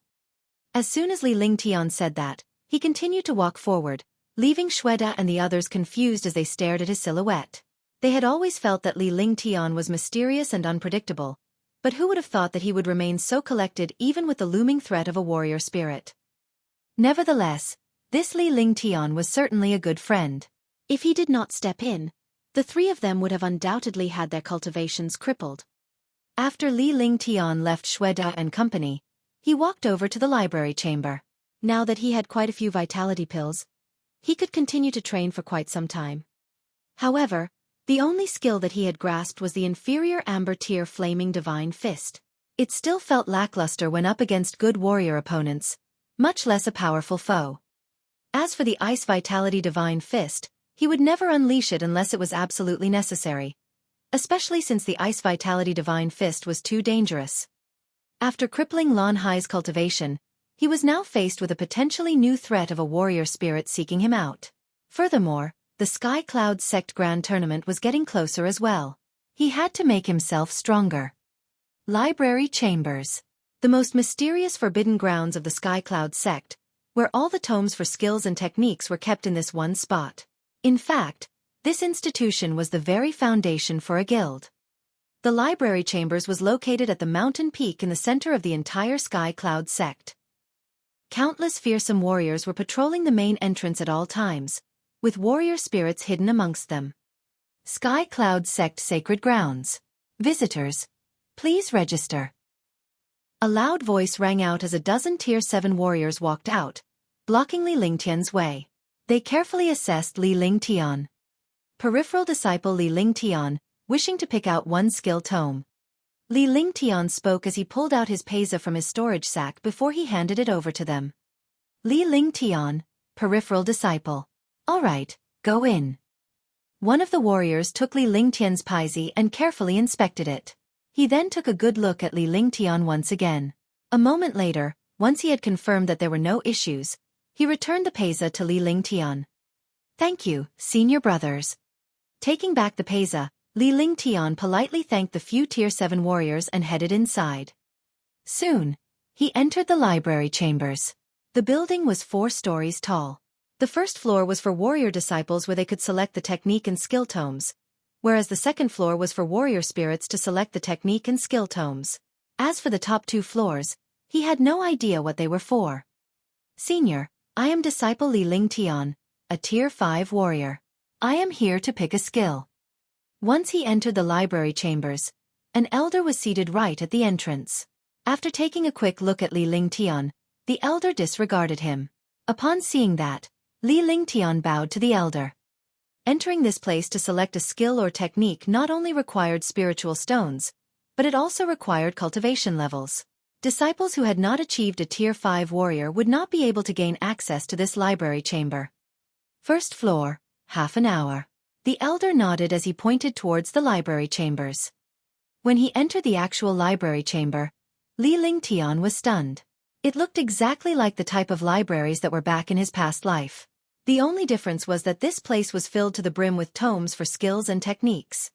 As soon as Li Lingtian said that, he continued to walk forward, leaving Xueqi and the others confused as they stared at his silhouette. They had always felt that Li Lingtian was mysterious and unpredictable, but who would have thought that he would remain so collected even with the looming threat of a warrior spirit? Nevertheless, this Li Lingtian was certainly a good friend. If he did not step in, the three of them would have undoubtedly had their cultivations crippled. After Li Lingtian left Xueqi and company, he walked over to the library chamber. Now that he had quite a few vitality pills, he could continue to train for quite some time. However, the only skill that he had grasped was the inferior Amber Tier Flaming Divine Fist. It still felt lackluster when up against good warrior opponents, much less a powerful foe. As for the Ice Vitality Divine Fist, he would never unleash it unless it was absolutely necessary, especially since the Ice Vitality Divine Fist was too dangerous. After crippling Lan Hai's cultivation, he was now faced with a potentially new threat of a warrior spirit seeking him out. Furthermore, the Sky Cloud Sect Grand Tournament was getting closer as well. He had to make himself stronger. Library Chambers. The most mysterious forbidden grounds of the Sky Cloud Sect, where all the tomes for skills and techniques were kept in this one spot. In fact, this institution was the very foundation for a guild. The Library Chambers was located at the mountain peak in the center of the entire Sky Cloud Sect. Countless fearsome warriors were patrolling the main entrance at all times, with warrior spirits hidden amongst them. Sky Cloud Sect Sacred Grounds. Visitors, please register. A loud voice rang out as a dozen Tier 7 warriors walked out, blocking Li Lingtian's way. They carefully assessed Li Lingtian. Peripheral disciple Li Lingtian, wishing to pick out one skill tome. Li Lingtian spoke as he pulled out his peza from his storage sack before he handed it over to them. Li Lingtian, peripheral disciple. All right, go in. One of the warriors took Li Lingtian's paizi and carefully inspected it. He then took a good look at Li Lingtian once again. A moment later, once he had confirmed that there were no issues, he returned the peza to Li Lingtian. Thank you, senior brothers. Taking back the peza, Li Lingtian politely thanked the few Tier 7 warriors and headed inside. Soon, he entered the library chambers. The building was 4 stories tall. The first floor was for warrior disciples where they could select the technique and skill tomes, whereas the second floor was for warrior spirits to select the technique and skill tomes. As for the top 2 floors, he had no idea what they were for. Senior, I am disciple Li Lingtian, a Tier 5 warrior. I am here to pick a skill. Once he entered the library chambers, an elder was seated right at the entrance. After taking a quick look at Li Lingtian, the elder disregarded him. Upon seeing that, Li Lingtian bowed to the elder. Entering this place to select a skill or technique not only required spiritual stones, but it also required cultivation levels. Disciples who had not achieved a Tier 5 warrior would not be able to gain access to this library chamber. First floor, half an hour. The elder nodded as he pointed towards the library chambers. When he entered the actual library chamber, Li Lingtian was stunned. It looked exactly like the type of libraries that were back in his past life. The only difference was that this place was filled to the brim with tomes for skills and techniques.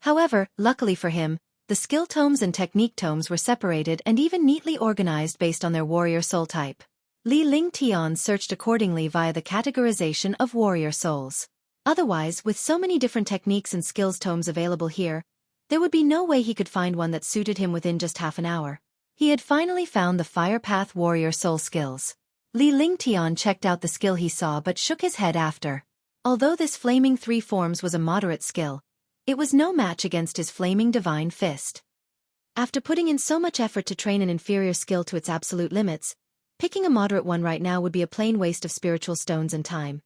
However, luckily for him, the skill tomes and technique tomes were separated and even neatly organized based on their warrior soul type. Li Lingtian searched accordingly via the categorization of warrior souls. Otherwise, with so many different techniques and skills tomes available here, there would be no way he could find one that suited him within just half an hour. He had finally found the Fire Path warrior soul skills. Li Lingtian checked out the skill he saw but shook his head after. Although this Flaming 3 Forms was a moderate skill, it was no match against his Flaming Divine Fist. After putting in so much effort to train an inferior skill to its absolute limits, picking a moderate one right now would be a plain waste of spiritual stones and time.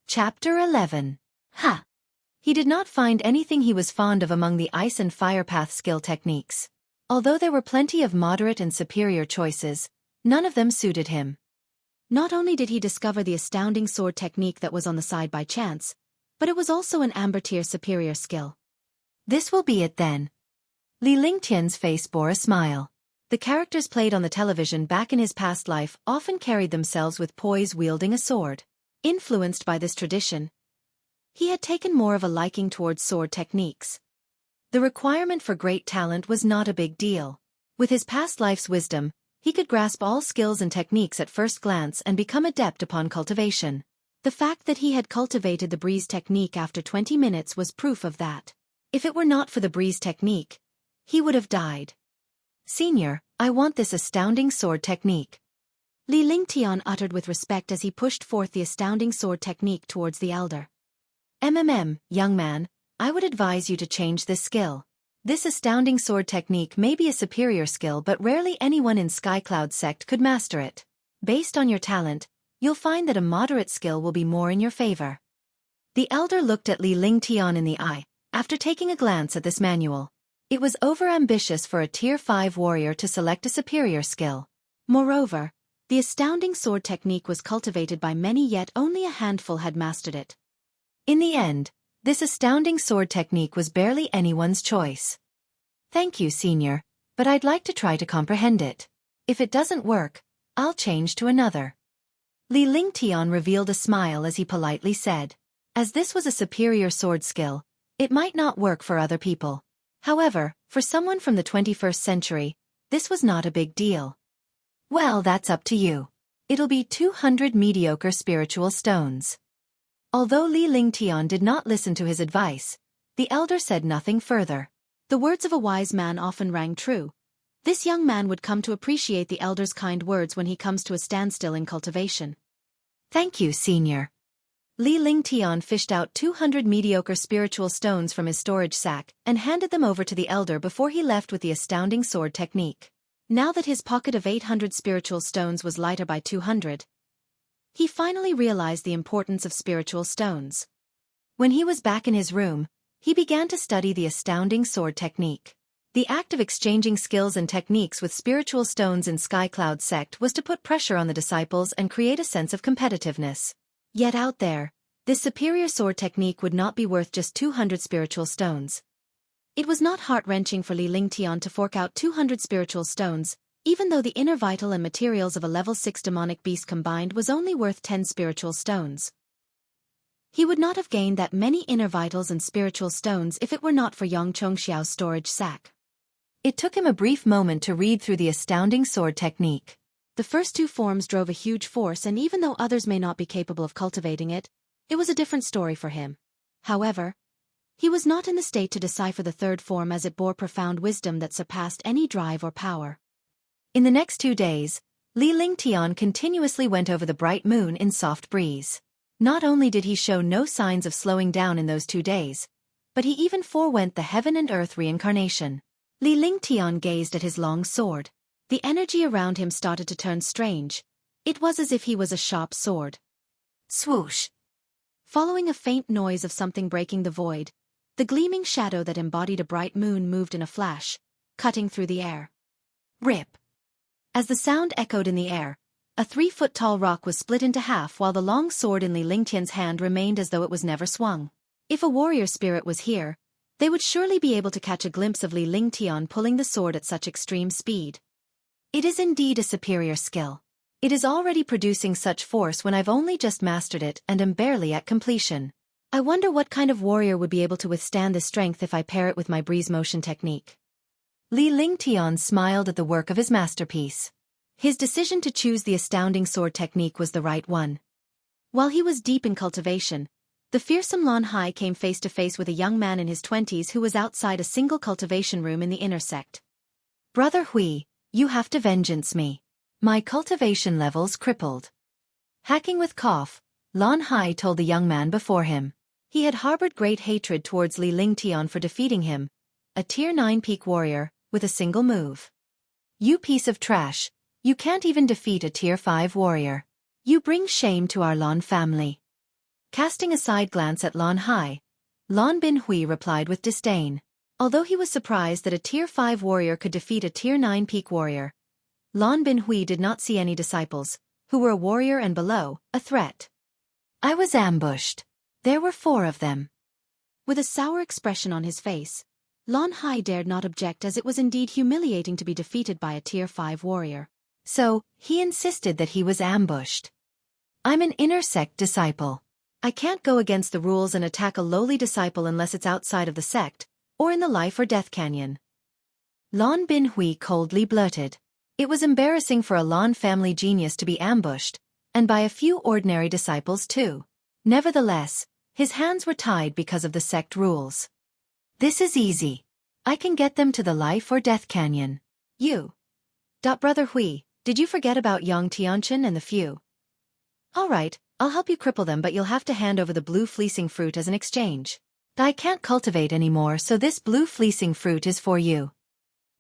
Chapter 11. Ha! He did not find anything he was fond of among the Ice and Fire Path skill techniques. Although there were plenty of moderate and superior choices, none of them suited him. Not only did he discover the astounding sword technique that was on the side by chance, but it was also an Amber Tier superior skill. This will be it then. Li Lingtian's face bore a smile. The characters played on the television back in his past life often carried themselves with poise wielding a sword. Influenced by this tradition, he had taken more of a liking towards sword techniques. The requirement for great talent was not a big deal. With his past life's wisdom, he could grasp all skills and techniques at first glance and become adept upon cultivation. The fact that he had cultivated the breeze technique after 20 minutes was proof of that. If it were not for the breeze technique, he would have died. Senior, I want this astounding sword technique. Li Lingtian uttered with respect as he pushed forth the astounding sword technique towards the elder. Young man, I would advise you to change this skill. This astounding sword technique may be a superior skill but rarely anyone in Skycloud sect could master it. Based on your talent, you'll find that a moderate skill will be more in your favor. The elder looked at Li Lingtian in the eye, after taking a glance at this manual. It was overambitious for a Tier 5 warrior to select a superior skill. Moreover, the astounding sword technique was cultivated by many yet only a handful had mastered it. In the end, this astounding sword technique was barely anyone's choice. Thank you, Senior, but I'd like to try to comprehend it. If it doesn't work, I'll change to another. Li Lingtian revealed a smile as he politely said. As this was a superior sword skill, it might not work for other people. However, for someone from the 21st century, this was not a big deal. Well, that's up to you. It'll be 200 mediocre spiritual stones. Although Li Lingtian did not listen to his advice, the elder said nothing further. The words of a wise man often rang true. This young man would come to appreciate the elder's kind words when he comes to a standstill in cultivation. Thank you, Senior. Li Lingtian fished out 200 mediocre spiritual stones from his storage sack and handed them over to the elder before he left with the astounding sword technique. Now that his pocket of 800 spiritual stones was lighter by 200, he finally realized the importance of spiritual stones. When he was back in his room, he began to study the astounding sword technique. The act of exchanging skills and techniques with spiritual stones in Sky Cloud sect was to put pressure on the disciples and create a sense of competitiveness. Yet out there, this superior sword technique would not be worth just 200 spiritual stones. It was not heart-wrenching for Li Lingtian to fork out 200 spiritual stones, even though the inner vital and materials of a level 6 demonic beast combined was only worth 10 spiritual stones. He would not have gained that many inner vitals and spiritual stones if it were not for Yang Chongxiao's storage sack. It took him a brief moment to read through the astounding sword technique. The first two forms drove a huge force, and even though others may not be capable of cultivating it, it was a different story for him. However, he was not in the state to decipher the third form, as it bore profound wisdom that surpassed any drive or power. In the next 2 days, Li Lingtian continuously went over the bright moon in soft breeze. Not only did he show no signs of slowing down in those 2 days, but he even forewent the heaven and earth reincarnation. Li Lingtian gazed at his long sword. The energy around him started to turn strange. It was as if he was a sharp sword. Swoosh! Following a faint noise of something breaking the void, the gleaming shadow that embodied a bright moon moved in a flash, cutting through the air. Rip! As the sound echoed in the air, a 3-foot-tall rock was split into half, while the long sword in Li Lingtian's hand remained as though it was never swung. If a warrior spirit was here, they would surely be able to catch a glimpse of Li Lingtian pulling the sword at such extreme speed. It is indeed a superior skill. It is already producing such force when I've only just mastered it and am barely at completion. I wonder what kind of warrior would be able to withstand this strength if I pair it with my breeze motion technique. Li Lingtian smiled at the work of his masterpiece. His decision to choose the astounding sword technique was the right one. While he was deep in cultivation, the fearsome Lan Hai came face to face with a young man in his 20s who was outside a single cultivation room in the inner sect. Brother Hui, you have to vengeance me. My cultivation levels crippled. Hacking with cough, Lan Hai told the young man before him. He had harbored great hatred towards Li Lingtian for defeating him, a Tier 9 peak warrior, with a single move. You piece of trash, you can't even defeat a Tier 5 warrior. You bring shame to our Lan family. Casting a side glance at Lan Hai, Lan Bin Hui replied with disdain. Although he was surprised that a Tier 5 warrior could defeat a Tier 9 peak warrior, Lan Bin Hui did not see any disciples, who were a warrior and below, a threat. I was ambushed. There were 4 of them. With a sour expression on his face, Lan Hai dared not object, as it was indeed humiliating to be defeated by a Tier 5 warrior. So, he insisted that he was ambushed. I'm an inner sect disciple. I can't go against the rules and attack a lowly disciple unless it's outside of the sect, or in the life or death canyon. Lan Bin Hui coldly blurted. It was embarrassing for a Lan family genius to be ambushed, and by a few ordinary disciples too. Nevertheless, his hands were tied because of the sect rules. This is easy. I can get them to the life or death canyon. You. Brother Hui, did you forget about Yang Tianchen and the few? Alright, I'll help you cripple them, but you'll have to hand over the blue fleecing fruit as an exchange. I can't cultivate anymore, so this blue fleecing fruit is for you.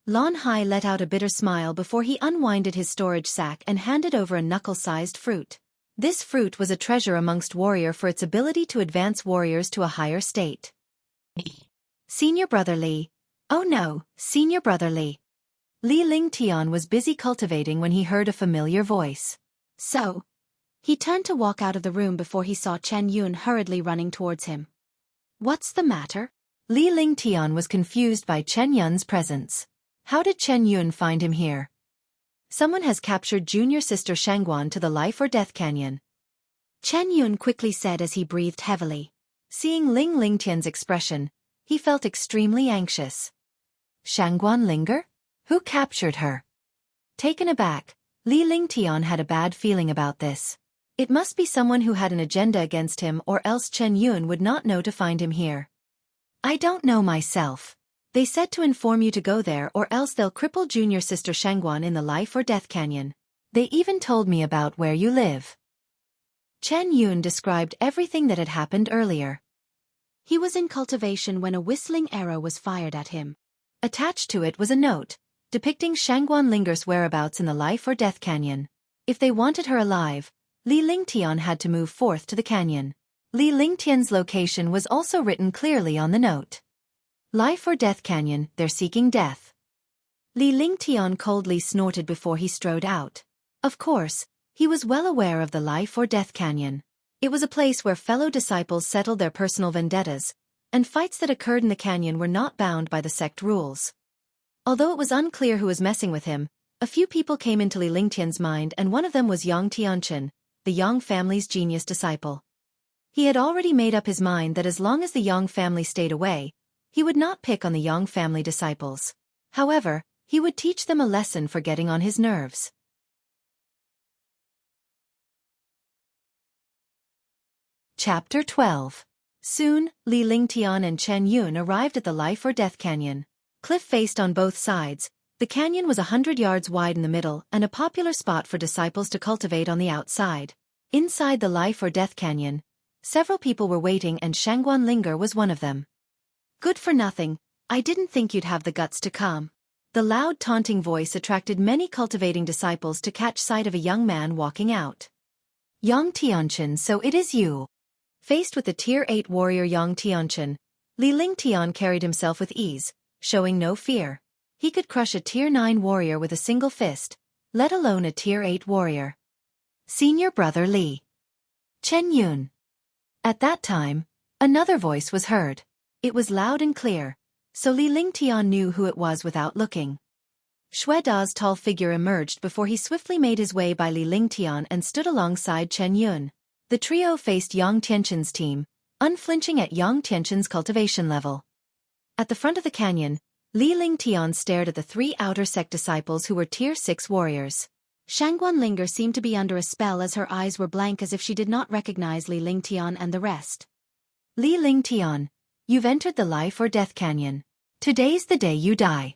Lan Hai let out a bitter smile before he unwinded his storage sack and handed over a knuckle-sized fruit. This fruit was a treasure amongst warrior for its ability to advance warriors to a higher state. Senior Brother Li. Oh no, Senior Brother Li. Li Lingtian was busy cultivating when he heard a familiar voice. So, he turned to walk out of the room before he saw Chen Yun hurriedly running towards him. What's the matter? Li Lingtian was confused by Chen Yun's presence. How did Chen Yun find him here? Someone has captured junior sister Shangguan to the life or death canyon. Chen Yun quickly said as he breathed heavily. Seeing Li Lingtian's expression, he felt extremely anxious. Shangguan linger? Who captured her? Taken aback, Li Lingtian had a bad feeling about this. It must be someone who had an agenda against him, or else Chen Yun would not know to find him here. I don't know myself. They said to inform you to go there, or else they'll cripple junior sister Shangguan in the life or death canyon. They even told me about where you live. Chen Yun described everything that had happened earlier. He was in cultivation when a whistling arrow was fired at him. Attached to it was a note, depicting Shangguan Linger's whereabouts in the life or death canyon. If they wanted her alive, Li Lingtian had to move forth to the canyon. Li Lingtian's location was also written clearly on the note. Life or Death Canyon, they're seeking death. Li Lingtian coldly snorted before he strode out. Of course, he was well aware of the Life or Death Canyon. It was a place where fellow disciples settled their personal vendettas, and fights that occurred in the canyon were not bound by the sect rules. Although it was unclear who was messing with him, a few people came into Li Lingtian's mind, and one of them was Yang Tianchen, the Yang family's genius disciple. He had already made up his mind that as long as the Yang family stayed away, he would not pick on the Yang family disciples. However, he would teach them a lesson for getting on his nerves. Chapter 12. Soon, Li Lingtian and Chen Yun arrived at the Life or Death Canyon. Cliff-faced on both sides, the canyon was 100 yards wide in the middle and a popular spot for disciples to cultivate on the outside. Inside the Life or Death Canyon, several people were waiting, and Shangguan Linger was one of them. Good for nothing, I didn't think you'd have the guts to come. The loud taunting voice attracted many cultivating disciples to catch sight of a young man walking out. Yang Tianchen, so it is you. Faced with the Tier 8 warrior Yang Tianchen, Li Lingtian carried himself with ease, showing no fear. He could crush a Tier 9 warrior with a single fist, let alone a Tier 8 warrior. Senior brother Li. Chen Yun. At that time, another voice was heard. It was loud and clear, so Li Lingtian knew who it was without looking. Xueqi's tall figure emerged before he swiftly made his way by Li Lingtian and stood alongside Chen Yun. The trio faced Yang Tianchen's team, unflinching at Yang Tianchen's cultivation level. At the front of the canyon, Li Lingtian stared at the three outer sect disciples who were Tier 6 warriors. Shangguan Linger seemed to be under a spell as her eyes were blank, as if she did not recognize Li Lingtian and the rest. Li Lingtian, you've entered the Life or Death Canyon. Today's the day you die.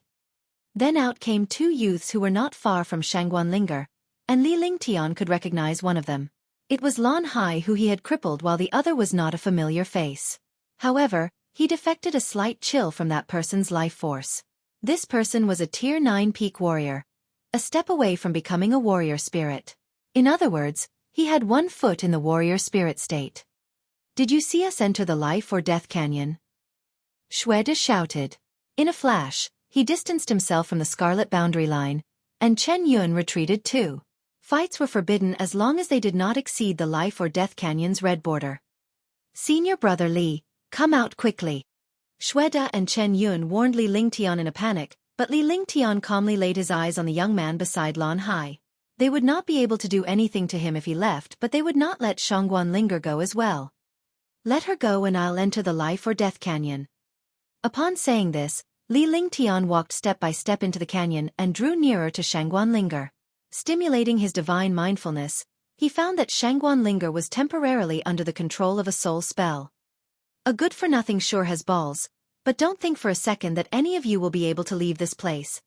Then out came two youths who were not far from Shangguan Linger, and Li Lingtian could recognize one of them. It was Lan Hai, who he had crippled, while the other was not a familiar face. However, he defected a slight chill from that person's life force. This person was a Tier 9 peak warrior, a step away from becoming a warrior spirit. In other words, he had one foot in the warrior spirit state. Did you see us enter the Life or Death Canyon? Xueqi shouted. In a flash, he distanced himself from the scarlet boundary line, and Chen Yun retreated too. Fights were forbidden as long as they did not exceed the Life or Death Canyon's red border. Senior brother Li, come out quickly. Xueqi and Chen Yun warned Li Lingtian in a panic, but Li Lingtian calmly laid his eyes on the young man beside Lan Hai. They would not be able to do anything to him if he left, but they would not let Shangguan Linger go as well. Let her go and I'll enter the Life or Death Canyon. Upon saying this, Li Lingtian walked step by step into the canyon and drew nearer to Shangguan Linger. Stimulating his divine mindfulness, he found that Shangguan Linger was temporarily under the control of a soul spell. A good-for-nothing sure has balls, but don't think for a second that any of you will be able to leave this place.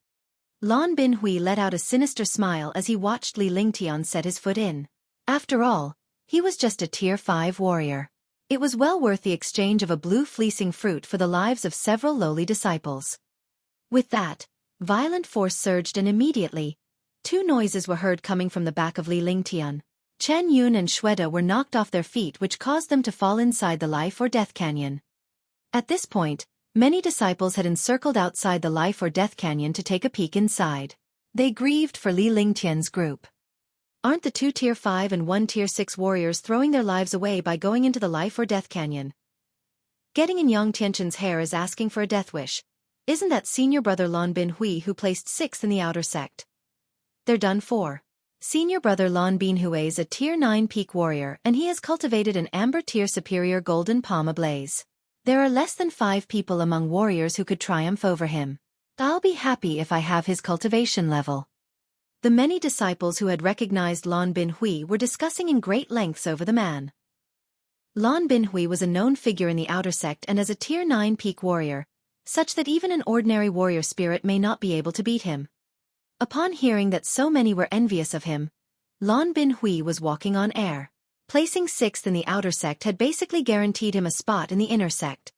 Lan Binhui let out a sinister smile as he watched Li Lingtian set his foot in. After all, he was just a Tier 5 warrior. It was well worth the exchange of a blue fleecing fruit for the lives of several lowly disciples. With that, violent force surged, and immediately, two noises were heard coming from the back of Li Lingtian. Chen Yun and Xueqi were knocked off their feet, which caused them to fall inside the Life or Death Canyon. At this point, many disciples had encircled outside the Life or Death Canyon to take a peek inside. They grieved for Li Lingtian's group. Aren't the two Tier 5 and one Tier 6 warriors throwing their lives away by going into the Life or Death Canyon? Getting in Yang Tianchen's hair is asking for a death wish. Isn't that senior brother Lan Binhui who placed 6th in the outer sect? They're done for. Senior brother Lan Binhui is a Tier 9 peak warrior, and he has cultivated an amber tier superior golden palm ablaze. There are less than 5 people among warriors who could triumph over him. I'll be happy if I have his cultivation level. The many disciples who had recognized Lan Binhui were discussing in great lengths over the man. Lan Binhui was a known figure in the outer sect and as a Tier 9 peak warrior, such that even an ordinary warrior spirit may not be able to beat him. Upon hearing that so many were envious of him, Lan Binhui was walking on air. Placing 6th in the outer sect had basically guaranteed him a spot in the inner sect.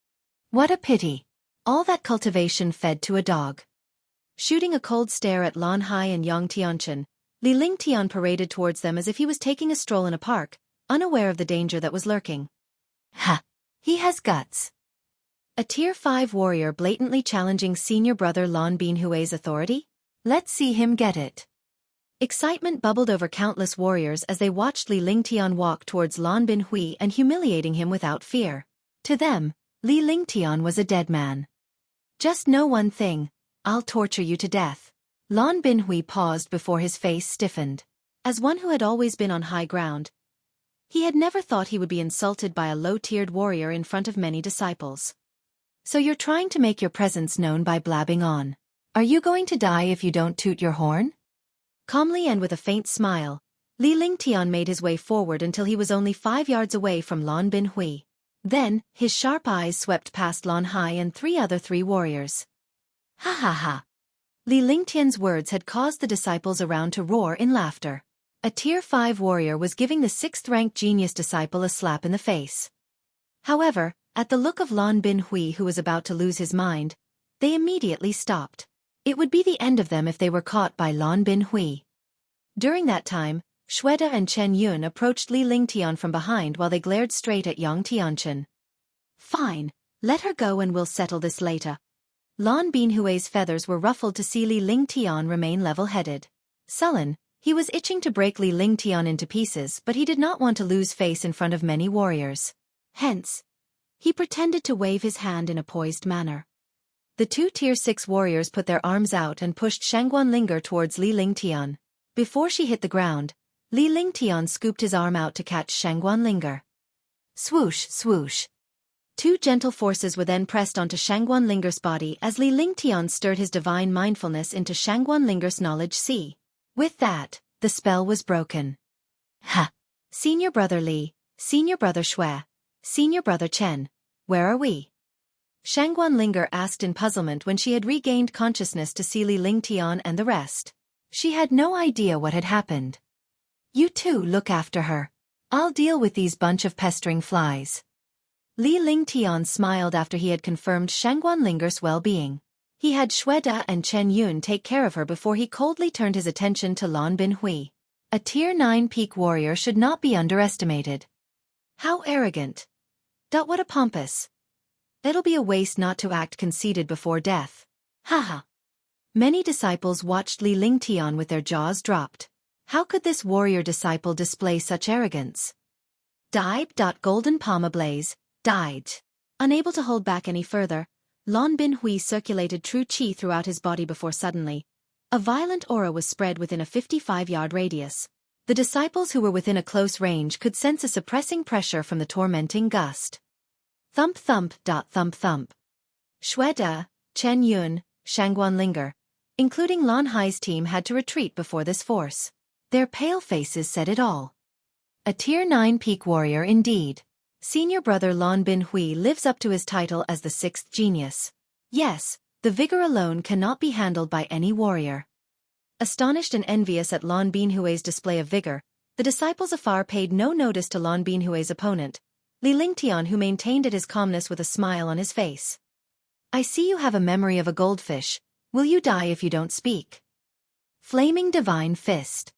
What a pity. All that cultivation fed to a dog. Shooting a cold stare at Lan Hai and Yang Tianchen, Li Lingtian paraded towards them as if he was taking a stroll in a park, unaware of the danger that was lurking. Ha! He has guts. A Tier 5 warrior blatantly challenging senior brother Lan Binhui's authority? Let's see him get it. Excitement bubbled over countless warriors as they watched Li Lingtian walk towards Lan Binhui and humiliating him without fear. To them, Li Lingtian was a dead man. Just know one thing, I'll torture you to death. Lan Binhui paused before his face stiffened. As one who had always been on high ground, he had never thought he would be insulted by a low-tiered warrior in front of many disciples. So you're trying to make your presence known by blabbing on. Are you going to die if you don't toot your horn? Calmly and with a faint smile, Li Lingtian made his way forward until he was only 5 yards away from Lan Binhui. Then, his sharp eyes swept past Lan Hai and three warriors. Ha ha ha! Li Lingtian's words had caused the disciples around to roar in laughter. A Tier 5 warrior was giving the 6th-ranked genius disciple a slap in the face. However, at the look of Lan Binhui who was about to lose his mind, they immediately stopped. It would be the end of them if they were caught by Lan Binhui. During that time, Xueqi and Chen Yun approached Li Lingtian from behind while they glared straight at Yang Tianchen. Fine, let her go and we'll settle this later. Lan Binhui's feathers were ruffled to see Li Lingtian remain level-headed. Sullen, he was itching to break Li Lingtian into pieces, but he did not want to lose face in front of many warriors. Hence, he pretended to wave his hand in a poised manner. The two Tier 6 warriors put their arms out and pushed Shangguanlinger towards Li Lingtian. Before she hit the ground, Li Lingtian scooped his arm out to catch Shangguanlinger. Swoosh, swoosh. Two gentle forces were then pressed onto Shangguanlinger's body as Li Lingtian stirred his divine mindfulness into Shangguanlinger's knowledge sea. With that, the spell was broken. Ha! Senior brother Li, senior brother Xue, senior brother Chen, where are we? Shangguanlinger asked in puzzlement when she had regained consciousness to see Li Lingtian and the rest. She had no idea what had happened. You two look after her. I'll deal with these bunch of pestering flies. Li Lingtian smiled after he had confirmed Shangguanlinger's well-being. He had Xueqi and Chen Yun take care of her before he coldly turned his attention to Lan Binhui. A Tier 9 peak warrior should not be underestimated. How arrogant. What a pompous. It'll be a waste not to act conceited before death. Haha. Many disciples watched Li Lingtian with their jaws dropped. How could this warrior disciple display such arrogance? Dive. Golden palm ablaze. Died. Unable to hold back any further, Lan Binhui circulated true qi throughout his body before suddenly, a violent aura was spread within a 55-yard radius. The disciples who were within a close range could sense a suppressing pressure from the tormenting gust. Thump thump. Thump thump. Xueqi, Chen Yun, Shangguanlinger, including Lan Hai's team had to retreat before this force. Their pale faces said it all. A Tier 9 peak warrior indeed. Senior brother Lan Binhui lives up to his title as the 6th genius. Yes, the vigor alone cannot be handled by any warrior. Astonished and envious at Lan Binhui's display of vigor, the disciples afar paid no notice to Lan Binhui's opponent, Li Lingtian, who maintained his calmness with a smile on his face. I see you have a memory of a goldfish. Will you die if you don't speak? Flaming divine fist.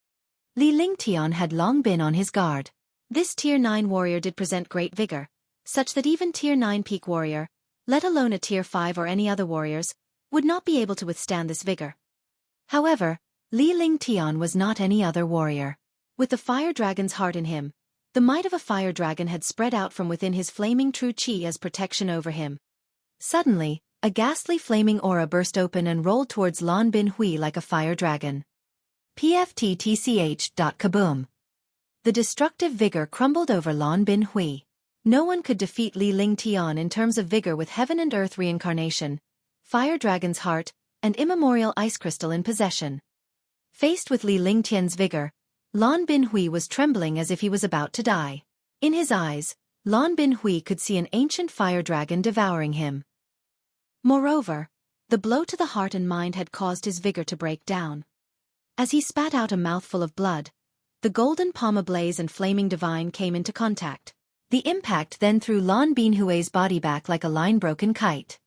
Li Lingtian had long been on his guard. This Tier 9 warrior did present great vigor, such that even Tier 9 peak warrior, let alone a Tier 5 or any other warriors, would not be able to withstand this vigor. However, Li Lingtian was not any other warrior. With the fire dragon's heart in him, the might of a fire dragon had spread out from within his flaming true qi as protection over him. Suddenly, a ghastly flaming aura burst open and rolled towards Lan Binhui like a fire dragon. PFTTCH. Kaboom. The destructive vigor crumbled over Lan Binhui. No one could defeat Li Lingtian in terms of vigor with heaven and earth reincarnation, fire dragon's heart, and immemorial ice crystal in possession. Faced with Li Lingtian's vigor, Lan Binhui was trembling as if he was about to die. In his eyes, Lan Binhui could see an ancient fire dragon devouring him. Moreover, the blow to the heart and mind had caused his vigor to break down. As he spat out a mouthful of blood, the golden palm ablaze and flaming divine came into contact. The impact then threw Lan Binhui's body back like a line-broken kite.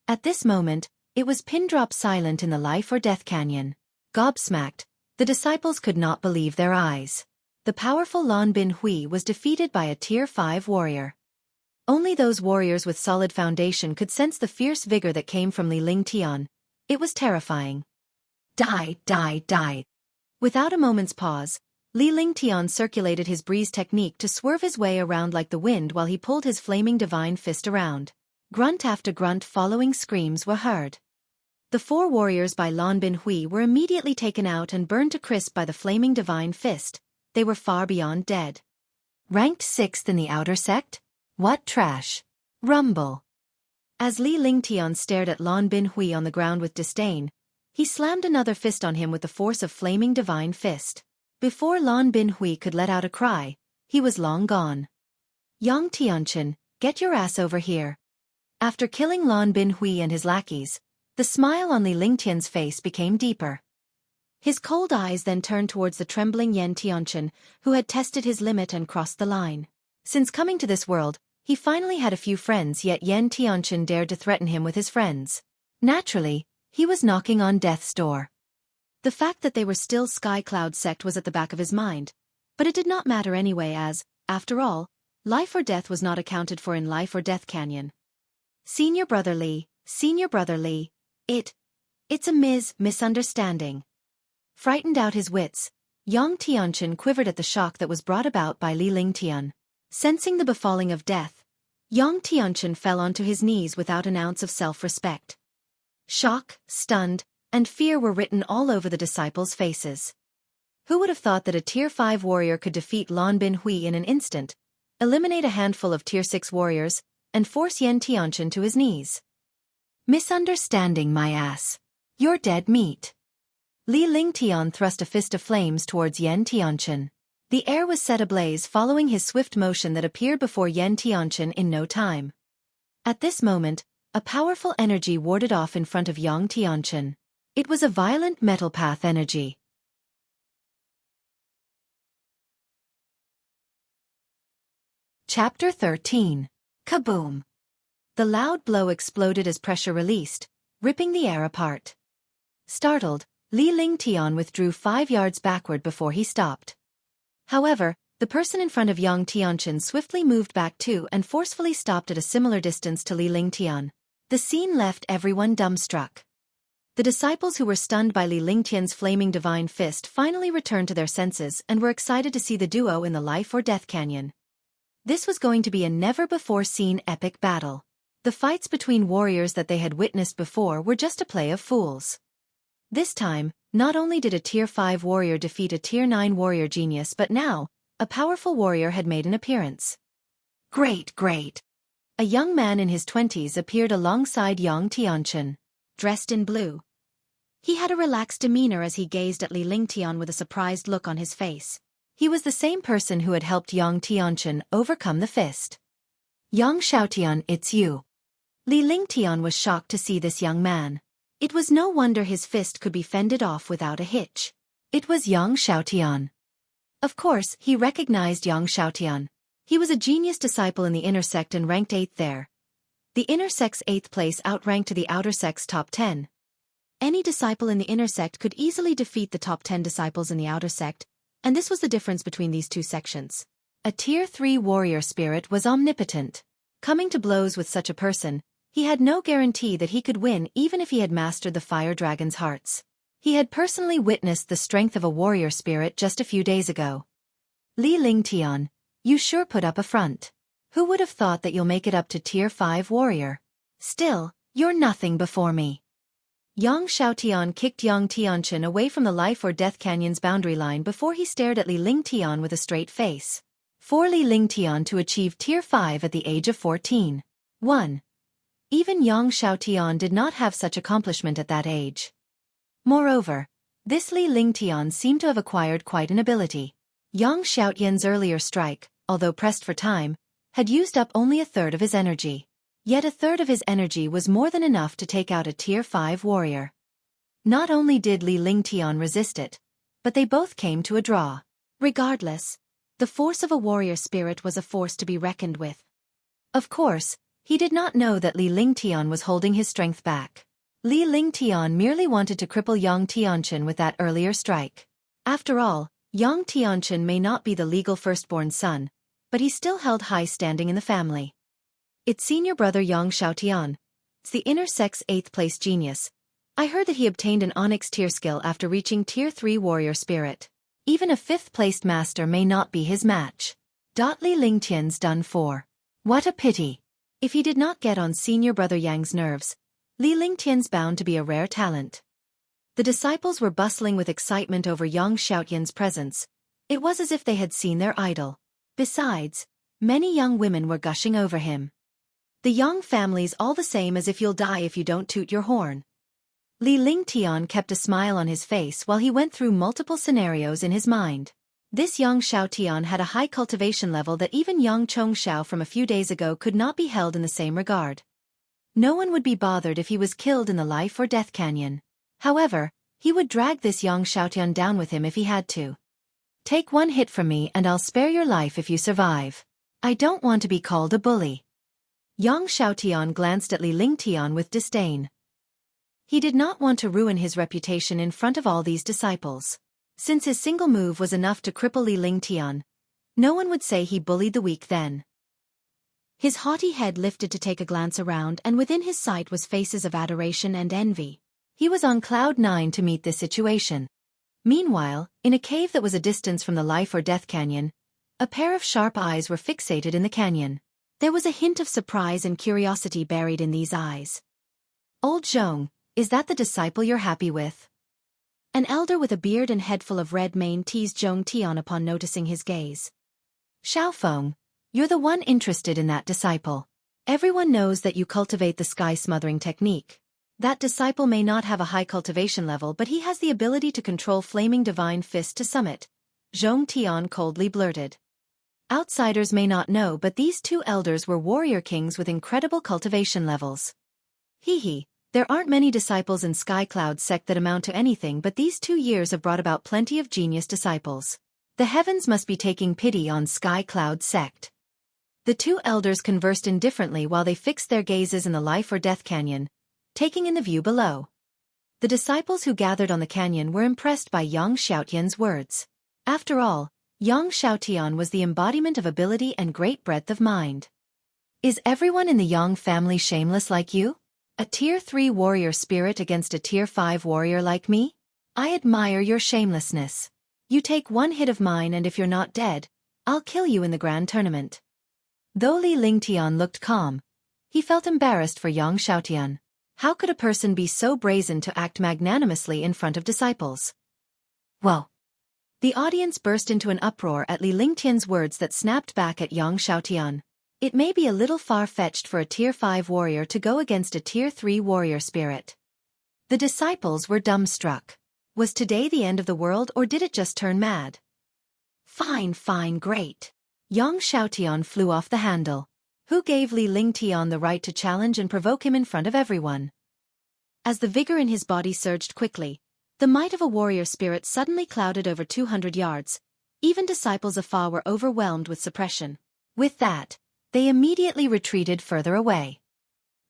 At this moment, it was pin-drop silent in the life or death canyon. Gobsmacked, the disciples could not believe their eyes. The powerful Lan Binhui was defeated by a Tier 5 warrior. Only those warriors with solid foundation could sense the fierce vigor that came from Li Lingtian. It was terrifying. Die, die, die. Without a moment's pause, Li Lingtian circulated his breeze technique to swerve his way around like the wind while he pulled his flaming divine fist around. Grunt after grunt following screams were heard. The 4 warriors by Lan Binhui were immediately taken out and burned to crisp by the flaming divine fist. They were far beyond dead. Ranked 6th in the outer sect? What trash. Rumble. As Li Lingtian stared at Lan Binhui on the ground with disdain, he slammed another fist on him with the force of flaming divine fist. Before Lan Binhui could let out a cry, he was long gone. Yang Tianchen, get your ass over here. After killing Lan Binhui and his lackeys, the smile on Li Lingtian's face became deeper. His cold eyes then turned towards the trembling Yan Tianchen, who had tested his limit and crossed the line. Since coming to this world, he finally had a few friends, yet Yan Tianchen dared to threaten him with his friends. Naturally, he was knocking on death's door. The fact that they were still Sky Cloud sect was at the back of his mind, but it did not matter anyway as, after all, life or death was not accounted for in Life or Death Canyon. Senior Brother Li, it's a misunderstanding. Frightened out his wits, Yang Tianchen quivered at the shock that was brought about by Li Lingtian. Sensing the befalling of death, Yang Tianchen fell onto his knees without an ounce of self-respect. Shock, stunned, and fear were written all over the disciples' faces. Who would have thought that a Tier 5 warrior could defeat Lan Binhui in an instant, eliminate a handful of Tier 6 warriors, and force Yan Tianchen to his knees? Misunderstanding my ass. You're dead meat. Li Lingtian thrust a fist of flames towards Yan Tianchen. The air was set ablaze following his swift motion that appeared before Yan Tianchen in no time. At this moment, a powerful energy warded off in front of Yang Tianchen. It was a violent metal path energy. Chapter 13. Kaboom! The loud blow exploded as pressure released, ripping the air apart. Startled, Li Lingtian withdrew 5 yards backward before he stopped. However, the person in front of Yang Tianchen swiftly moved back too and forcefully stopped at a similar distance to Li Lingtian. The scene left everyone dumbstruck. The disciples who were stunned by Li Lingtian's flaming divine fist finally returned to their senses and were excited to see the duo in the Life or Death Canyon. This was going to be a never-before-seen epic battle. The fights between warriors that they had witnessed before were just a play of fools. This time, not only did a Tier 5 warrior defeat a Tier 9 warrior genius, but now, a powerful warrior had made an appearance. Great! A young man in his 20s appeared alongside Yang Tianchen. Dressed in blue. He had a relaxed demeanor as he gazed at Li Lingtian with a surprised look on his face. He was the same person who had helped Yang Tianchen overcome the fist. Yang Xiaotian, it's you. Li Lingtian was shocked to see this young man. It was no wonder his fist could be fended off without a hitch. It was Yang Xiaotian. Of course, he recognized Yang Xiaotian. He was a genius disciple in the inner sect and ranked 8th there. The inner sect's 8th place outranked the outer sect's top 10. Any disciple in the inner sect could easily defeat the top 10 disciples in the outer sect, and this was the difference between these two sections. A Tier 3 warrior spirit was omnipotent. Coming to blows with such a person, he had no guarantee that he could win even if he had mastered the fire dragon's hearts. He had personally witnessed the strength of a warrior spirit just a few days ago. Li Lingtian, you sure put up a front. Who would have thought that you'll make it up to Tier 5 warrior? Still, you're nothing before me. Yang Xiaotian kicked Yang Tianchen away from the Life or Death Canyon's boundary line before he stared at Li Lingtian with a straight face. For Li Lingtian to achieve Tier 5 at the age of 14. 1. Even Yang Xiaotian did not have such accomplishment at that age. Moreover, this Li Lingtian seemed to have acquired quite an ability. Yang Xiaotian's earlier strike, although pressed for time, had used up only a third of his energy. Yet a third of his energy was more than enough to take out a Tier 5 warrior. Not only did Li Lingtian resist it, but they both came to a draw. Regardless, the force of a warrior spirit was a force to be reckoned with. Of course, he did not know that Li Lingtian was holding his strength back. Li Lingtian merely wanted to cripple Yang Tianchen with that earlier strike. After all, Yang Tianchen may not be the legal firstborn son, but he still held high standing in the family. It's senior brother Yang Xiaotian. It's the inner sex 8th place genius. I heard that he obtained an Onyx tier skill after reaching tier 3 warrior spirit. Even a 5th placed master may not be his match. Li Lingtian's done for. What a pity. If he did not get on senior brother Yang's nerves, Li Lingtian's bound to be a rare talent. The disciples were bustling with excitement over Yang Xiaotian's presence. It was as if they had seen their idol. Besides, many young women were gushing over him. The Yang family's all the same as if you'll die if you don't toot your horn. Li Lingtian kept a smile on his face while he went through multiple scenarios in his mind. This Yang Xiaotian had a high cultivation level that even Yang Chongxiao from a few days ago could not be held in the same regard. No one would be bothered if he was killed in the life or death canyon. However, he would drag this Yang Xiaotian down with him if he had to. Take one hit from me and I'll spare your life if you survive. I don't want to be called a bully. Yang Xiaotian glanced at Li Lingtian with disdain. He did not want to ruin his reputation in front of all these disciples. Since his single move was enough to cripple Li Lingtian, no one would say he bullied the weak then. His haughty head lifted to take a glance around, and within his sight was faces of adoration and envy. He was on cloud 9 to meet this situation. Meanwhile, in a cave that was a distance from the life or death canyon, a pair of sharp eyes were fixated in the canyon. There was a hint of surprise and curiosity buried in these eyes. Old Zhong, is that the disciple you're happy with? An elder with a beard and head full of red mane teased Zhong Tian upon noticing his gaze. Xiaofeng, you're the one interested in that disciple. Everyone knows that you cultivate the sky smothering technique. That disciple may not have a high cultivation level, but he has the ability to control flaming divine fist to summit, Zhong Tian coldly blurted. Outsiders may not know, but these two elders were warrior kings with incredible cultivation levels. Hee. There aren't many disciples in Sky Cloud sect that amount to anything, but these 2 years have brought about plenty of genius disciples. The heavens must be taking pity on Sky Cloud sect. The two elders conversed indifferently while they fixed their gazes in the life or death canyon, taking in the view below. The disciples who gathered on the canyon were impressed by Yang Xiaotian's words. After all, Yang Xiaotian was the embodiment of ability and great breadth of mind. Is everyone in the Yang family shameless like you? A tier 3 warrior spirit against a tier 5 warrior like me? I admire your shamelessness. You take one hit of mine and if you're not dead, I'll kill you in the grand tournament. Though Li Lingtian looked calm, he felt embarrassed for Yang Xiaotian. How could a person be so brazen to act magnanimously in front of disciples? Whoa! The audience burst into an uproar at Li Lingtian's words that snapped back at Yang Xiaotian. It may be a little far-fetched for a tier 5 warrior to go against a tier 3 warrior spirit. The disciples were dumbstruck. Was today the end of the world, or did it just turn mad? Fine, great. Yang Xiaotian flew off the handle. Who gave Li Lingtian the right to challenge and provoke him in front of everyone? As the vigor in his body surged quickly, the might of a warrior spirit suddenly clouded over 200 yards. Even disciples afar were overwhelmed with suppression. With that, they immediately retreated further away.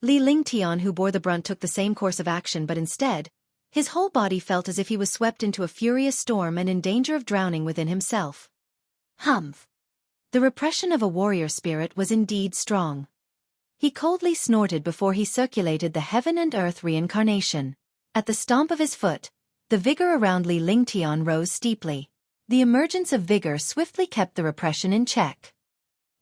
Li Lingtian, who bore the brunt, took the same course of action, but instead, his whole body felt as if he was swept into a furious storm and in danger of drowning within himself. Humph! The repression of a warrior spirit was indeed strong. He coldly snorted before he circulated the heaven and earth reincarnation. At the stomp of his foot, the vigor around Li Lingtian rose steeply. The emergence of vigor swiftly kept the repression in check.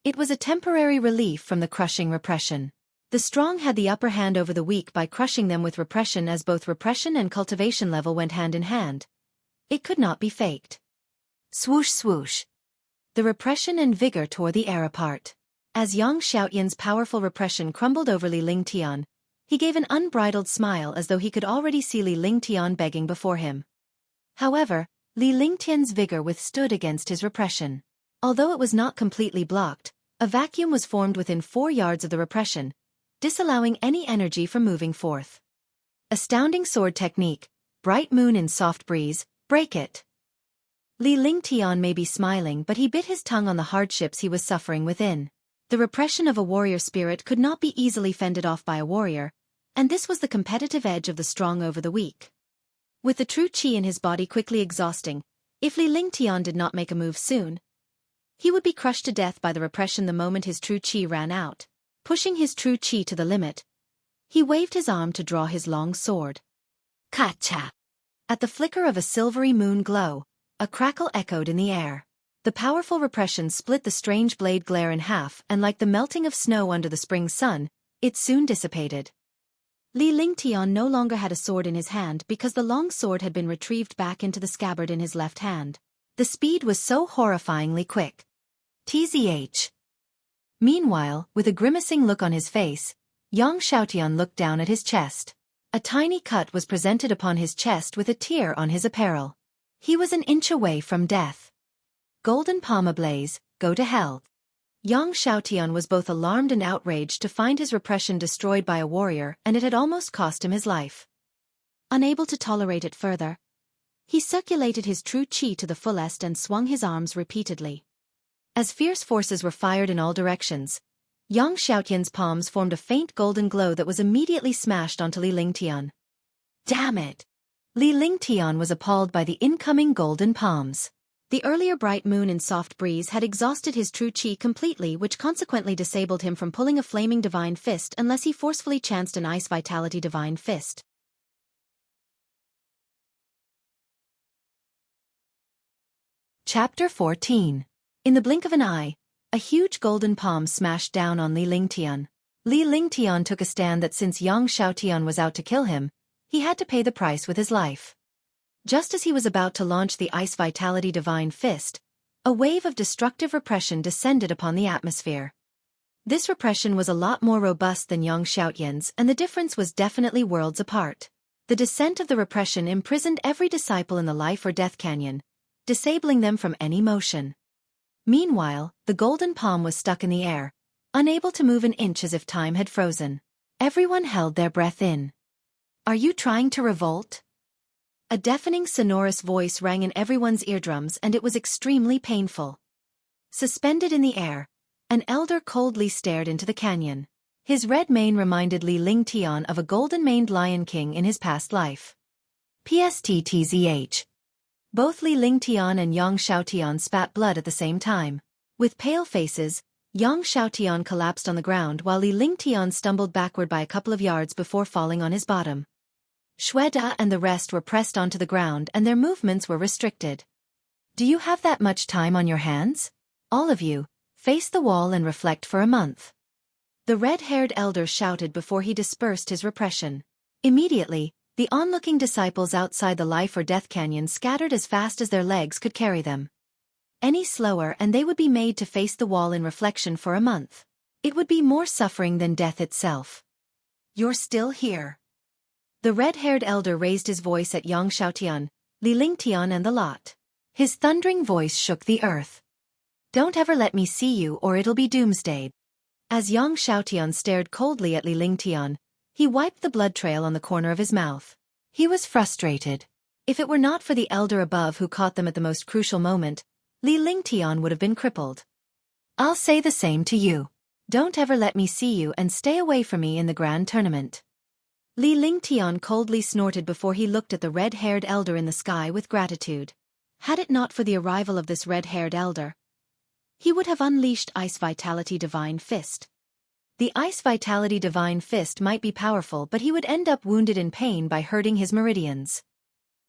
It was a temporary relief from the crushing repression. The strong had the upper hand over the weak by crushing them with repression, as both repression and cultivation level went hand in hand. It could not be faked. Swoosh swoosh. The repression and vigor tore the air apart. As Yang Xiaotian's powerful repression crumbled over Li Lingtian, he gave an unbridled smile as though he could already see Li Lingtian begging before him. However, Li Lingtian's vigor withstood against his repression. Although it was not completely blocked, a vacuum was formed within 4 yards of the repression, disallowing any energy from moving forth. Astounding sword technique, bright moon in soft breeze, break it. Li Lingtian may be smiling, but he bit his tongue on the hardships he was suffering within. The repression of a warrior spirit could not be easily fended off by a warrior, and this was the competitive edge of the strong over the weak. With the true qi in his body quickly exhausting, if Li Lingtian did not make a move soon, he would be crushed to death by the repression the moment his true qi ran out. Pushing his true chi to the limit, he waved his arm to draw his long sword. Kacha! At the flicker of a silvery moon glow, a crackle echoed in the air. The powerful repression split the strange blade glare in half, and like the melting of snow under the spring sun, it soon dissipated. Li Lingtian no longer had a sword in his hand because the long sword had been retrieved back into the scabbard in his left hand. The speed was so horrifyingly quick. Tzh. Meanwhile, with a grimacing look on his face, Yang Xiaotian looked down at his chest. A tiny cut was presented upon his chest with a tear on his apparel. He was an inch away from death. Golden palm ablaze, go to hell. Yang Xiaotian was both alarmed and outraged to find his repression destroyed by a warrior, and it had almost cost him his life. Unable to tolerate it further, he circulated his true chi to the fullest and swung his arms repeatedly. As fierce forces were fired in all directions, Yang Xiaotian's palms formed a faint golden glow that was immediately smashed onto Li Lingtian. Damn it! Li Lingtian was appalled by the incoming golden palms. The earlier bright moon in soft breeze had exhausted his true chi completely, which consequently disabled him from pulling a flaming divine fist unless he forcefully chanced an ice vitality divine fist. Chapter 14. In the blink of an eye, a huge golden palm smashed down on Li Lingtian. Li Lingtian took a stand that since Yang Xiaotian was out to kill him, he had to pay the price with his life. Just as he was about to launch the Ice Vitality Divine Fist, a wave of destructive repression descended upon the atmosphere. This repression was a lot more robust than Yang Xiaotian's, and the difference was definitely worlds apart. The descent of the repression imprisoned every disciple in the life or death canyon, disabling them from any motion. Meanwhile, the golden palm was stuck in the air, unable to move an inch as if time had frozen. Everyone held their breath in. Are you trying to revolt? A deafening sonorous voice rang in everyone's eardrums, and it was extremely painful. Suspended in the air, an elder coldly stared into the canyon. His red mane reminded Li Lingtian of a golden-maned lion king in his past life. PSTTZH. Both Li Lingtian and Yang Xiaotian spat blood at the same time. With pale faces, Yang Xiaotian collapsed on the ground while Li Lingtian stumbled backward by a couple of yards before falling on his bottom. Xueqi and the rest were pressed onto the ground and their movements were restricted. Do you have that much time on your hands? All of you, face the wall and reflect for a month. The red-haired elder shouted before he dispersed his repression. Immediately, the onlooking disciples outside the life or death canyon scattered as fast as their legs could carry them. Any slower and they would be made to face the wall in reflection for a month. It would be more suffering than death itself. You're still here. The red-haired elder raised his voice at Yang Xiaotian, Li Lingtian and the lot. His thundering voice shook the earth. Don't ever let me see you or it'll be doomsday. As Yang Xiaotian stared coldly at Li Lingtian, he wiped the blood trail on the corner of his mouth. He was frustrated. If it were not for the elder above who caught them at the most crucial moment, Li Lingtian would have been crippled. I'll say the same to you. Don't ever let me see you and stay away from me in the grand tournament. Li Lingtian coldly snorted before he looked at the red-haired elder in the sky with gratitude. Had it not for the arrival of this red-haired elder, he would have unleashed Ice Vitality Divine Fist. The Ice Vitality Divine Fist might be powerful, but he would end up wounded in pain by hurting his meridians.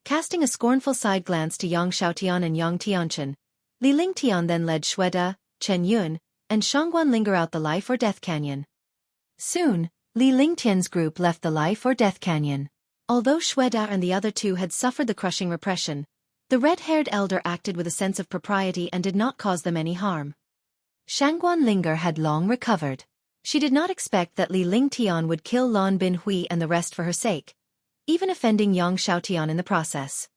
Casting a scornful side glance to Yang Xiaotian and Yang Tianchen, Li Lingtian then led Xueqi, Chen Yun, and Shangguan Linger out the life or death canyon. Soon, Li Lingtian's group left the life or death canyon. Although Xueqi and the other two had suffered the crushing repression, the red-haired elder acted with a sense of propriety and did not cause them any harm. Shangguan Linger had long recovered. She did not expect that Li Lingtian would kill Lan Bin Hui and the rest for her sake, even offending Yang Xiaotian in the process.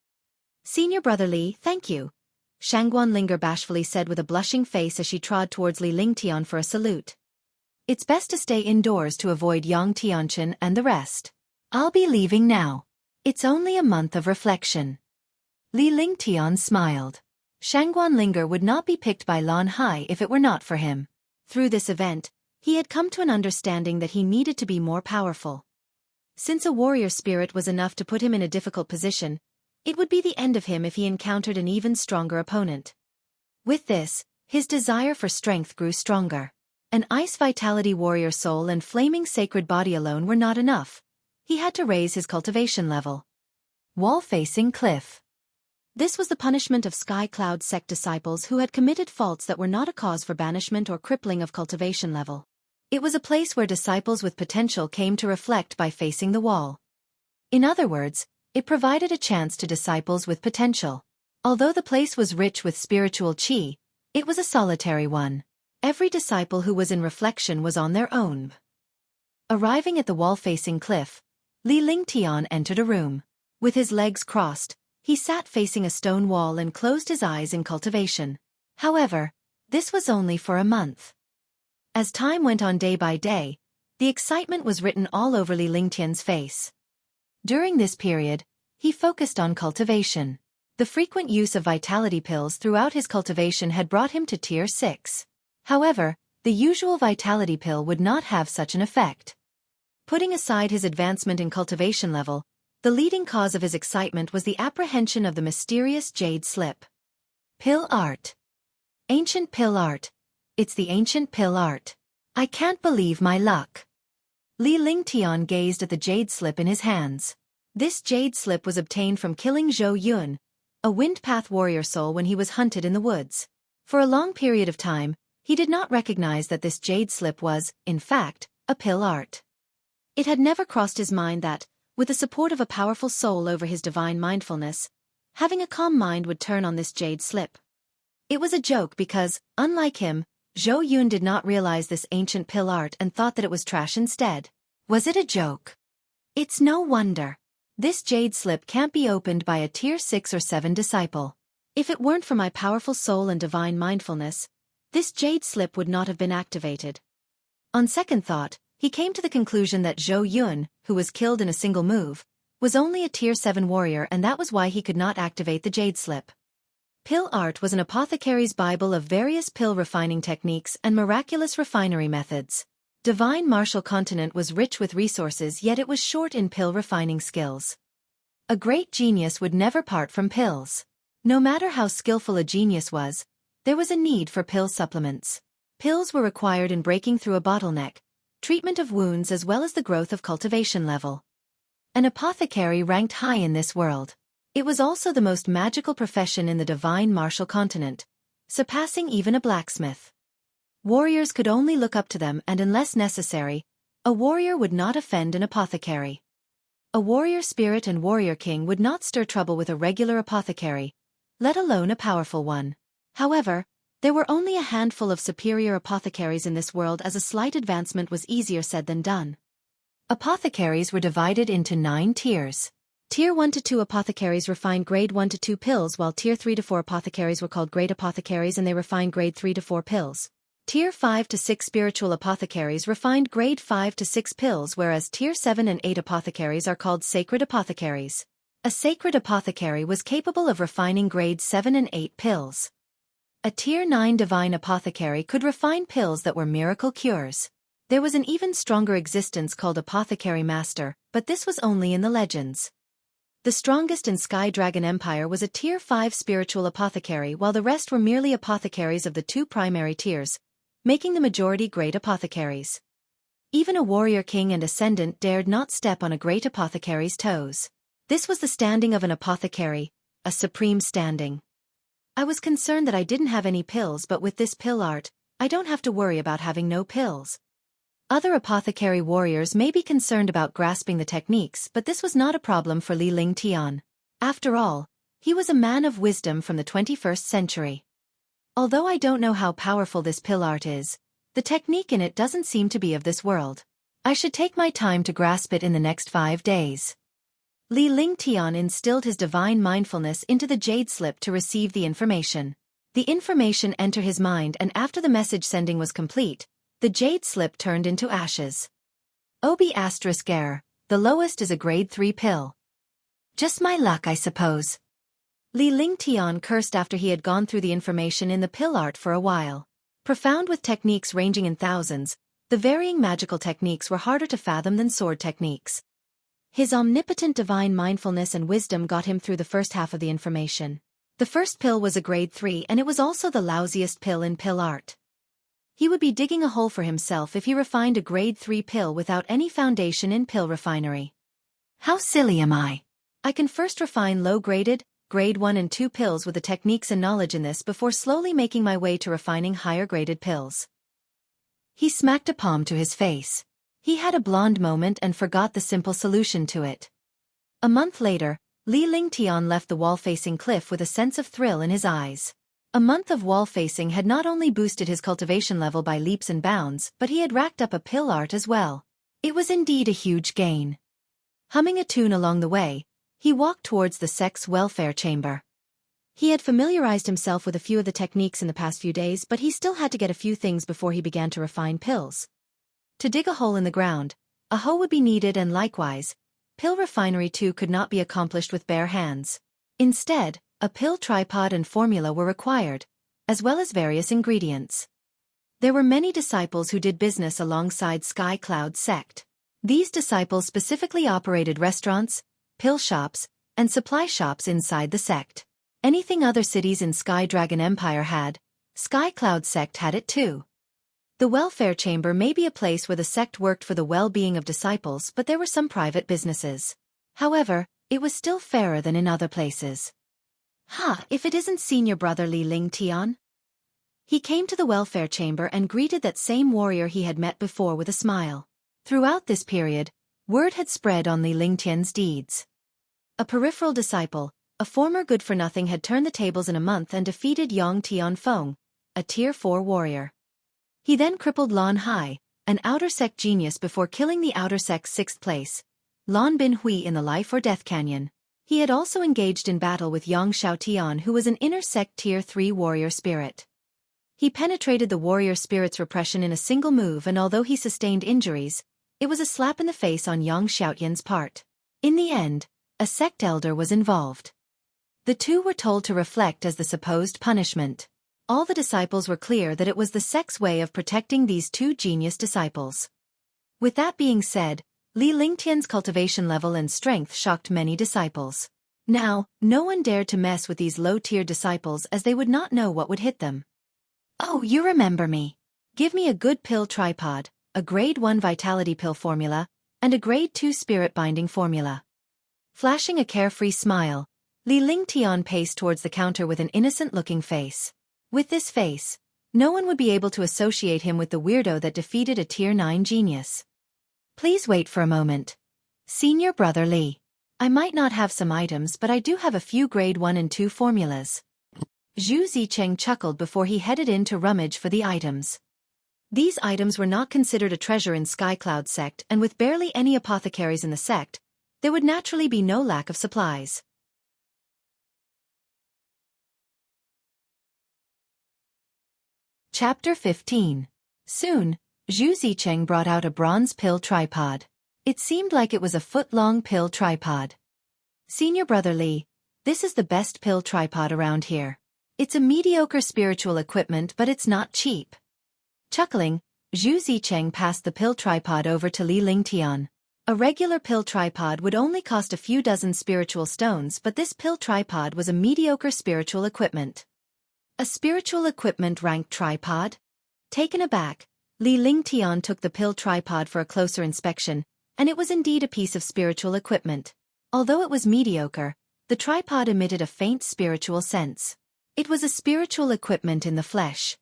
Senior brother Li, thank you, Shangguan Linger bashfully said with a blushing face as she trod towards Li Lingtian for a salute. It's best to stay indoors to avoid Yang Tianchen and the rest. I'll be leaving now. It's only a month of reflection. Li Lingtian smiled. Shangguan Linger would not be picked by Lan Hai if it were not for him. Through this event, he had come to an understanding that he needed to be more powerful. Since a warrior spirit was enough to put him in a difficult position, it would be the end of him if he encountered an even stronger opponent. With this, his desire for strength grew stronger. An ice vitality warrior soul and flaming sacred body alone were not enough. He had to raise his cultivation level. Wall-facing cliff. This was the punishment of Sky Cloud sect disciples who had committed faults that were not a cause for banishment or crippling of cultivation level. It was a place where disciples with potential came to reflect by facing the wall. In other words, it provided a chance to disciples with potential. Although the place was rich with spiritual chi, it was a solitary one. Every disciple who was in reflection was on their own. Arriving at the wall-facing cliff, Li Lingtian entered a room. With his legs crossed, he sat facing a stone wall and closed his eyes in cultivation. However, this was only for a month. As time went on day by day, the excitement was written all over Li Lingtian's face. During this period, he focused on cultivation. The frequent use of vitality pills throughout his cultivation had brought him to Tier 6. However, the usual vitality pill would not have such an effect. Putting aside his advancement in cultivation level, the leading cause of his excitement was the apprehension of the mysterious jade slip. Pill art. Ancient pill art. It's the ancient pill art. I can't believe my luck. Li Lingtian gazed at the jade slip in his hands. This jade slip was obtained from killing Zhou Yun, a Windpath warrior soul, when he was hunted in the woods. For a long period of time, he did not recognize that this jade slip was, in fact, a pill art. It had never crossed his mind that, with the support of a powerful soul over his divine mindfulness, having a calm mind would turn on this jade slip. It was a joke because, unlike him, Zhou Yun did not realize this ancient pill art and thought that it was trash instead. Was it a joke? It's no wonder. This jade slip can't be opened by a Tier 6 or 7 disciple. If it weren't for my powerful soul and divine mindfulness, this jade slip would not have been activated. On second thought, he came to the conclusion that Zhou Yun, who was killed in a single move, was only a Tier 7 warrior, and that was why he could not activate the jade slip. Pill art was an apothecary's bible of various pill refining techniques and miraculous refinery methods. Divine Martial Continent was rich with resources, yet it was short in pill refining skills. A great genius would never part from pills. No matter how skillful a genius was, there was a need for pill supplements. Pills were required in breaking through a bottleneck, treatment of wounds, as well as the growth of cultivation level. An apothecary ranked high in this world. It was also the most magical profession in the Divine Martial Continent, surpassing even a blacksmith. Warriors could only look up to them, and unless necessary, a warrior would not offend an apothecary. A warrior spirit and warrior king would not stir trouble with a regular apothecary, let alone a powerful one. However, there were only a handful of superior apothecaries in this world, as a slight advancement was easier said than done. Apothecaries were divided into 9 tiers. Tier 1 to 2 apothecaries refined grade 1 to 2 pills, while Tier 3 to 4 apothecaries were called great apothecaries, and they refined grade 3 to 4 pills. Tier 5 to 6 spiritual apothecaries refined grade 5 to 6 pills, whereas Tier 7 and 8 apothecaries are called sacred apothecaries. A sacred apothecary was capable of refining grade 7 and 8 pills. A Tier 9 divine apothecary could refine pills that were miracle cures. There was an even stronger existence called apothecary master, but this was only in the legends. The strongest in Sky Dragon Empire was a Tier 5 spiritual apothecary, while the rest were merely apothecaries of the 2 primary tiers, making the majority great apothecaries. Even a warrior king and ascendant dared not step on a great apothecary's toes. This was the standing of an apothecary, a supreme standing. I was concerned that I didn't have any pills, but with this pill art, I don't have to worry about having no pills. Other apothecary warriors may be concerned about grasping the techniques, but this was not a problem for Li Lingtian. After all, he was a man of wisdom from the 21st century. Although I don't know how powerful this pill art is, the technique in it doesn't seem to be of this world. I should take my time to grasp it in the next 5 days. Li Lingtian instilled his divine mindfulness into the jade slip to receive the information. The information entered his mind, and after the message sending was complete, the jade slip turned into ashes. OB**er, the lowest is a grade 3 pill. Just my luck, I suppose. Li Lingtian cursed after he had gone through the information in the pill art for a while. Profound with techniques ranging in thousands, the varying magical techniques were harder to fathom than sword techniques. His omnipotent divine mindfulness and wisdom got him through the first half of the information. The first pill was a grade 3, and it was also the lousiest pill in pill art. He would be digging a hole for himself if he refined a grade 3 pill without any foundation in pill refinery. How silly am I? I can first refine low-graded, grade 1 and 2 pills with the techniques and knowledge in this before slowly making my way to refining higher-graded pills. He smacked a palm to his face. He had a blonde moment and forgot the simple solution to it. A month later, Li Lingtian left the wall-facing cliff with a sense of thrill in his eyes. A month of wall-facing had not only boosted his cultivation level by leaps and bounds, but he had racked up a pill art as well. It was indeed a huge gain. Humming a tune along the way, he walked towards the sex welfare chamber. He had familiarized himself with a few of the techniques in the past few days, but he still had to get a few things before he began to refine pills. To dig a hole in the ground, a hoe would be needed, and likewise, pill refinery too could not be accomplished with bare hands. Instead, a pill tripod and formula were required, as well as various ingredients. There were many disciples who did business alongside Sky Cloud sect. These disciples specifically operated restaurants, pill shops, and supply shops inside the sect. Anything other cities in Sky Dragon Empire had, Sky Cloud sect had it too. The welfare chamber may be a place where the sect worked for the well-being of disciples, but there were some private businesses. However, it was still fairer than in other places. If it isn't senior brother Li Lingtian? He came to the welfare chamber and greeted that same warrior he had met before with a smile. Throughout this period, word had spread on Li Lingtian's deeds. A peripheral disciple, a former good-for-nothing, had turned the tables in a month and defeated Yang Tianfeng, a Tier 4 warrior. He then crippled Lan Hai, an outer sect genius, before killing the outer sect's 6th place, Lan Bin Hui, in the Life or Death Canyon. He had also engaged in battle with Yang Xiaotian, who was an inner sect Tier 3 warrior spirit. He penetrated the warrior spirit's repression in a single move, and although he sustained injuries, it was a slap in the face on Yang Xiaotian's part. In the end, a sect elder was involved. The two were told to reflect as the supposed punishment. All the disciples were clear that it was the sect's way of protecting these two genius disciples. With that being said, Li Lingtian's cultivation level and strength shocked many disciples. Now, no one dared to mess with these low-tier disciples, as they would not know what would hit them. Oh, you remember me. Give me a good pill tripod, a grade 1 vitality pill formula, and a grade 2 spirit binding formula. Flashing a carefree smile, Li Lingtian paced towards the counter with an innocent-looking face. With this face, no one would be able to associate him with the weirdo that defeated a Tier 9 genius. Please wait for a moment. Senior brother Li. I might not have some items, but I do have a few grade 1 and 2 formulas. Zhu Zicheng chuckled before he headed in to rummage for the items. These items were not considered a treasure in Sky Cloud sect, and with barely any apothecaries in the sect, there would naturally be no lack of supplies. Chapter 15. Soon, Zhu Zicheng brought out a bronze pill tripod. It seemed like it was a foot-long pill tripod. Senior brother Li, this is the best pill tripod around here. It's a mediocre spiritual equipment, but it's not cheap. Chuckling, Zhu Zicheng passed the pill tripod over to Li Lingtian. A regular pill tripod would only cost a few dozen spiritual stones, but this pill tripod was a mediocre spiritual equipment. A spiritual equipment ranked tripod? Taken aback, Li Lingtian took the pill tripod for a closer inspection, and it was indeed a piece of spiritual equipment. Although it was mediocre, the tripod emitted a faint spiritual sense. It was a spiritual equipment in the flesh.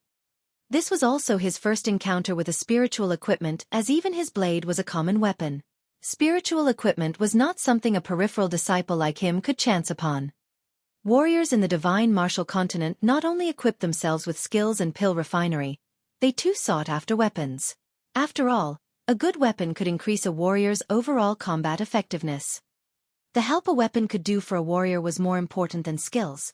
This was also his first encounter with a spiritual equipment, as even his blade was a common weapon. Spiritual equipment was not something a peripheral disciple like him could chance upon. Warriors in the divine martial continent not only equipped themselves with skills and pill refinery, they too sought after weapons. After all, a good weapon could increase a warrior's overall combat effectiveness. The help a weapon could do for a warrior was more important than skills.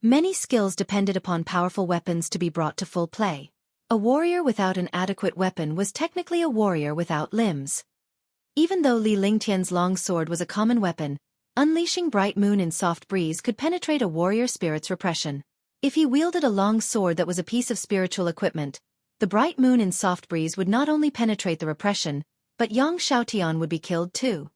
Many skills depended upon powerful weapons to be brought to full play. A warrior without an adequate weapon was technically a warrior without limbs. Even though Li Lingtian's long sword was a common weapon, unleashing Bright Moon in Soft Breeze could penetrate a warrior spirit's repression. If he wielded a long sword that was a piece of spiritual equipment, the Bright Moon in Soft Breeze would not only penetrate the repression, but Yang Xiaotian would be killed too.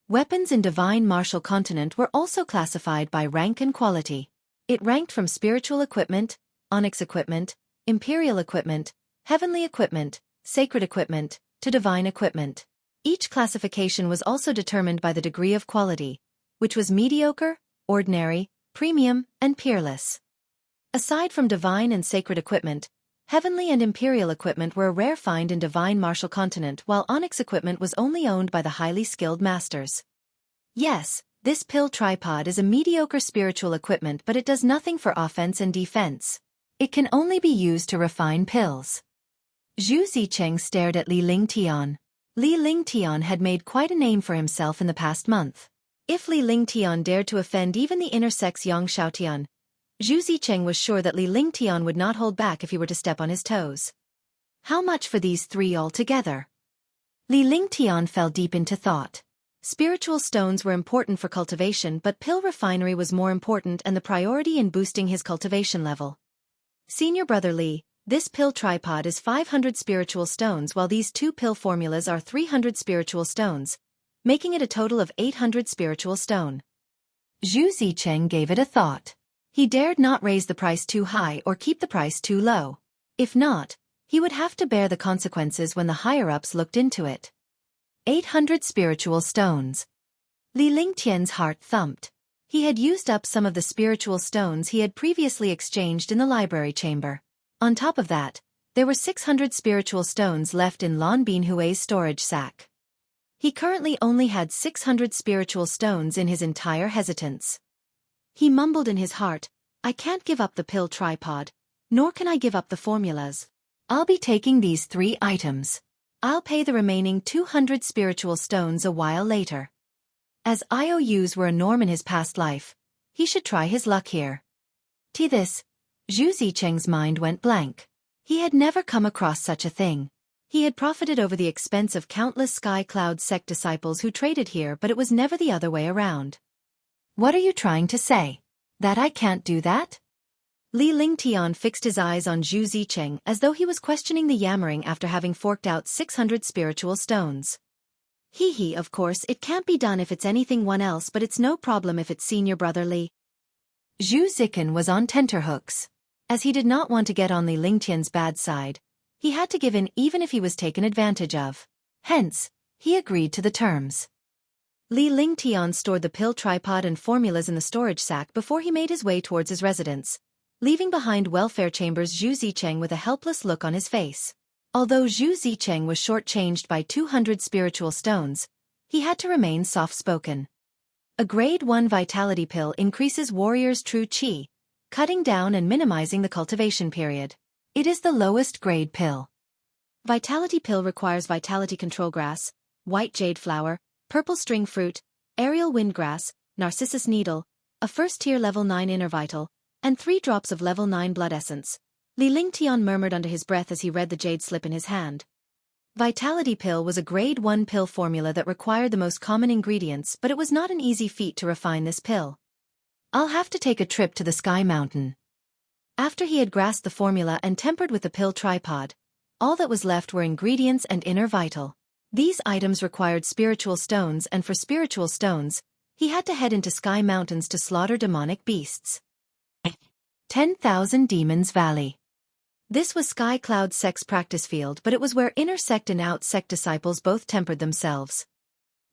Weapons in Divine Martial Continent were also classified by rank and quality. It ranked from spiritual equipment, onyx equipment, imperial equipment, heavenly equipment, sacred equipment, to divine equipment. Each classification was also determined by the degree of quality, which was mediocre, ordinary, premium, and peerless. Aside from divine and sacred equipment, heavenly and imperial equipment were a rare find in divine martial continent, while onyx equipment was only owned by the highly skilled masters. Yes, this pill tripod is a mediocre spiritual equipment, but it does nothing for offense and defense. It can only be used to refine pills. Zhu Zicheng stared at Li Lingtian. Li Lingtian had made quite a name for himself in the past month. If Li Lingtian dared to offend even the intersex Yang Xiaotian, Zhu Zicheng was sure that Li Lingtian would not hold back if he were to step on his toes. How much for these three altogether? Li Lingtian fell deep into thought. Spiritual stones were important for cultivation, but pill refinery was more important and the priority in boosting his cultivation level. Senior Brother Li, this pill tripod is 500 spiritual stones, while these two pill formulas are 300 spiritual stones, making it a total of 800 spiritual stone. Zhu Zicheng gave it a thought. He dared not raise the price too high or keep the price too low. If not, he would have to bear the consequences when the higher-ups looked into it. 800 spiritual stones. Li Lingtian's heart thumped. He had used up some of the spiritual stones he had previously exchanged in the library chamber. On top of that, there were 600 spiritual stones left in Lan Binhui's storage sack. He currently only had 600 spiritual stones in his entire hesitance. He mumbled in his heart, I can't give up the pill tripod, nor can I give up the formulas. I'll be taking these 3 items. I'll pay the remaining 200 spiritual stones a while later. As IOUs were a norm in his past life, he should try his luck here. To this, Zhu Zicheng's mind went blank. He had never come across such a thing. He had profited over the expense of countless Sky Cloud sect disciples who traded here, but it was never the other way around. What are you trying to say? That I can't do that? Li Lingtian fixed his eyes on Zhu Zicheng as though he was questioning the yammering after having forked out 600 spiritual stones. Hee, of course it can't be done if it's anything one else, but it's no problem if it's Senior Brother Li. Zhu Zicheng was on tenterhooks. As he did not want to get on Li Lingtian's bad side, he had to give in even if he was taken advantage of. Hence, he agreed to the terms. Li Lingtian stored the pill tripod and formulas in the storage sack before he made his way towards his residence, leaving behind welfare chambers Zhu Zicheng with a helpless look on his face. Although Zhu Zicheng was shortchanged by 200 spiritual stones, he had to remain soft-spoken. A grade 1 vitality pill increases warrior's true qi, cutting down and minimizing the cultivation period. It is the lowest grade pill. Vitality pill requires vitality control grass, white jade flower, purple string fruit, aerial windgrass, narcissus needle, a first-tier level 9 inner vital, and 3 drops of level 9 blood essence. Li Lingtian murmured under his breath as he read the jade slip in his hand. Vitality pill was a grade 1 pill formula that required the most common ingredients, but it was not an easy feat to refine this pill. I'll have to take a trip to the Sky Mountain. After he had grasped the formula and tempered with the pill tripod, all that was left were ingredients and inner vital. These items required spiritual stones, and for spiritual stones, he had to head into Sky Mountains to slaughter demonic beasts. 10,000 Demons Valley. This was Sky Cloud sect's practice field, but it was where inner sect and out sect disciples both tempered themselves.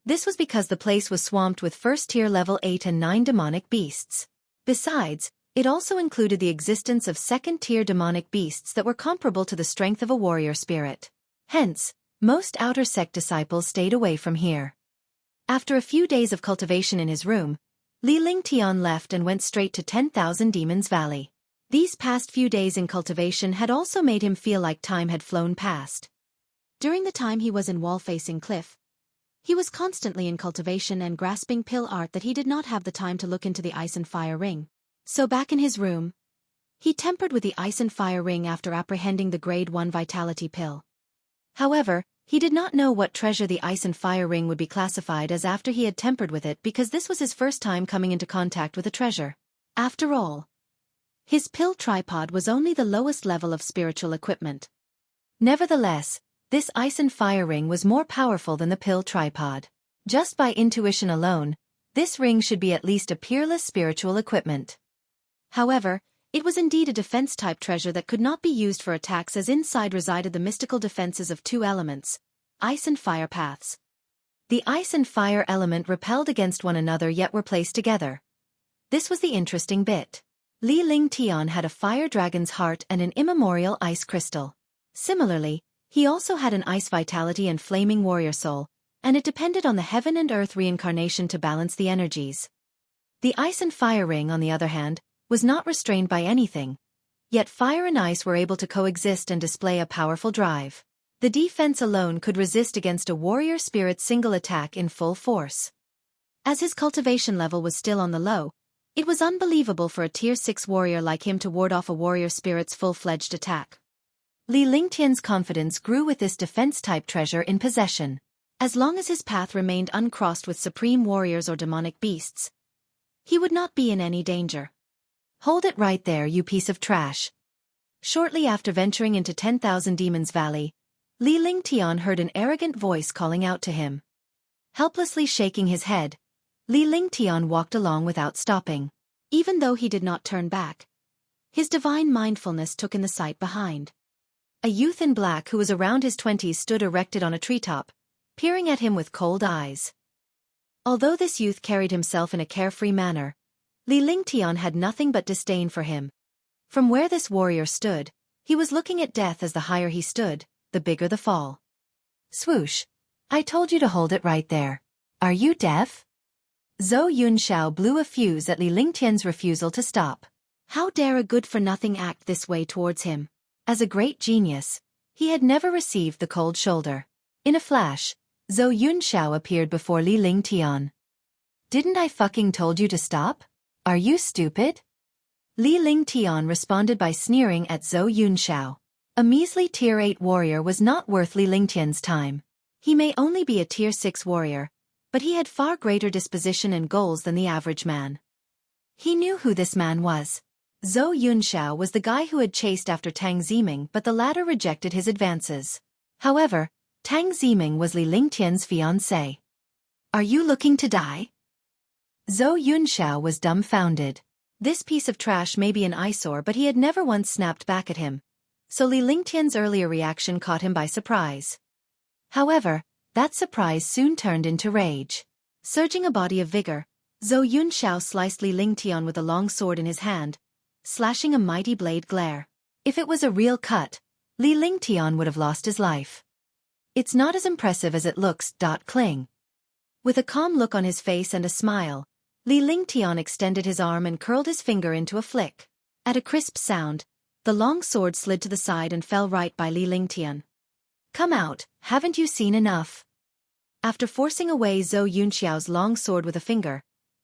This was because the place was swamped with first-tier level 8 and 9 demonic beasts. Besides, it also included the existence of second-tier demonic beasts that were comparable to the strength of a warrior spirit. Hence, most outer sect disciples stayed away from here. After a few days of cultivation in his room, Li Lingtian left and went straight to 10,000 Demons Valley. These past few days in cultivation had also made him feel like time had flown past. During the time he was in wall-facing cliff, he was constantly in cultivation and grasping pill art that he did not have the time to look into the ice and fire ring. So back in his room, he tempered with the ice and fire ring after apprehending the grade 1 vitality pill. However, he did not know what treasure the ice and fire ring would be classified as after he had tempered with it, because this was his first time coming into contact with a treasure. After all, his pill tripod was only the lowest level of spiritual equipment. Nevertheless, this ice and fire ring was more powerful than the pill tripod. Just by intuition alone, this ring should be at least a peerless spiritual equipment. However, It was indeed a defense-type treasure that could not be used for attacks, as inside resided the mystical defenses of two elements, ice and fire paths. The ice and fire element repelled against one another yet were placed together. This was the interesting bit. Li Lingtian had a fire dragon's heart and an immemorial ice crystal. Similarly, he also had an ice vitality and flaming warrior soul, and it depended on the heaven and earth reincarnation to balance the energies. The ice and fire ring, on the other hand, was not restrained by anything. Yet fire and ice were able to coexist and display a powerful drive. The defense alone could resist against a warrior spirit's single attack in full force. As his cultivation level was still on the low, it was unbelievable for a tier 6 warrior like him to ward off a warrior spirit's full-fledged attack. Li Lingtian's confidence grew with this defense-type treasure in possession. As long as his path remained uncrossed with supreme warriors or demonic beasts, he would not be in any danger. Hold it right there, you piece of trash. Shortly after venturing into 10,000 Demons Valley, Li Lingtian heard an arrogant voice calling out to him. Helplessly shaking his head, Li Lingtian walked along without stopping. Even though he did not turn back, his divine mindfulness took in the sight behind. A youth in black who was around his 20s stood erected on a treetop, peering at him with cold eyes. Although this youth carried himself in a carefree manner, Li Lingtian had nothing but disdain for him. From where this warrior stood, he was looking at death, as the higher he stood, the bigger the fall. Swoosh! I told you to hold it right there. Are you deaf? Zhou Yunxiao blew a fuse at Li Lingtian's refusal to stop. How dare a good-for-nothing act this way towards him? As a great genius, he had never received the cold shoulder. In a flash, Zhou Yunxiao appeared before Li Lingtian. Didn't I fucking told you to stop? Are you stupid? Li Lingtian responded by sneering at Zhou Yunxiao. A measly tier 8 warrior was not worth Li Lingtian's time. He may only be a tier 6 warrior, but he had far greater disposition and goals than the average man. He knew who this man was. Zhou Yunxiao was the guy who had chased after Tang Ziming, but the latter rejected his advances. However, Tang Ziming was Li Lingtian's fiancé. Are you looking to die? Zhou Yunxiao was dumbfounded. This piece of trash may be an eyesore, but he had never once snapped back at him, so Li Lingtian's earlier reaction caught him by surprise. However, that surprise soon turned into rage. Surging a body of vigor, Zhou Yunxiao sliced Li Lingtian with a long sword in his hand, slashing a mighty blade glare. If it was a real cut, Li Lingtian would have lost his life. It's not as impressive as it looks. Cling. With a calm look on his face and a smile, Li Lingtian extended his arm and curled his finger into a flick. At a crisp sound, the long sword slid to the side and fell right by Li Lingtian. Come out, haven't you seen enough? After forcing away Zhou Yunxiao's long sword with a finger,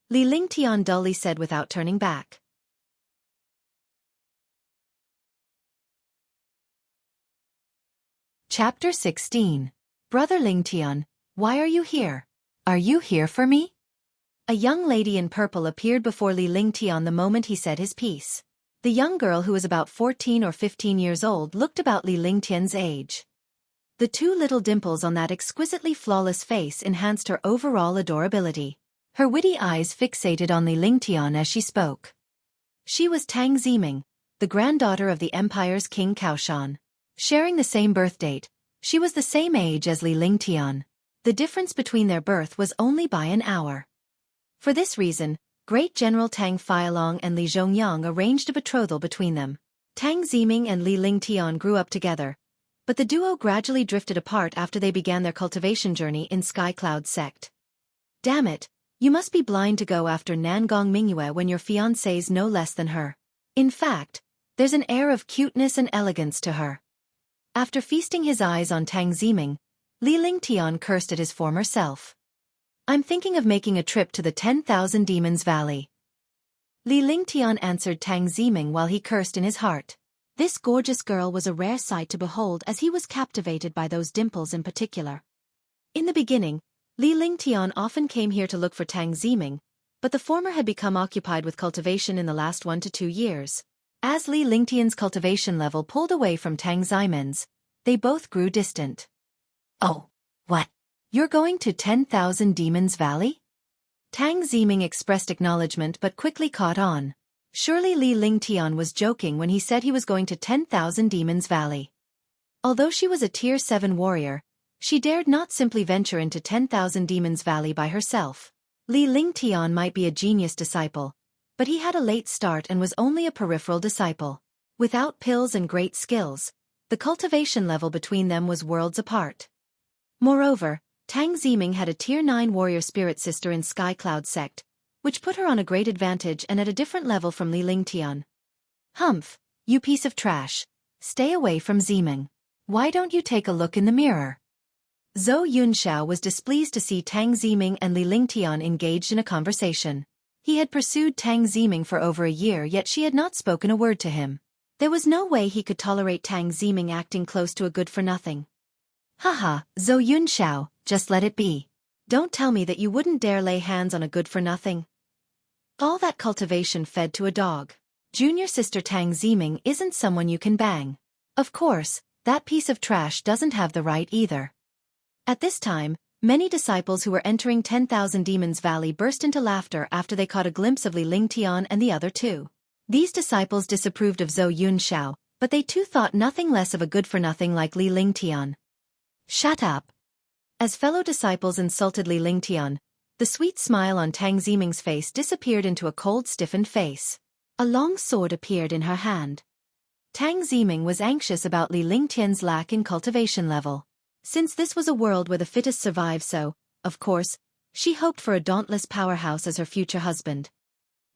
Li Lingtian dully said without turning back. Chapter 16. Brother Lingtian, why are you here? Are you here for me? A young lady in purple appeared before Li Lingtian the moment he said his piece. The young girl, who was about 14 or 15 years old, looked about Li Lingtian's age. The two little dimples on that exquisitely flawless face enhanced her overall adorability. Her witty eyes fixated on Li Lingtian as she spoke. She was Tang Ziming, the granddaughter of the Empire's King Kaoshan. Sharing the same birth date, she was the same age as Li Lingtian. The difference between their birth was only by an hour. For this reason, Great General Tang Feilong and Li Zhongyang arranged a betrothal between them. Tang Ziming and Li Lingtian grew up together, but the duo gradually drifted apart after they began their cultivation journey in Sky Cloud sect. Damn it, you must be blind to go after Nangong Mingyue when your fiancé's no less than her. In fact, there's an air of cuteness and elegance to her. After feasting his eyes on Tang Ziming, Li Lingtian cursed at his former self. I'm thinking of making a trip to the 10,000 Demons Valley. Li Lingtian answered Tang Ziming while he cursed in his heart. This gorgeous girl was a rare sight to behold, as he was captivated by those dimples in particular. In the beginning, Li Lingtian often came here to look for Tang Ziming, but the former had become occupied with cultivation in the last 1 to 2 years. As Li Lingtian's cultivation level pulled away from Tang Ziming's, they both grew distant. Oh, what? You're going to 10,000 Demons Valley? Tang Ziming expressed acknowledgement but quickly caught on. Surely Li Lingtian was joking when he said he was going to 10,000 Demons Valley. Although she was a Tier 7 warrior, she dared not simply venture into 10,000 Demons Valley by herself. Li Lingtian might be a genius disciple, but he had a late start and was only a peripheral disciple. Without pills and great skills, the cultivation level between them was worlds apart. Moreover, Tang Ziming had a Tier 9 warrior spirit sister in Sky Cloud sect, which put her on a great advantage and at a different level from Li Lingtian. Humph, you piece of trash. Stay away from Ziming. Why don't you take a look in the mirror? Zhou Yunxiao was displeased to see Tang Ziming and Li Lingtian engaged in a conversation. He had pursued Tang Ziming for over a year, yet she had not spoken a word to him. There was no way he could tolerate Tang Ziming acting close to a good-for-nothing. Haha, Zhou Yunxiao, just let it be. Don't tell me that you wouldn't dare lay hands on a good-for-nothing. All that cultivation fed to a dog. Junior sister Tang Ziming isn't someone you can bang. Of course, that piece of trash doesn't have the right either. At this time, many disciples who were entering 10,000 Demons Valley burst into laughter after they caught a glimpse of Li Lingtian and the other two. These disciples disapproved of Zhou Yunxiao, but they too thought nothing less of a good-for-nothing like Li Lingtian. Shut up. As fellow disciples insulted Li Lingtian, the sweet smile on Tang Ziming's face disappeared into a cold, stiffened face. A long sword appeared in her hand. Tang Ziming was anxious about Li Lingtian's lack in cultivation level. Since this was a world where the fittest survive, so, of course, she hoped for a dauntless powerhouse as her future husband.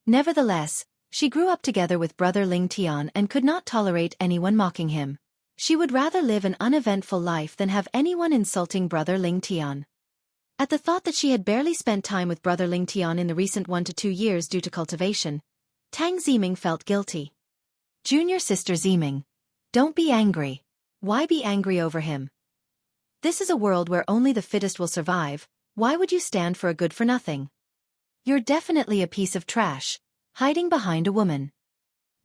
Nevertheless, she grew up together with brother Lingtian and could not tolerate anyone mocking him. She would rather live an uneventful life than have anyone insulting brother Lingtian. At the thought that she had barely spent time with brother Lingtian in the recent 1 to 2 years due to cultivation, Tang Ziming felt guilty. Junior sister Ziming, don't be angry. Why be angry over him? This is a world where only the fittest will survive. Why would you stand for a good-for-nothing? You're definitely a piece of trash, hiding behind a woman.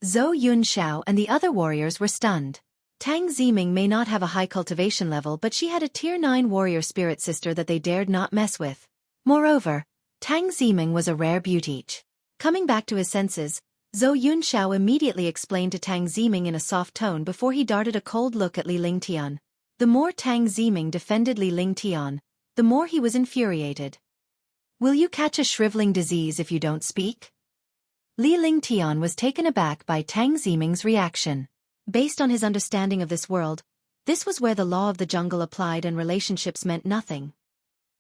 Zhou Yunxiao and the other warriors were stunned. Tang Ziming may not have a high cultivation level, but she had a Tier 9 warrior spirit sister that they dared not mess with. Moreover, Tang Ziming was a rare beauty. Coming back to his senses, Zhou Yunxiao immediately explained to Tang Ziming in a soft tone before he darted a cold look at Li Lingtian. The more Tang Ziming defended Li Lingtian, the more he was infuriated. Will you catch a shriveling disease if you don't speak? Li Lingtian was taken aback by Tang Ziming's reaction. Based on his understanding of this world, this was where the law of the jungle applied and relationships meant nothing.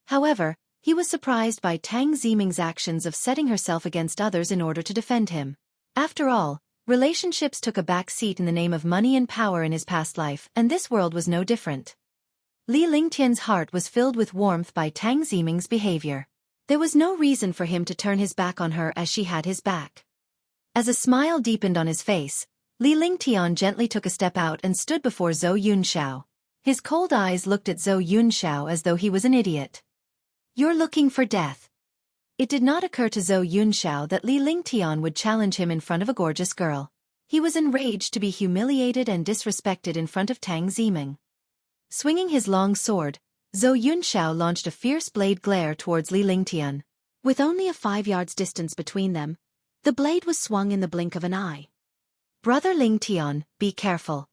However, he was surprised by Tang Ziming's actions of setting herself against others in order to defend him. After all, relationships took a back seat in the name of money and power in his past life, and this world was no different. Li Lingtian's heart was filled with warmth by Tang Ziming's behavior. There was no reason for him to turn his back on her as she had his back. As a smile deepened on his face, Li Lingtian gently took a step out and stood before Zhou Yunxiao. His cold eyes looked at Zhou Yunxiao as though he was an idiot. You're looking for death. It did not occur to Zhou Yunxiao that Li Lingtian would challenge him in front of a gorgeous girl. He was enraged to be humiliated and disrespected in front of Tang Ziming. Swinging his long sword, Zhou Yunxiao launched a fierce blade glare towards Li Lingtian. With only a 5 yards distance between them, the blade was swung in the blink of an eye. Brother Lingtian, be careful.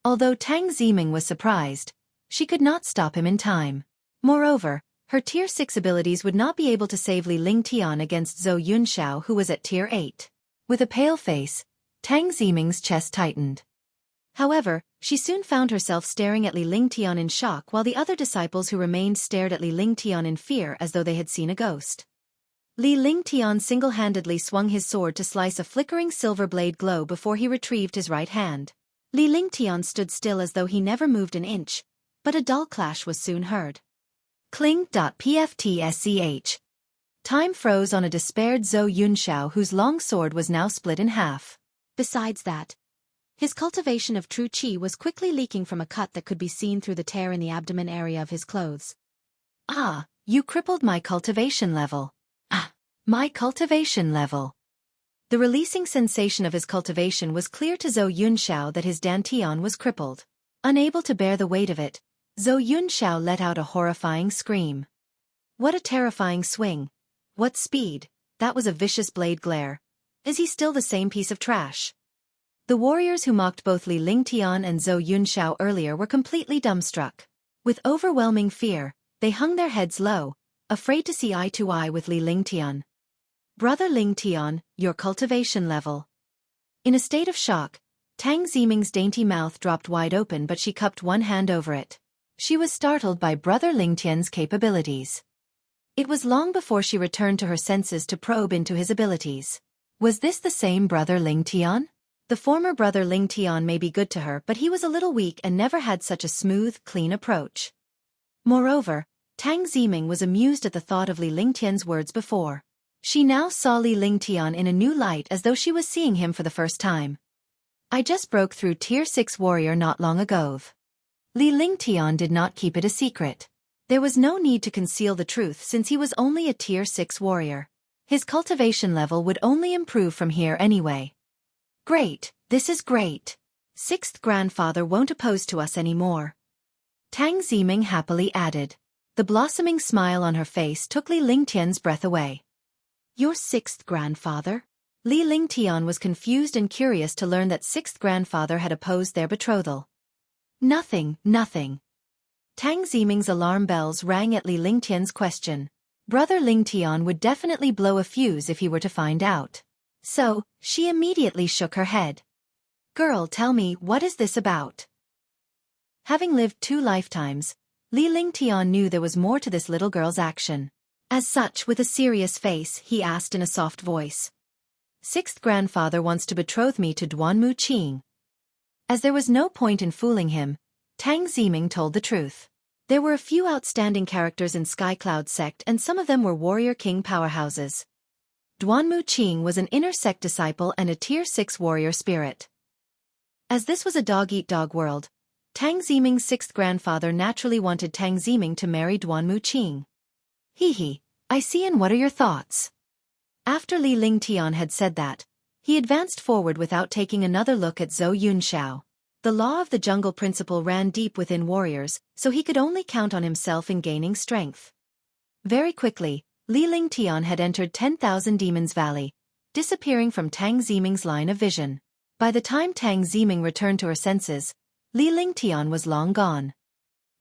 Although Tang Ziming was surprised, she could not stop him in time. Moreover, her Tier 6 abilities would not be able to save Li Lingtian against Zhou Yunxiao, who was at Tier 8. With a pale face, Tang Ziming's chest tightened. However, she soon found herself staring at Li Lingtian in shock while the other disciples who remained stared at Li Lingtian in fear as though they had seen a ghost. Li Lingtian single-handedly swung his sword to slice a flickering silver blade glow before he retrieved his right hand. Li Lingtian stood still as though he never moved an inch, but a dull clash was soon heard. Cling.pftsch. Time froze on a despaired Zhou Yunxiao whose long sword was now split in half. Besides that, his cultivation of true qi was quickly leaking from a cut that could be seen through the tear in the abdomen area of his clothes. Ah, you crippled my cultivation level. My cultivation level. The releasing sensation of his cultivation was clear to Zhou Yunxiao that his dantian was crippled. Unable to bear the weight of it, Zhou Yunxiao let out a horrifying scream. What a terrifying swing. What speed. That was a vicious blade glare. Is he still the same piece of trash? The warriors who mocked both Li Lingtian and Zhou Yunxiao earlier were completely dumbstruck. With overwhelming fear, they hung their heads low, afraid to see eye to eye with Li Lingtian. Brother Lingtian, your cultivation level. In a state of shock, Tang Ziming's dainty mouth dropped wide open, but she cupped one hand over it. She was startled by Brother Lingtian's capabilities. It was long before she returned to her senses to probe into his abilities. Was this the same Brother Lingtian? The former Brother Lingtian may be good to her, but he was a little weak and never had such a smooth, clean approach. Moreover, Tang Ziming was amused at the thought of Li Lingtian's words before. She now saw Li Lingtian in a new light, as though she was seeing him for the first time. I just broke through Tier 6 warrior not long ago. Li Lingtian did not keep it a secret. There was no need to conceal the truth since he was only a Tier 6 warrior. His cultivation level would only improve from here anyway. Great, this is great. Sixth grandfather won't oppose to us anymore. Tang Ziming happily added. The blossoming smile on her face took Li Lingtian's breath away. Your sixth grandfather? Li Lingtian was confused and curious to learn that sixth grandfather had opposed their betrothal. Nothing. Tang Ziming's alarm bells rang at Li Lingtian's question. Brother Lingtian would definitely blow a fuse if he were to find out. So, she immediately shook her head. Girl, tell me, what is this about? Having lived 2 lifetimes, Li Lingtian knew there was more to this little girl's action. As such, with a serious face, he asked in a soft voice. Sixth grandfather wants to betroth me to Duanmu Qing. As there was no point in fooling him, Tang Ziming told the truth. There were a few outstanding characters in Sky Cloud sect, and some of them were warrior king powerhouses. Duanmu Qing was an inner sect disciple and a Tier 6 warrior spirit. As this was a dog-eat-dog world, Tang Ziming's sixth grandfather naturally wanted Tang Ziming to marry Duanmu Qing. Hee, I see, and what are your thoughts? After Li Lingtian had said that, he advanced forward without taking another look at Zhou Yunxiao. The law of the jungle principle ran deep within warriors, so he could only count on himself in gaining strength. Very quickly, Li Lingtian had entered 10,000 Demons Valley, disappearing from Tang Ziming's line of vision. By the time Tang Ziming returned to her senses, Li Lingtian was long gone.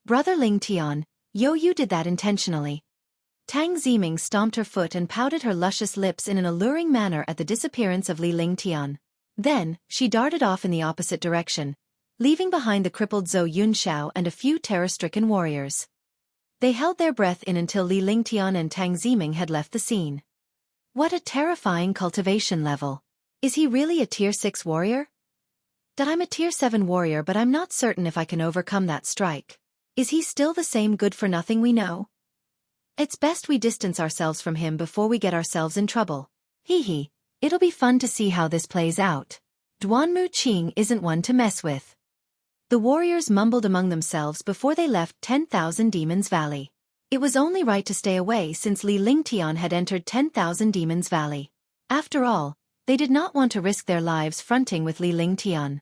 Brother Lingtian, you did that intentionally. Tang Ziming stomped her foot and pouted her luscious lips in an alluring manner at the disappearance of Li Lingtian. Then, she darted off in the opposite direction, leaving behind the crippled Zhou Yunxiao and a few terror-stricken warriors. They held their breath in until Li Lingtian and Tang Ziming had left the scene. What a terrifying cultivation level. Is he really a Tier 6 warrior? I'm a Tier 7 warrior, but I'm not certain if I can overcome that strike. Is he still the same good-for-nothing we know? It's best we distance ourselves from him before we get ourselves in trouble. Hee, it'll be fun to see how this plays out. Duanmu Qing isn't one to mess with. The warriors mumbled among themselves before they left 10,000 Demons Valley. It was only right to stay away since Li Lingtian had entered 10,000 Demons Valley. After all, they did not want to risk their lives fronting with Li Lingtian.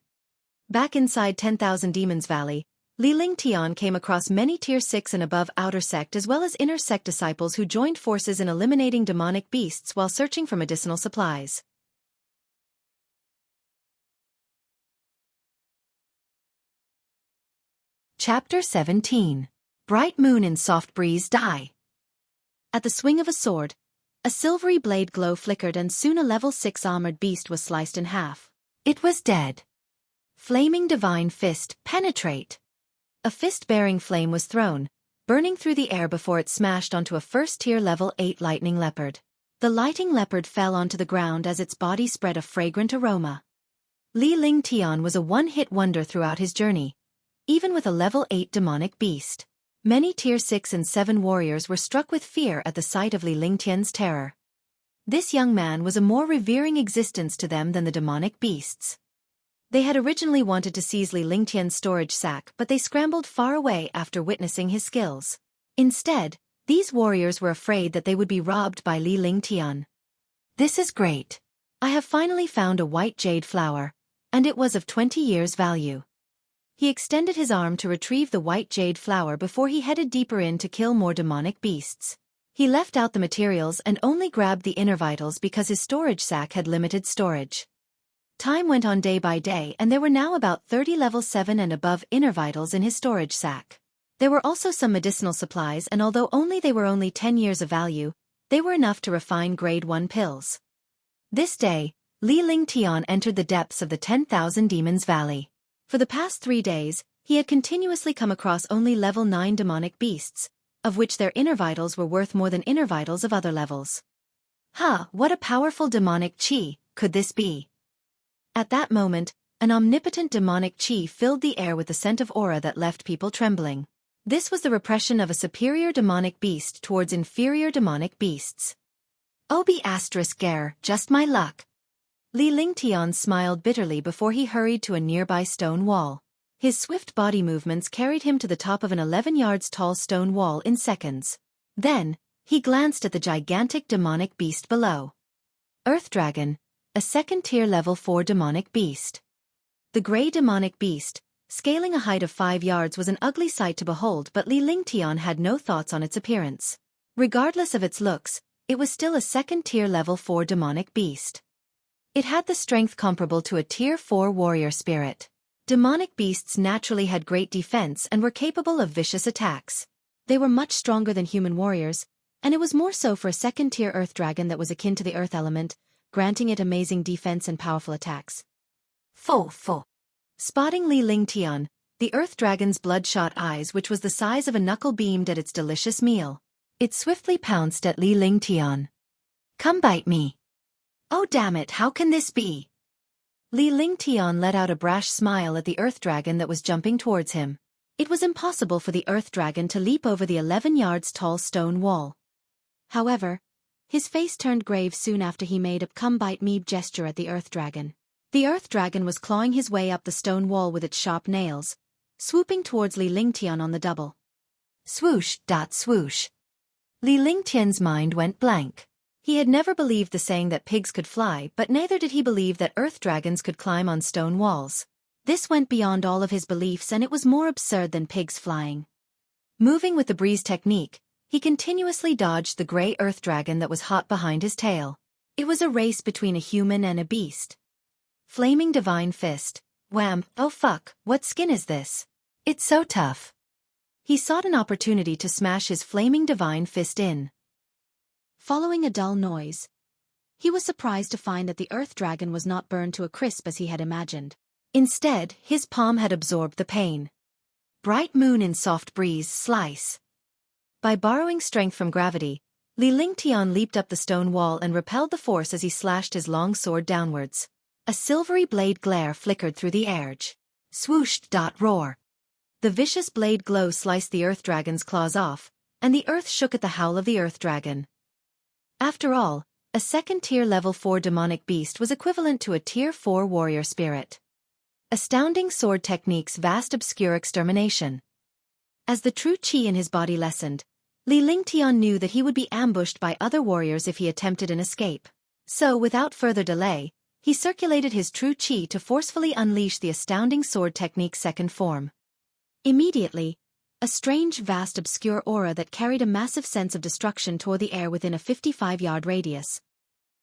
Back inside 10,000 Demons Valley, Li Lingtian came across many Tier 6 and above outer sect as well as inner sect disciples who joined forces in eliminating demonic beasts while searching for medicinal supplies. Chapter 17. Bright Moon in Soft Breeze Die. At the swing of a sword, a silvery blade glow flickered and soon a level 6 armored beast was sliced in half. It was dead. Flaming divine fist, penetrate. A fist-bearing flame was thrown, burning through the air before it smashed onto a first-tier level 8 lightning leopard. The lightning leopard fell onto the ground as its body spread a fragrant aroma. Li Lingtian was a one-hit wonder throughout his journey, even with a level 8 demonic beast. Many Tier 6 and 7 warriors were struck with fear at the sight of Li Lingtian's terror. This young man was a more revering existence to them than the demonic beasts. They had originally wanted to seize Li Lingtian's storage sack, but they scrambled far away after witnessing his skills. Instead, these warriors were afraid that they would be robbed by Li Lingtian. This is great. I have finally found a white jade flower, and it was of 20 years' value. He extended his arm to retrieve the white jade flower before he headed deeper in to kill more demonic beasts. He left out the materials and only grabbed the inner vitals because his storage sack had limited storage. Time went on day by day and there were now about 30 level 7 and above inner vitals in his storage sack. There were also some medicinal supplies, and although they were only 10 years of value, they were enough to refine grade 1 pills. This day, Li Lingtian entered the depths of the 10,000 Demons Valley. For the past 3 days, he had continuously come across only level 9 demonic beasts, of which their inner vitals were worth more than inner vitals of other levels. What a powerful demonic chi could this be? At that moment, an omnipotent demonic chi filled the air with the scent of aura that left people trembling. This was the repression of a superior demonic beast towards inferior demonic beasts. Just my luck. Li Lingtian smiled bitterly before he hurried to a nearby stone wall. His swift body movements carried him to the top of an 11 yards tall stone wall in seconds. Then, he glanced at the gigantic demonic beast below. Earth Dragon, a second-tier level 4 demonic beast. The gray demonic beast, scaling a height of 5 yards, was an ugly sight to behold, but Li Lingtian had no thoughts on its appearance. Regardless of its looks, it was still a second-tier level 4 demonic beast. It had the strength comparable to a tier 4 warrior spirit. Demonic beasts naturally had great defense and were capable of vicious attacks. They were much stronger than human warriors, and it was more so for a second-tier earth dragon that was akin to the earth element, granting it amazing defense and powerful attacks. Spotting Li Lingtian, the earth dragon's bloodshot eyes, which was the size of a knuckle, beamed at its delicious meal. It swiftly pounced at Li Lingtian. Come bite me. Oh damn it, how can this be? Li Lingtian let out a brash smile at the earth dragon that was jumping towards him. It was impossible for the earth dragon to leap over the 11 yards tall stone wall. However, his face turned grave soon after he made a come bite me gesture at the earth dragon. The earth dragon was clawing his way up the stone wall with its sharp nails, swooping towards Li Lingtian on the double. Swoosh, swoosh. Li Lingtian's mind went blank. He had never believed the saying that pigs could fly, but neither did he believe that earth dragons could climb on stone walls. This went beyond all of his beliefs, and it was more absurd than pigs flying. Moving with the breeze technique, he continuously dodged the gray earth dragon that was hot behind his tail. It was a race between a human and a beast. Flaming Divine Fist. Wham! Oh fuck, what skin is this? It's so tough. He sought an opportunity to smash his Flaming Divine Fist in. Following a dull noise, he was surprised to find that the earth dragon was not burned to a crisp as he had imagined. Instead, his palm had absorbed the pain. Bright moon in soft breeze, slice. By borrowing strength from gravity, Li Lingtian leaped up the stone wall and repelled the force as he slashed his long sword downwards. A silvery blade glare flickered through the air. Swoosh! Roar. The vicious blade glow sliced the earth dragon's claws off, and the earth shook at the howl of the earth dragon. After all, a second-tier level 4 demonic beast was equivalent to a tier 4 warrior spirit. Astounding sword techniques, vast obscure extermination. As the true chi in his body lessened, Li Lingtian knew that he would be ambushed by other warriors if he attempted an escape. So, without further delay, he circulated his true chi to forcefully unleash the astounding sword technique's second form. Immediately, a strange, vast, obscure aura that carried a massive sense of destruction tore the air within a 55-yard radius.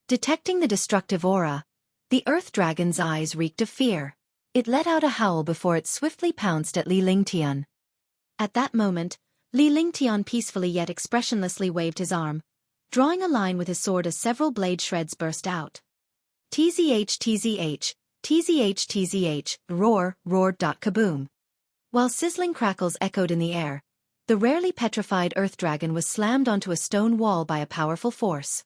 Detecting the destructive aura, the earth dragon's eyes reeked of fear. It let out a howl before it swiftly pounced at Li Lingtian. At that moment, Li Lingtian peacefully yet expressionlessly waved his arm, drawing a line with his sword as several blade shreds burst out. TZH TZH, TZH TZH, roar, roar. Kaboom. While sizzling crackles echoed in the air, the rarely petrified earth dragon was slammed onto a stone wall by a powerful force.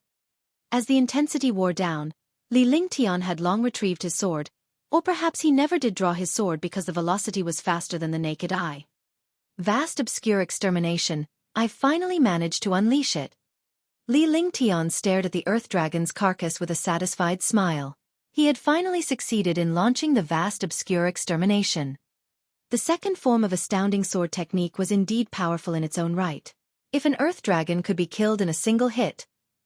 As the intensity wore down, Li Lingtian had long retrieved his sword, or perhaps he never did draw his sword because the velocity was faster than the naked eye. Vast obscure extermination, I finally managed to unleash it. Li Lingtian stared at the earth dragon's carcass with a satisfied smile. He had finally succeeded in launching the vast obscure extermination. The second form of astounding sword technique was indeed powerful in its own right. If an earth dragon could be killed in a single hit,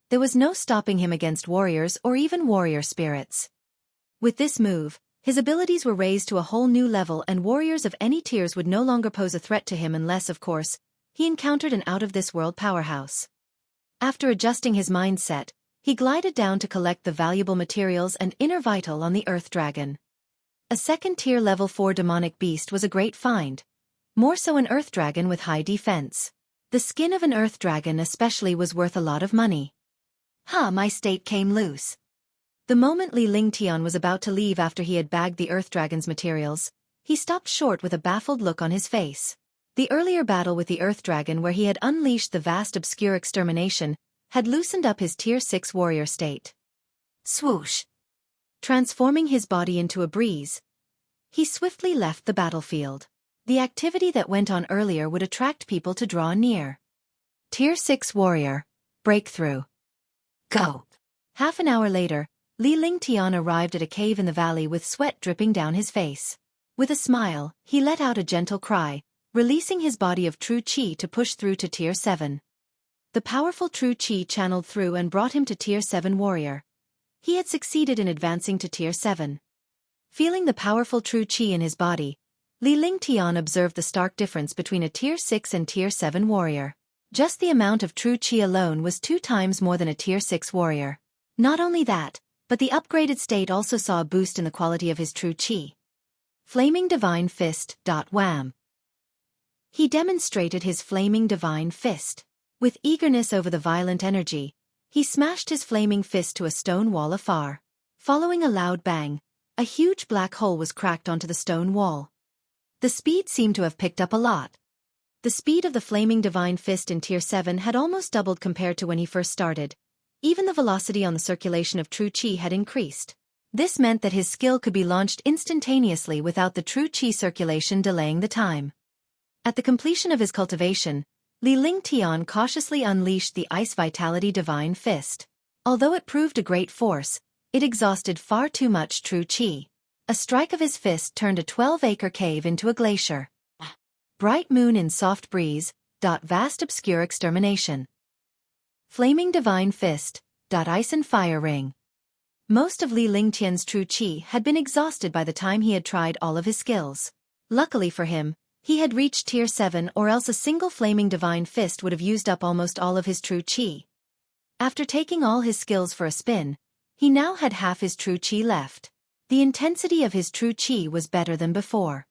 there was no stopping him against warriors or even warrior spirits. With this move, his abilities were raised to a whole new level, and warriors of any tiers would no longer pose a threat to him unless, of course, he encountered an out-of-this-world powerhouse. After adjusting his mindset, he glided down to collect the valuable materials and inner vital on the Earth Dragon. A second-tier level 4 demonic beast was a great find. More so an Earth Dragon with high defense. The skin of an Earth Dragon especially was worth a lot of money. My state came loose. The moment Li Lingtian was about to leave after he had bagged the Earth Dragon's materials, he stopped short with a baffled look on his face. The earlier battle with the Earth Dragon where he had unleashed the vast obscure extermination had loosened up his Tier 6 warrior state. Swoosh! Transforming his body into a breeze, he swiftly left the battlefield. The activity that went on earlier would attract people to draw near. Tier 6 warrior. Breakthrough. Go! Half an hour later, Li Lingtian arrived at a cave in the valley with sweat dripping down his face. With a smile, he let out a gentle cry, releasing his body of true qi to push through to Tier 7. The powerful true qi channeled through and brought him to Tier 7 warrior. He had succeeded in advancing to Tier 7. Feeling the powerful true qi in his body, Li Lingtian observed the stark difference between a Tier 6 and Tier 7 warrior. Just the amount of true qi alone was 2 times more than a Tier 6 warrior. Not only that, but the upgraded state also saw a boost in the quality of his true qi. Flaming Divine Fist. Wham! He demonstrated his Flaming Divine Fist. With eagerness over the violent energy, he smashed his flaming fist to a stone wall afar. Following a loud bang, a huge black hole was cracked onto the stone wall. The speed seemed to have picked up a lot. The speed of the Flaming Divine Fist in Tier 7 had almost doubled compared to when he first started. Even the velocity on the circulation of true qi had increased. This meant that his skill could be launched instantaneously without the true qi circulation delaying the time. At the completion of his cultivation, Li Lingtian cautiously unleashed the Ice Vitality Divine Fist. Although it proved a great force, it exhausted far too much true qi. A strike of his fist turned a 12-acre cave into a glacier. Bright moon in soft breeze. Vast obscure extermination. Flaming Divine Fist. Ice and fire ring. Most of Li Lingtian's true qi had been exhausted by the time he had tried all of his skills. Luckily for him, he had reached Tier 7 or else a single Flaming Divine Fist would have used up almost all of his true qi. After taking all his skills for a spin, he now had half his true qi left. The intensity of his true qi was better than before.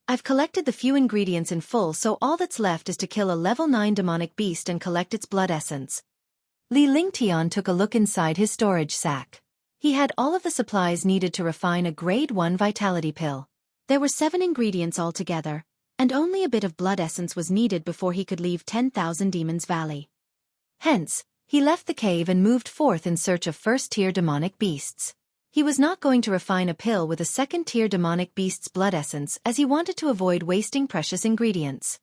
I've collected the few ingredients in full, so all that's left is to kill a level 9 demonic beast and collect its blood essence. Li Lingtian took a look inside his storage sack. He had all of the supplies needed to refine a grade 1 vitality pill. There were 7 ingredients altogether, and only a bit of blood essence was needed before he could leave 10,000 Demons Valley. Hence, he left the cave and moved forth in search of first-tier demonic beasts. He was not going to refine a pill with a second-tier demonic beast's blood essence as he wanted to avoid wasting precious ingredients.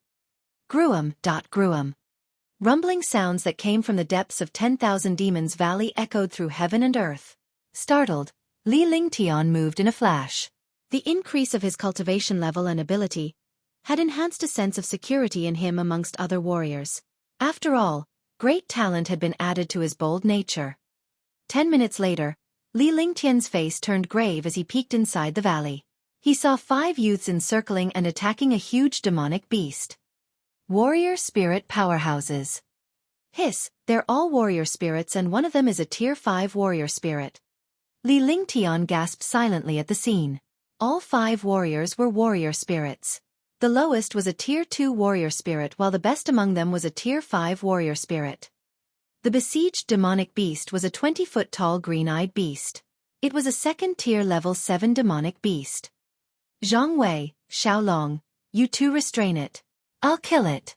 Gruum. Rumbling sounds that came from the depths of 10,000 Demons Valley echoed through heaven and earth. Startled, Li Lingtian moved in a flash. The increase of his cultivation level and ability had enhanced a sense of security in him amongst other warriors. After all, great talent had been added to his bold nature. 10 minutes later, Li Lingtian's face turned grave as he peeked inside the valley. He saw 5 youths encircling and attacking a huge demonic beast. Warrior spirit powerhouses. Hiss, they're all warrior spirits and one of them is a Tier 5 warrior spirit. Li Lingtian gasped silently at the scene. All 5 warriors were warrior spirits. The lowest was a Tier 2 warrior spirit while the best among them was a Tier 5 warrior spirit. The besieged demonic beast was a 20-foot-tall green-eyed beast. It was a second-tier level 7 demonic beast. Zhang Wei, Xiaolong, you two restrain it. I'll kill it.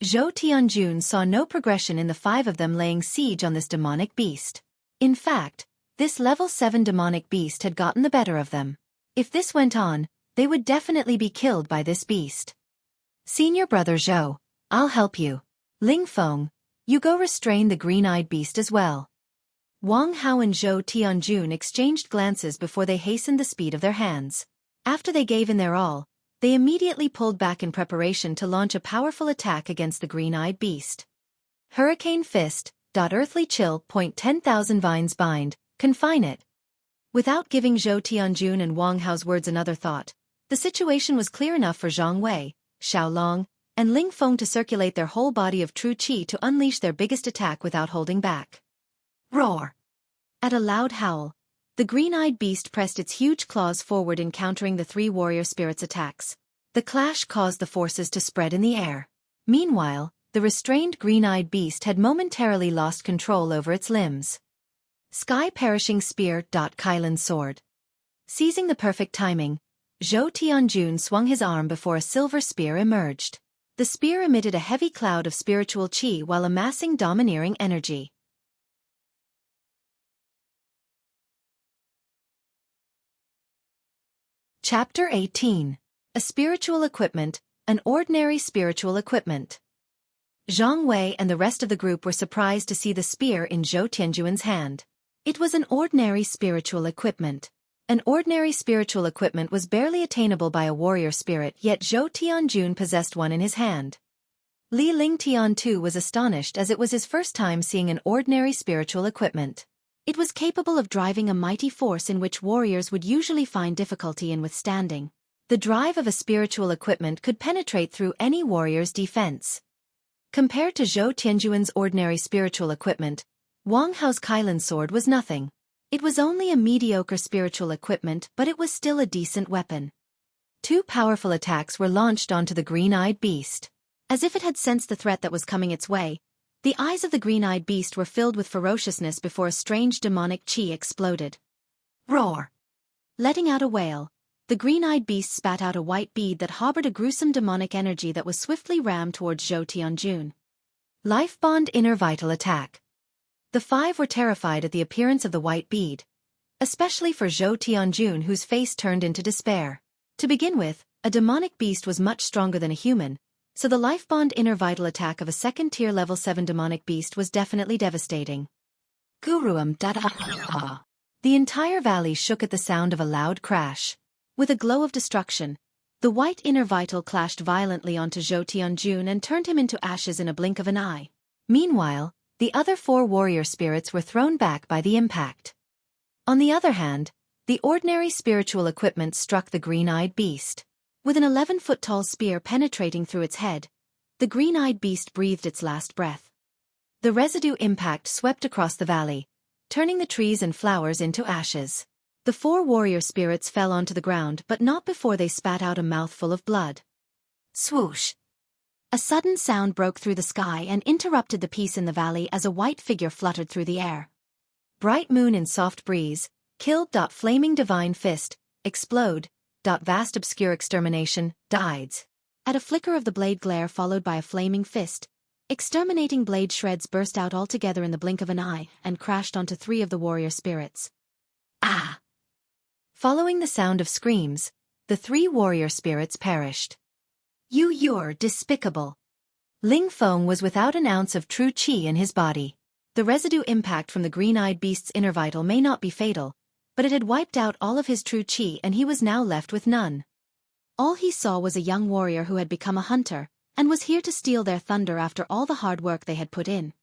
Zhou Tianjun saw no progression in the 5 of them laying siege on this demonic beast. In fact, this level 7 demonic beast had gotten the better of them. If this went on, they would definitely be killed by this beast. Senior brother Zhou, I'll help you. Ling Feng, you go restrain the green-eyed beast as well. Wang Hao and Zhou Tianjun exchanged glances before they hastened the speed of their hands. After they gave in their all, they immediately pulled back in preparation to launch a powerful attack against the green-eyed beast. Hurricane Fist. Earthly Chill. 10,000 vines bind. Confine it. Without giving Zhou Tianjun and Wang Hao's words another thought, the situation was clear enough for Zhang Wei, Xiaolong, and Ling Feng to circulate their whole body of true qi to unleash their biggest attack without holding back. Roar! At a loud howl, the green-eyed beast pressed its huge claws forward, encountering the three warrior spirits' attacks. The clash caused the forces to spread in the air. Meanwhile, the restrained green-eyed beast had momentarily lost control over its limbs. Sky Perishing Spear. Kailan's sword. Seizing the perfect timing, Zhou Tianjun swung his arm before a silver spear emerged. The spear emitted a heavy cloud of spiritual qi while amassing domineering energy. Chapter 18. A Spiritual Equipment, an Ordinary Spiritual Equipment. Zhang Wei and the rest of the group were surprised to see the spear in Zhou Tianjun's hand. It was an ordinary spiritual equipment. An ordinary spiritual equipment was barely attainable by a warrior spirit, yet Zhou Tianjun possessed one in his hand. Li Lingtian too was astonished, as it was his first time seeing an ordinary spiritual equipment. It was capable of driving a mighty force in which warriors would usually find difficulty in withstanding. The drive of a spiritual equipment could penetrate through any warrior's defense. Compared to Zhou Tianjun's ordinary spiritual equipment, Wang Hao's Kailan sword was nothing. It was only a mediocre spiritual equipment, but it was still a decent weapon. Two powerful attacks were launched onto the green-eyed beast. As if it had sensed the threat that was coming its way, the eyes of the green-eyed beast were filled with ferociousness before a strange demonic qi exploded. Roar! Letting out a wail, the green-eyed beast spat out a white bead that harbored a gruesome demonic energy that was swiftly rammed towards Zhou Tianjun. Life Bond Inner Vital Attack. The five were terrified at the appearance of the white bead, especially for Zhou Tianjun, whose face turned into despair. To begin with, a demonic beast was much stronger than a human, so the Life Bond Inner Vital Attack of a second-tier level 7 demonic beast was definitely devastating. Guruam da. The entire valley shook at the sound of a loud crash. With a glow of destruction, the white inner vital clashed violently onto Zhou Tianjun and turned him into ashes in a blink of an eye. Meanwhile, the other four warrior spirits were thrown back by the impact. On the other hand, the ordinary spiritual equipment struck the green-eyed beast. With an 11-foot-tall spear penetrating through its head, the green-eyed beast breathed its last breath. The residue impact swept across the valley, turning the trees and flowers into ashes. The four warrior spirits fell onto the ground, but not before they spat out a mouthful of blood. Swoosh! A sudden sound broke through the sky and interrupted the peace in the valley as a white figure fluttered through the air. Bright moon in soft breeze, killed. Flaming divine fist, explode. Vast obscure extermination, dieds. At a flicker of the blade glare followed by a flaming fist, exterminating blade shreds burst out altogether in the blink of an eye and crashed onto three of the warrior spirits. Ah! Following the sound of screams, the three warrior spirits perished. You're despicable. Ling Feng was without an ounce of true qi in his body. The residue impact from the green-eyed beast's inner vital may not be fatal, but it had wiped out all of his true qi and he was now left with none. All he saw was a young warrior who had become a hunter, and was here to steal their thunder after all the hard work they had put in.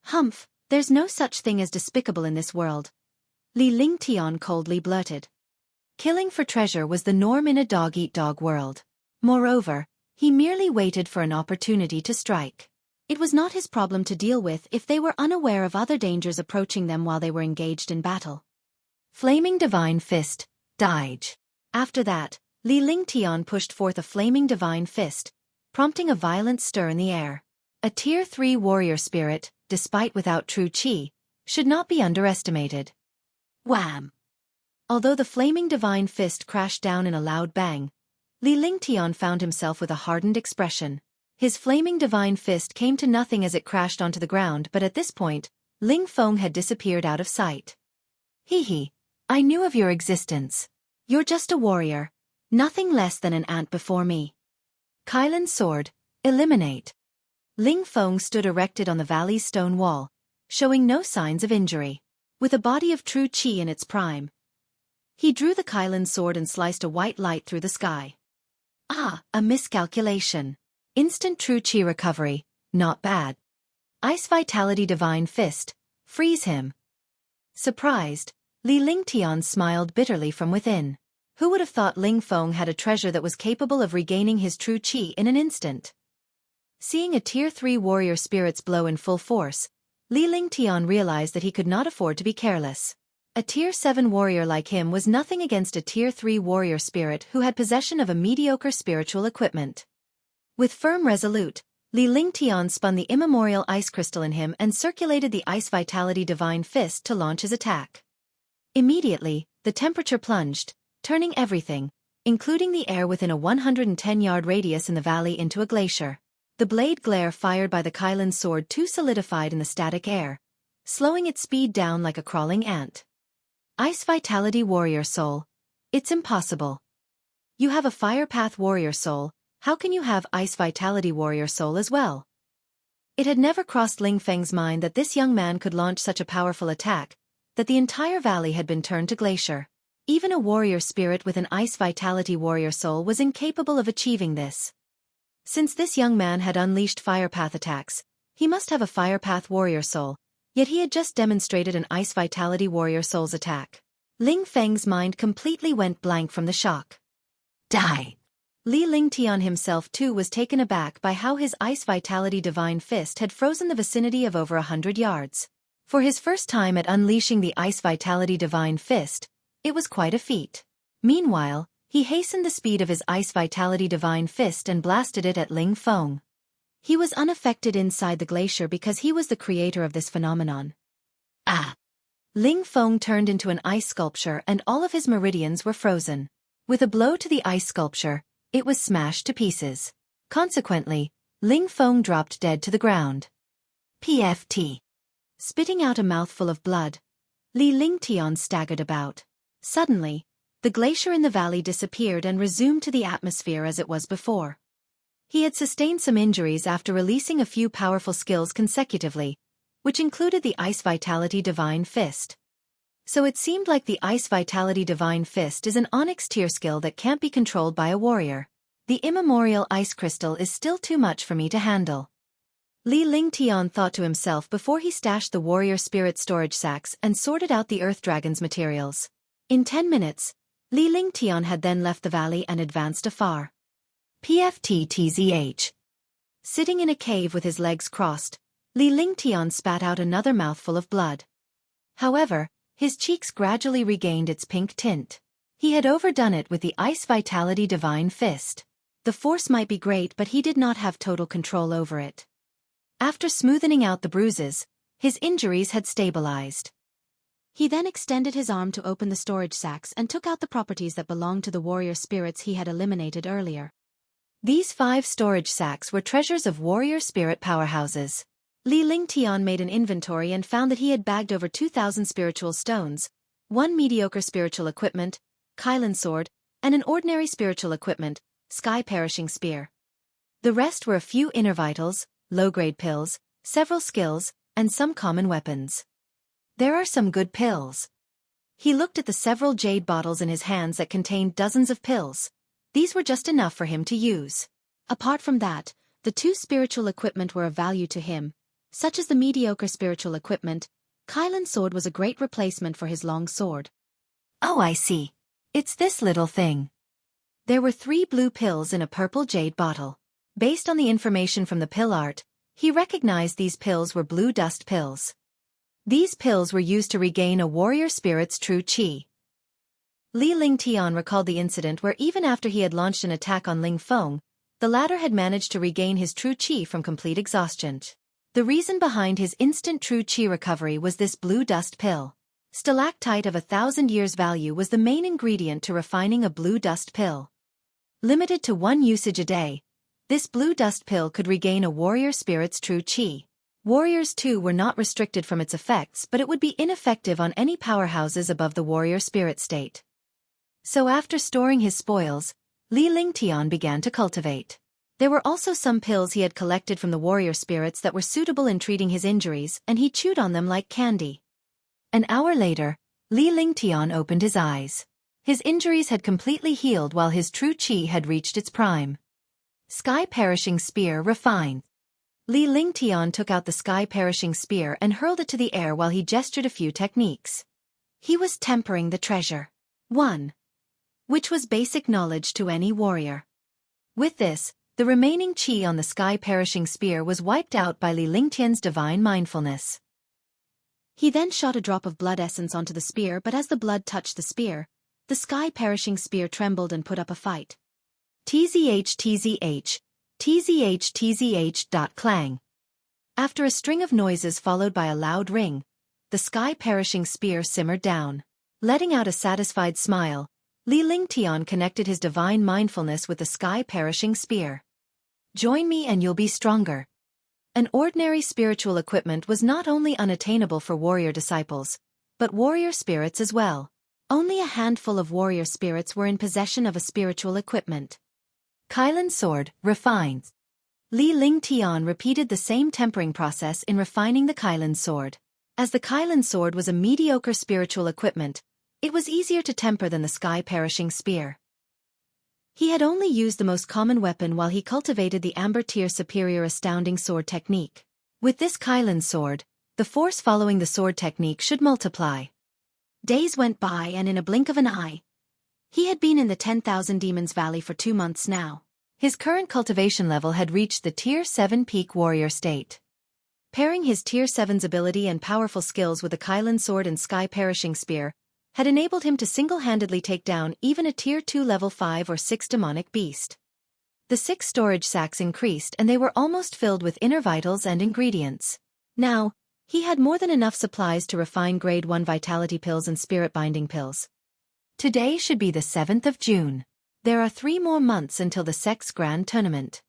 Humph, there's no such thing as despicable in this world, Li Lingtian coldly blurted. Killing for treasure was the norm in a dog-eat-dog world. Moreover, he merely waited for an opportunity to strike. It was not his problem to deal with if they were unaware of other dangers approaching them while they were engaged in battle. Flaming Divine Fist, Daige. After that, Li Lingtian pushed forth a flaming divine fist, prompting a violent stir in the air. A Tier 3 warrior spirit, despite without true qi, should not be underestimated. Wham! Although the flaming divine fist crashed down in a loud bang, Li Lingtian found himself with a hardened expression. His flaming divine fist came to nothing as it crashed onto the ground, but at this point, Ling Feng had disappeared out of sight. Hee, I knew of your existence. You're just a warrior, nothing less than an ant before me. Kailan's sword, eliminate. Ling Feng stood erected on the valley's stone wall, showing no signs of injury. With a body of true qi in its prime, he drew the Kailan sword and sliced a white light through the sky. Ah, a miscalculation. Instant true qi recovery, not bad. Ice Vitality Divine Fist, freeze him. Surprised, Li Lingtian smiled bitterly from within. Who would have thought Ling Feng had a treasure that was capable of regaining his true qi in an instant? Seeing a Tier 3 warrior spirit's blow in full force, Li Lingtian realized that he could not afford to be careless. A Tier 7 warrior like him was nothing against a Tier 3 warrior spirit who had possession of a mediocre spiritual equipment. With firm resolute, Li Lingtian spun the immemorial ice crystal in him and circulated the Ice Vitality Divine Fist to launch his attack. Immediately, the temperature plunged, turning everything, including the air within a 110-yard radius in the valley, into a glacier. The blade glare fired by the Kylan's sword too solidified in the static air, slowing its speed down like a crawling ant. Ice Vitality Warrior Soul. It's impossible. You have a Fire Path Warrior Soul, how can you have Ice Vitality Warrior Soul as well? It had never crossed Ling Feng's mind that this young man could launch such a powerful attack, that the entire valley had been turned to glacier. Even a warrior spirit with an Ice Vitality Warrior Soul was incapable of achieving this. Since this young man had unleashed Fire Path attacks, he must have a Fire Path Warrior Soul. Yet he had just demonstrated an Ice Vitality Warrior Soul's attack. Ling Feng's mind completely went blank from the shock. Die! Li Lingtian himself too was taken aback by how his Ice Vitality Divine Fist had frozen the vicinity of over 100 yards. For his first time at unleashing the Ice Vitality Divine Fist, it was quite a feat. Meanwhile, he hastened the speed of his Ice Vitality Divine Fist and blasted it at Ling Feng. He was unaffected inside the glacier because he was the creator of this phenomenon. Ah! Ling Feng turned into an ice sculpture and all of his meridians were frozen. With a blow to the ice sculpture, it was smashed to pieces. Consequently, Ling Feng dropped dead to the ground. PFT. Spitting out a mouthful of blood, Li Lingtian staggered about. Suddenly, the glacier in the valley disappeared and resumed to the atmosphere as it was before. He had sustained some injuries after releasing a few powerful skills consecutively, which included the Ice Vitality Divine Fist. So it seemed like the Ice Vitality Divine Fist is an Onyx tier skill that can't be controlled by a warrior. The immemorial ice crystal is still too much for me to handle. Li Lingtian thought to himself before he stashed the warrior spirit storage sacks and sorted out the Earth Dragon's materials. In 10 minutes, Li Lingtian had then left the valley and advanced afar. PFTTZH. Sitting in a cave with his legs crossed, Li Lingtian spat out another mouthful of blood. However, his cheeks gradually regained its pink tint. He had overdone it with the Ice Vitality Divine Fist. The force might be great, but he did not have total control over it. After smoothing out the bruises, his injuries had stabilized. He then extended his arm to open the storage sacks and took out the properties that belonged to the warrior spirits he had eliminated earlier. These 5 storage sacks were treasures of warrior spirit powerhouses. Li Lingtian made an inventory and found that he had bagged over 2,000 spiritual stones, 1 mediocre spiritual equipment, Kylan sword, and an ordinary spiritual equipment, Sky Perishing Spear. The rest were a few inner vitals, low-grade pills, several skills, and some common weapons. There are some good pills. He looked at the several jade bottles in his hands that contained dozens of pills. These were just enough for him to use. Apart from that, the 2 spiritual equipment were of value to him, such as the mediocre spiritual equipment. Kylan's sword was a great replacement for his long sword. Oh, I see. It's this little thing. There were 3 blue pills in a purple jade bottle. Based on the information from the pill art, he recognized these pills were blue dust pills. These pills were used to regain a warrior spirit's true chi. Li Lingtian recalled the incident where even after he had launched an attack on Ling Feng, the latter had managed to regain his true chi from complete exhaustion. The reason behind his instant true chi recovery was this blue dust pill. Stalactite of 1,000 years value was the main ingredient to refining a blue dust pill. Limited to 1 usage a day, this blue dust pill could regain a warrior spirit's true chi. Warriors too were not restricted from its effects, but it would be ineffective on any powerhouses above the warrior spirit state. So after storing his spoils, Li Lingtian began to cultivate. There were also some pills he had collected from the warrior spirits that were suitable in treating his injuries, and he chewed on them like candy. An hour later, Li Lingtian opened his eyes. His injuries had completely healed while his true chi had reached its prime. Sky Perishing Spear refined. Li Lingtian took out the Sky Perishing Spear and hurled it to the air while he gestured a few techniques. He was tempering the treasure. 1. Which was basic knowledge to any warrior. With this, The remaining qi on the sky-perishing spear was wiped out by Li Lingtian's divine mindfulness. He then shot a drop of blood essence onto the spear, but as the blood touched the spear, the sky-perishing spear trembled and put up a fight. Tzh tzh, tzh tzh. Clang. After a string of noises followed by a loud ring, the sky-perishing spear simmered down. Letting out a satisfied smile, Li Lingtian connected his divine mindfulness with the sky-perishing spear. Join me and you'll be stronger. An ordinary spiritual equipment was not only unattainable for warrior disciples, but warrior spirits as well. Only a handful of warrior spirits were in possession of a spiritual equipment. Kailan sword, refined. Li Lingtian repeated the same tempering process in refining the Kailan sword. As the Kailan sword was a mediocre spiritual equipment, it was easier to temper than the sky-perishing spear. He had only used the most common weapon while he cultivated the Amber Tier Superior Astounding Sword technique. With this Kailan sword, the force following the sword technique should multiply. Days went by and in a blink of an eye, he had been in the 10,000 Demons Valley for 2 months now. His current cultivation level had reached the Tier 7 peak warrior state. Pairing his Tier 7's ability and powerful skills with the Kailan sword and sky-perishing spear had enabled him to single-handedly take down even a Tier 2 level 5 or 6 demonic beast. The 6 storage sacks increased and they were almost filled with inner vitals and ingredients. Now, he had more than enough supplies to refine Grade 1 vitality pills and spirit binding pills. Today should be the 7th of June. There are 3 more months until the sect's grand tournament.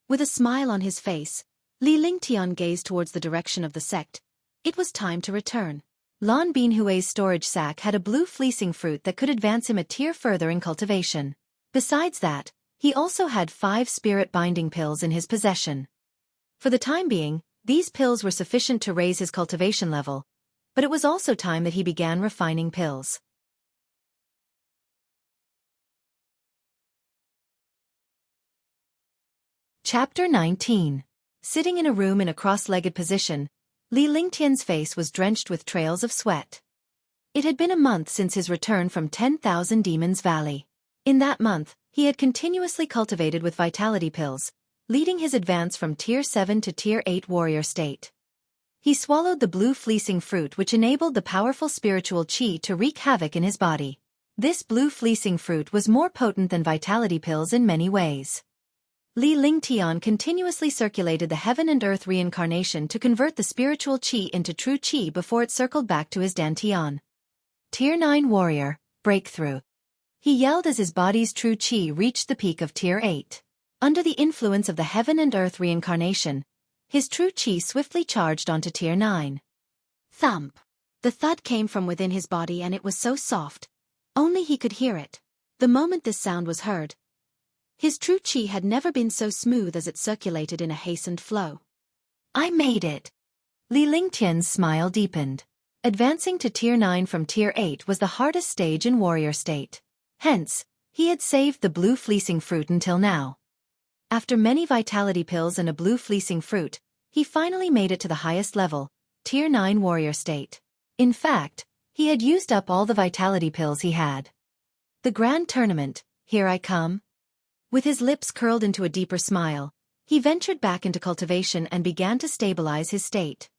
With a smile on his face, Li Lingtian gazed towards the direction of the sect. It was time to return. Lan Binhui's storage sack had a blue fleecing fruit that could advance him a tier further in cultivation. Besides that, he also had 5 spirit binding pills in his possession. For the time being, these pills were sufficient to raise his cultivation level, but it was also time that he began refining pills. Chapter 19. Sitting in a room in a cross-legged position, Li Lingtian's face was drenched with trails of sweat. It had been a month since his return from 10,000 Demons Valley. In that month, he had continuously cultivated with vitality pills, leading his advance from Tier 7 to Tier 8 warrior state. He swallowed the blue fleecing fruit which enabled the powerful spiritual qi to wreak havoc in his body. This blue fleecing fruit was more potent than vitality pills in many ways. Li Lingtian continuously circulated the heaven and earth reincarnation to convert the spiritual qi into true qi before it circled back to his dantian. Tier 9 warrior, breakthrough. He yelled as his body's true qi reached the peak of Tier 8. Under the influence of the heaven and earth reincarnation, his true qi swiftly charged onto Tier 9. Thump. The thud came from within his body and it was so soft, only he could hear it. The moment this sound was heard, his true qi had never been so smooth as it circulated in a hastened flow. I made it. Li Lingtian's smile deepened. Advancing to Tier 9 from Tier 8 was the hardest stage in warrior state. Hence, he had saved the blue fleecing fruit until now. After many vitality pills and a blue fleecing fruit, he finally made it to the highest level, Tier 9 warrior state. In fact, he had used up all the vitality pills he had. The grand tournament, here I come. With his lips curled into a deeper smile, he ventured back into cultivation and began to stabilize his state.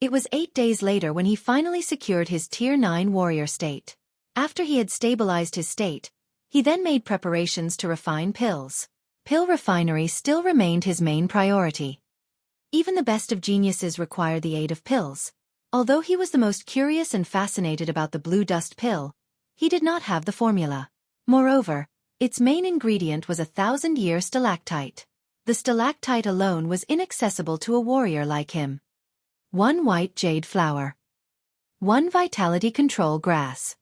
It was 8 days later when he finally secured his Tier 9 warrior state. After he had stabilized his state, he then made preparations to refine pills. Pill refinery still remained his main priority. Even the best of geniuses require the aid of pills. Although he was the most curious and fascinated about the blue dust pill, he did not have the formula. Moreover, its main ingredient was a 1,000-year stalactite. The stalactite alone was inaccessible to a warrior like him. 1 white jade flower. 1 vitality control grass.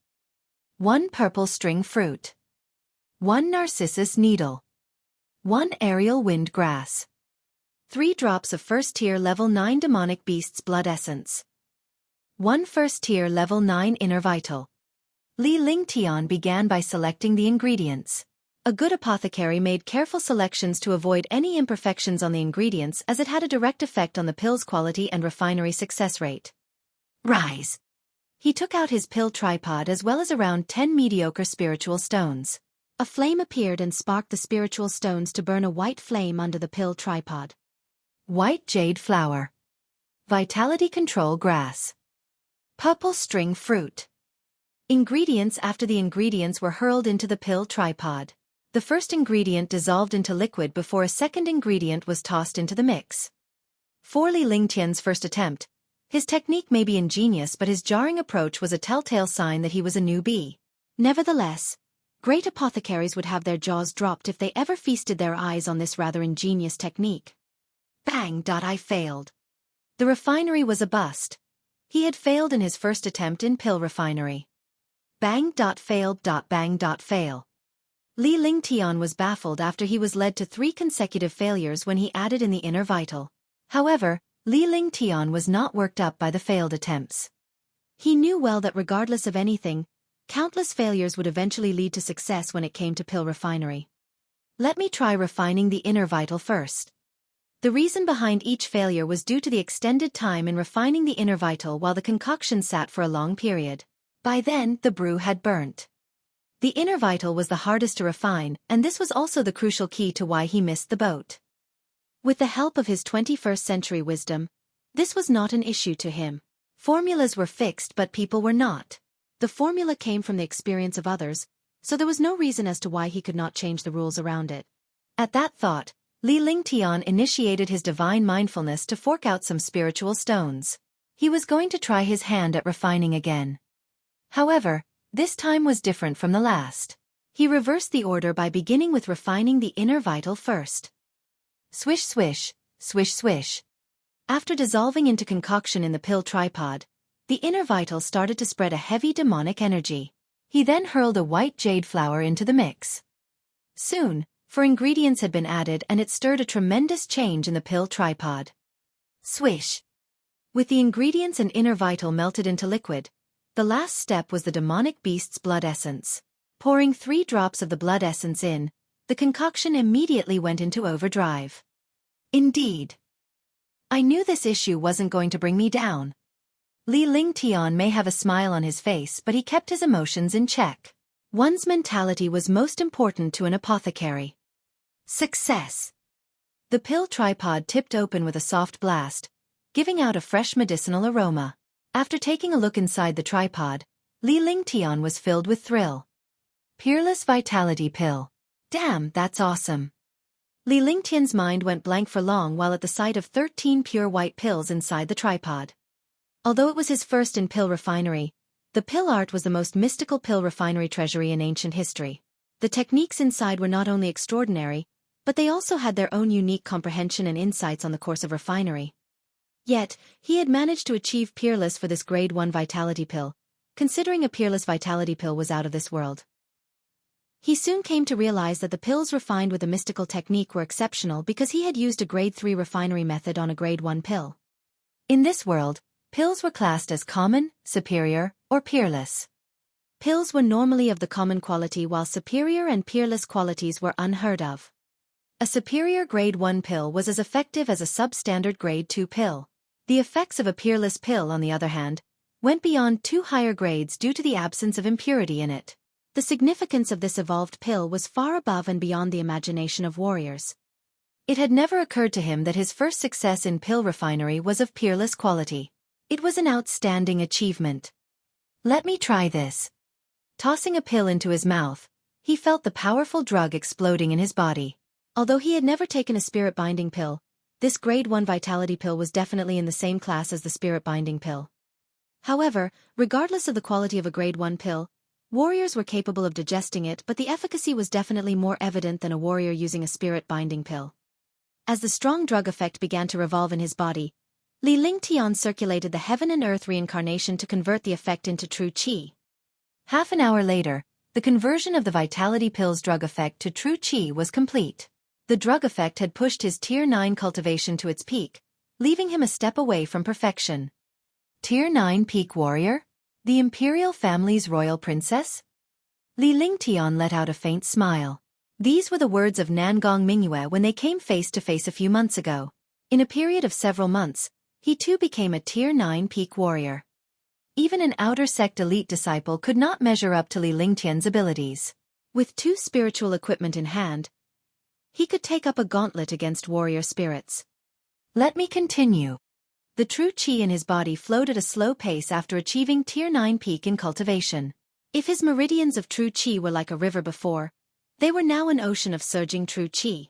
1 purple string fruit. 1 narcissus needle. 1 aerial wind grass. 3 drops of first tier level 9 demonic beast's blood essence. 1 first tier level 9 inner vital. Li Lingtian began by selecting the ingredients. A good apothecary made careful selections to avoid any imperfections on the ingredients as it had a direct effect on the pill's quality and refinery success rate. Rise. He took out his pill tripod as well as around 10 mediocre spiritual stones. A flame appeared and sparked the spiritual stones to burn a white flame under the pill tripod. White jade flower. Vitality control grass. Purple string fruit. Ingredients. After the ingredients were hurled into the pill tripod, the first ingredient dissolved into liquid before a second ingredient was tossed into the mix. For Li Lingtian's first attempt, his technique may be ingenious, but his jarring approach was a telltale sign that he was a newbie. Nevertheless, great apothecaries would have their jaws dropped if they ever feasted their eyes on this rather ingenious technique. Bang! I failed. The refinery was a bust. He had failed in his first attempt in pill refinery. Bang! Failed. Bang! Fail. Li Lingtian was baffled after he was led to 3 consecutive failures when he added in the inner vital. However, Li Lingtian was not worked up by the failed attempts. He knew well that regardless of anything, countless failures would eventually lead to success when it came to pill refinery. Let me try refining the inner vital first. The reason behind each failure was due to the extended time in refining the inner vital while the concoction sat for a long period. By then, the brew had burnt. The inner vital was the hardest to refine, and this was also the crucial key to why he missed the boat. With the help of his 21st century wisdom, this was not an issue to him. Formulas were fixed but people were not. The formula came from the experience of others, so there was no reason as to why he could not change the rules around it. At that thought, Li Lingtian initiated his divine mindfulness to fork out some spiritual stones. He was going to try his hand at refining again. However, this time was different from the last. He reversed the order by beginning with refining the inner vital first. Swish swish, swish swish. After dissolving into concoction in the pill tripod, the inner vital started to spread a heavy demonic energy. He then hurled a white jade flower into the mix. Soon, 4 ingredients had been added and it stirred a tremendous change in the pill tripod. Swish. With the ingredients and inner vital melted into liquid, the last step was the demonic beast's blood essence. Pouring 3 drops of the blood essence in, the concoction immediately went into overdrive. Indeed. I knew this issue wasn't going to bring me down. Li Lingtian may have a smile on his face, but he kept his emotions in check. One's mentality was most important to an apothecary. Success. The pill tripod tipped open with a soft blast, giving out a fresh medicinal aroma. After taking a look inside the tripod, Li Lingtian was filled with thrill. Peerless Vitality Pill. Damn, that's awesome. Li Lingtian's mind went blank for long while at the sight of 13 pure white pills inside the tripod. Although it was his first in pill refinery, the pill art was the most mystical pill refinery treasury in ancient history. The techniques inside were not only extraordinary, but they also had their own unique comprehension and insights on the course of refinery. Yet, he had managed to achieve peerless for this grade 1 vitality pill, considering a peerless vitality pill was out of this world. He soon came to realize that the pills refined with a mystical technique were exceptional because he had used a grade 3 refinery method on a grade 1 pill. In this world, pills were classed as common, superior, or peerless. Pills were normally of the common quality while superior and peerless qualities were unheard of. A superior grade 1 pill was as effective as a substandard grade 2 pill. The effects of a peerless pill, on the other hand, went beyond 2 higher grades due to the absence of impurity in it. The significance of this evolved pill was far above and beyond the imagination of warriors. It had never occurred to him that his first success in pill refinery was of peerless quality. It was an outstanding achievement. Let me try this. Tossing a pill into his mouth, he felt the powerful drug exploding in his body. Although he had never taken a spirit-binding pill, this grade 1 vitality pill was definitely in the same class as the spirit-binding pill. However, regardless of the quality of a grade 1 pill, warriors were capable of digesting it, but the efficacy was definitely more evident than a warrior using a spirit-binding pill. As the strong drug effect began to revolve in his body, Li Lingtian circulated the heaven and earth reincarnation to convert the effect into true qi. Half an hour later, the conversion of the vitality pill's drug effect to true qi was complete. The drug effect had pushed his Tier 9 cultivation to its peak, leaving him a step away from perfection. Tier 9 peak warrior? The imperial family's royal princess? Li Lingtian let out a faint smile. These were the words of Nangong Mingyue when they came face to face a few months ago. In a period of several months, he too became a Tier 9 peak warrior. Even an outer sect elite disciple could not measure up to Li Lingtian's abilities. With 2 spiritual equipment in hand, he could take up a gauntlet against warrior spirits. Let me continue. The true qi in his body flowed at a slow pace after achieving Tier 9 peak in cultivation. If his meridians of true qi were like a river before, they were now an ocean of surging true qi.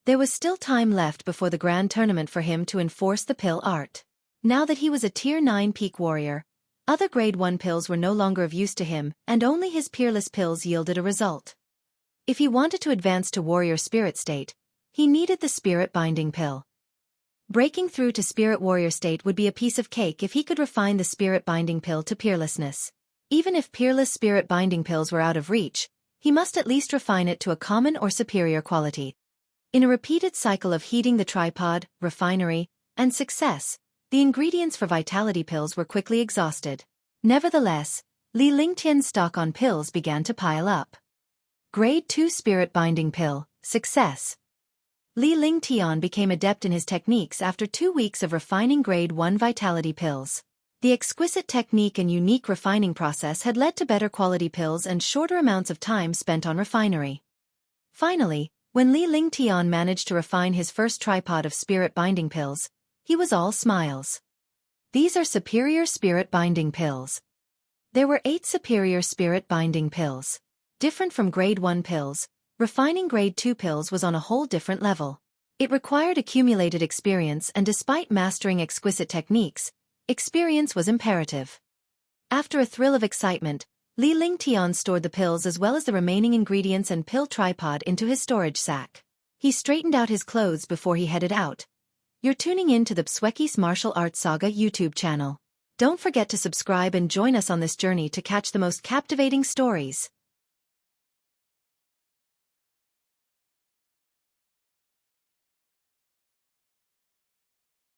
There was still time left before the grand tournament for him to enforce the pill art. Now that he was a Tier 9 peak warrior, other Grade 1 pills were no longer of use to him, and only his peerless pills yielded a result. If he wanted to advance to warrior spirit state, he needed the spirit binding pill. Breaking through to spirit warrior state would be a piece of cake if he could refine the spirit binding pill to peerlessness. Even if peerless spirit binding pills were out of reach, he must at least refine it to a common or superior quality. In a repeated cycle of heating the tripod, refinery, and success, the ingredients for vitality pills were quickly exhausted. Nevertheless, Li Lingtian's stock on pills began to pile up. Grade 2 Spirit Binding Pill, Success. Li Lingtian became adept in his techniques after 2 weeks of refining Grade 1 vitality pills. The exquisite technique and unique refining process had led to better quality pills and shorter amounts of time spent on refinery. Finally, when Li Lingtian managed to refine his first tripod of spirit binding pills, he was all smiles. These are superior spirit binding pills. There were 8 superior spirit binding pills. Different from Grade 1 pills, refining Grade 2 pills was on a whole different level. It required accumulated experience, and despite mastering exquisite techniques, experience was imperative. After a thrill of excitement, Li Lingtian stored the pills as well as the remaining ingredients and pill tripod into his storage sack. He straightened out his clothes before he headed out. You're tuning in to the Xueqi's Martial Arts Saga YouTube channel. Don't forget to subscribe and join us on this journey to catch the most captivating stories.